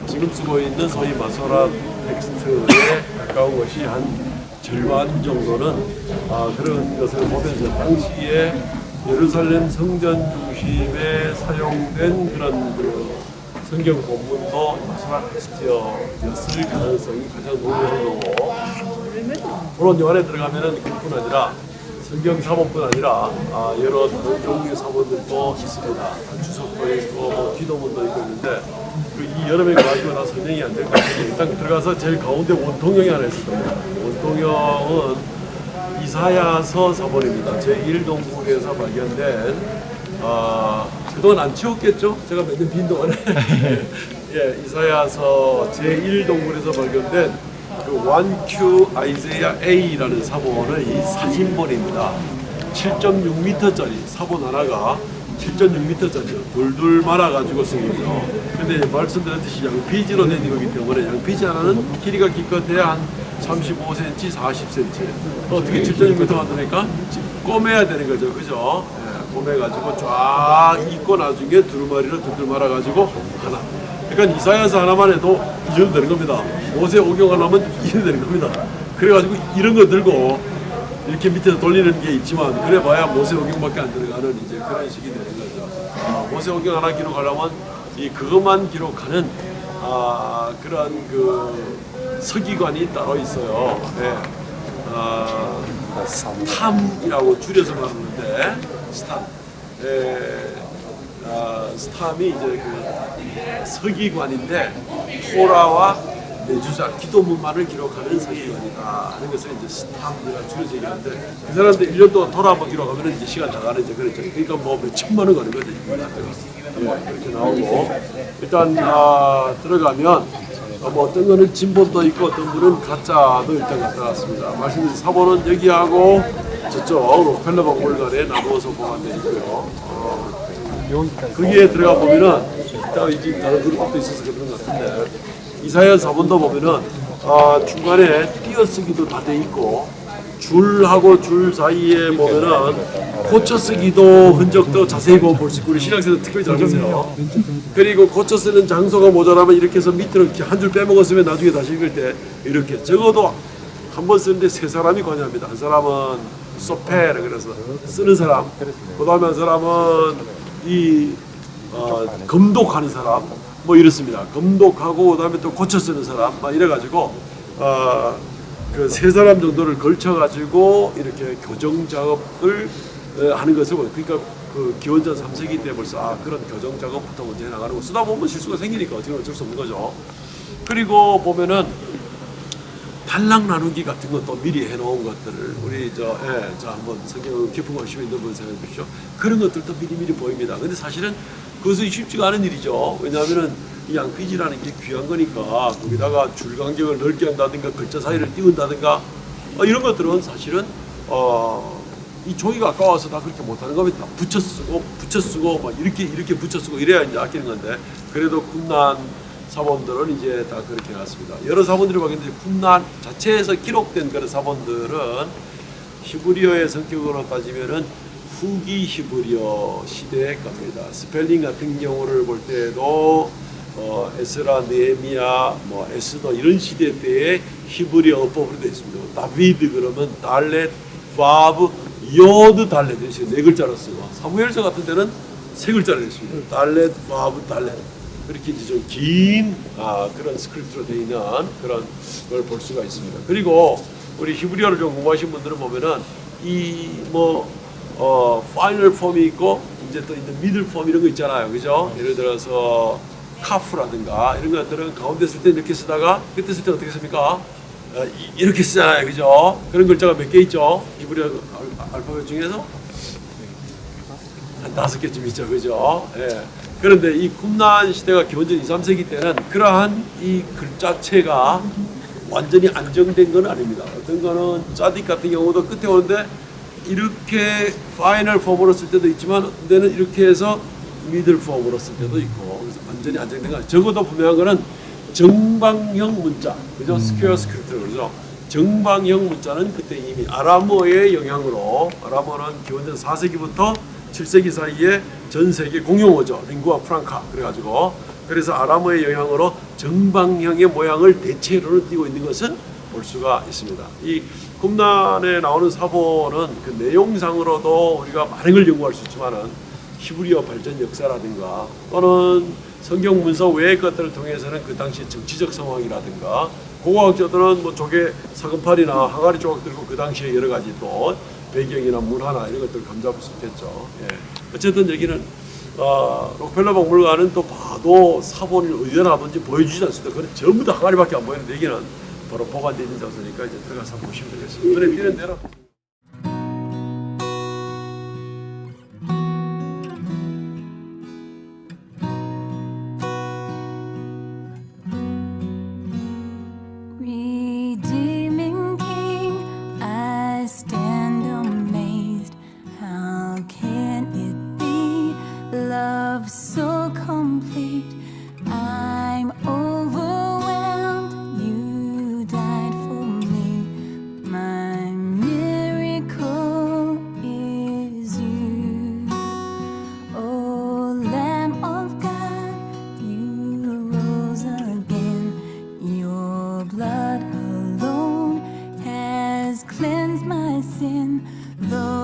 지금 쓰고 있는 소위 마소라 텍스트에 가까운 것이 한 절반 정도는 그런 것을 보면서 당시에 예루살렘 성전 중심에 사용된 그런 성경 본문도 마소라 텍스트였을 가능성이 가장 높은 거고, 물론 이 안에 들어가면은 그뿐 아니라 성경 사본뿐 아니라 여러 다른 종류의 사본들도 있습니다. 주석도 있고 뭐 기도문도 있고 있는데 이 여러 명 가지고 다 설명이 안 될 것 같은데 일단 들어가서 제일 가운데 원통형이 하나 있을 겁니다. 원통형은 이사야서 사본입니다. 제1동굴에서 발견된 그동안 안 치웠겠죠? 제가 몇 년 빈 동안에 예, 이사야서 제1동굴에서 발견된 그 1Q 아이제야 A라는 사본의 이 사진본입니다. 7.6m짜리 사본 하나가 7.6m짜리죠. 둘둘 말아가지고 생기죠. 근데 말씀드렸듯이 양피지로 된 거기 때문에 양피지 하나는 길이가 기껏해야 한 35cm, 40cm. 어떻게 7.6m 만드니까 꼬매야 되는 거죠. 그죠? 예. 봄해가지고 쫙 있고 나중에 두루마리를 두들 말아가지고 하나. 그러니까 이사야서 하나만 해도 이 정도 되는 겁니다. 모세 오경 하나면 이 정도 되는 겁니다. 그래가지고 이런 거 들고 이렇게 밑에서 돌리는 게 있지만 그래봐야 모세 오경밖에 안 들어가는 이제 그런 식이 되는 거죠. 모세 오경 하나 기록하려면 이 그것만 기록하는 그런 그 서기관이 따로 있어요. 네. 스탐이라고 줄여서 말하는데 스탐. 스탐이 이제 그 서기관인데 토라와 내주자 기도문만을 기록하는 서기관이다 하는 것을 이제 스탐이라 줄여서 얘기하는데 그 사람들 1년 동안 토라 한번 기록하면 이제 시간 다 가는 이제 그렇죠. 그러니까 뭐 몇 천만 원 가는 거죠. 그렇게 나오고 일단 들어가면 뭐 어떤 거는 진본도 있고 어떤 분은 가짜도 일단 갖다 놨습니다. 말씀드린 사본은 여기하고 저쪽 록펠러 박물관에 나누어서 보관되어 있고요. 거기에 들어가 보면은 이따 이제 다른 그룹도 있어서 그런 것 같은데 이사야 사본도 보면은 중간에 띄어쓰기도 다 돼 있고 줄하고 줄 사이에 보면은 고쳐쓰기도 흔적도 자세히 보면 볼 수 있고 우리 신학생들 특별히 잘 보세요. 그리고 고쳐쓰는 장소가 모자라면 이렇게 해서 밑으로 이렇게 한 줄 빼먹었으면 나중에 다시 읽을 때 이렇게 적어도 한 번 쓰는데 세 사람이 관여합니다. 한 사람은 소페르 그래서 쓰는 사람, 그 다음에 한 사람은 검독하는 사람 뭐 이렇습니다. 검독하고 그다음에 또 고쳐 쓰는 사람 막 이래가지고 그 세 사람 정도를 걸쳐가지고 이렇게 교정 작업을 하는 것을 그러니까 그 기원전 3세기 때 벌써 그런 교정 작업부터 먼저 해나가는 거 쓰다 보면 실수가 생기니까 어쩔 수 없는 거죠. 그리고 보면은 단락 나누기 같은 것도 미리 해놓은 것들을 우리 저 한번 성경 깊은 관심 있는 분 생각해 보십시오. 그런 것들도 미리미리 보입니다. 근데 사실은 그것은 쉽지가 않은 일이죠. 왜냐하면은 이 양피지라는 게 귀한 거니까 거기다가 줄 간격을 넓게 한다든가 글자 사이를 띄운다든가 이런 것들은 사실은 이 종이가 아까워서 다 그렇게 못하는 겁니다. 붙여 쓰고 막 이렇게 붙여 쓰고 이래야 이제 아끼는 건데 그래도 쿰난 사본들은 이제 다 그렇게 해놨습니다. 여러 사본들이 봤는데 쿰난 자체에서 기록된 그런 사본들은 히브리어의 성격으로 따지면은 후기 히브리어 시대의 겁니다. 스펠링 같은 경우를 볼 때도 에스라, 네헤미야, 뭐 에스더 이런 시대 때의 히브리어 어법으로 되어 있습니다. 다비드 그러면 달렛, 바브, 요드 달렛 이런 식으로 네 글자로 쓰고 사무엘서 같은 데는 세 글자로 되어 있습니다. 달렛, 바브, 달렛 그렇게 이제 좀 긴 그런 스크립트로 되어 있는 그런 걸 볼 수가 있습니다. 그리고 우리 히브리어를 좀 공부하신 분들은 보면은 이 파이널 폼이 있고 이제 또 미들 폼 이런 거 있잖아요, 그죠? 예를 들어서 카프라든가 이런 것들은 가운데 쓸 때 이렇게 쓰다가 끝에 쓸 때 어떻게 씁니까? 이렇게 쓰잖아요, 그죠? 그런 글자가 몇 개 있죠? 히브리어 알파벳 중에서 한 5개쯤 있죠, 그죠? 예. 그런데 이 쿰난 시대가 기원전 2, 3세기 때는 그러한 이 글자체가 완전히 안정된 건 아닙니다. 어떤 거는 짜딕 같은 경우도 끝에 오는데 이렇게 파이널 폼으로 쓸 때도 있지만 어떤 데는 이렇게 해서 미들 폼으로 쓸 때도 있고 그래서 완전히 안정된 거 적어도 분명한 거는 정방형 문자, 그죠? 스퀘어 스크립트 그러죠. 정방형 문자는 그때 이미 아람어의 영향으로 아람어는 기원전 4세기부터 7세기 사이에 전 세계 공용어죠. 링구아 프랑카 그래가지고 그래서 아람어의 영향으로 정방형의 모양을 대체로는 띄고 있는 것은 볼 수가 있습니다. 이 쿰난에 나오는 사본은 그 내용상으로도 우리가 많은 걸 연구할 수 있지만은 히브리어 발전 역사라든가 또는 성경 문서 외의 것들을 통해서는 그 당시 정치적 상황이라든가 고고학자들은 뭐 조개 사금팔이나 항아리 조각 들고 그 당시에 여러 가지 또 배경이나 문화나 이런 것들을 감잡을 수 있겠죠. 예. 어쨌든 여기는 록펠러 박물관은 또 봐도 사본을 어디다 놔둔지 보여주지 않습니다. 그건 전부 다 항아리밖에 안 보이는데 여기는 바로 보관되어 있는 장소니까 이제 들어가서 보시면 되겠습니다. 눈에 띄는 대로. Redeeming King, I stand amazed. How can it be? Love so complete. I'm overwhelmed. You died for me. My in the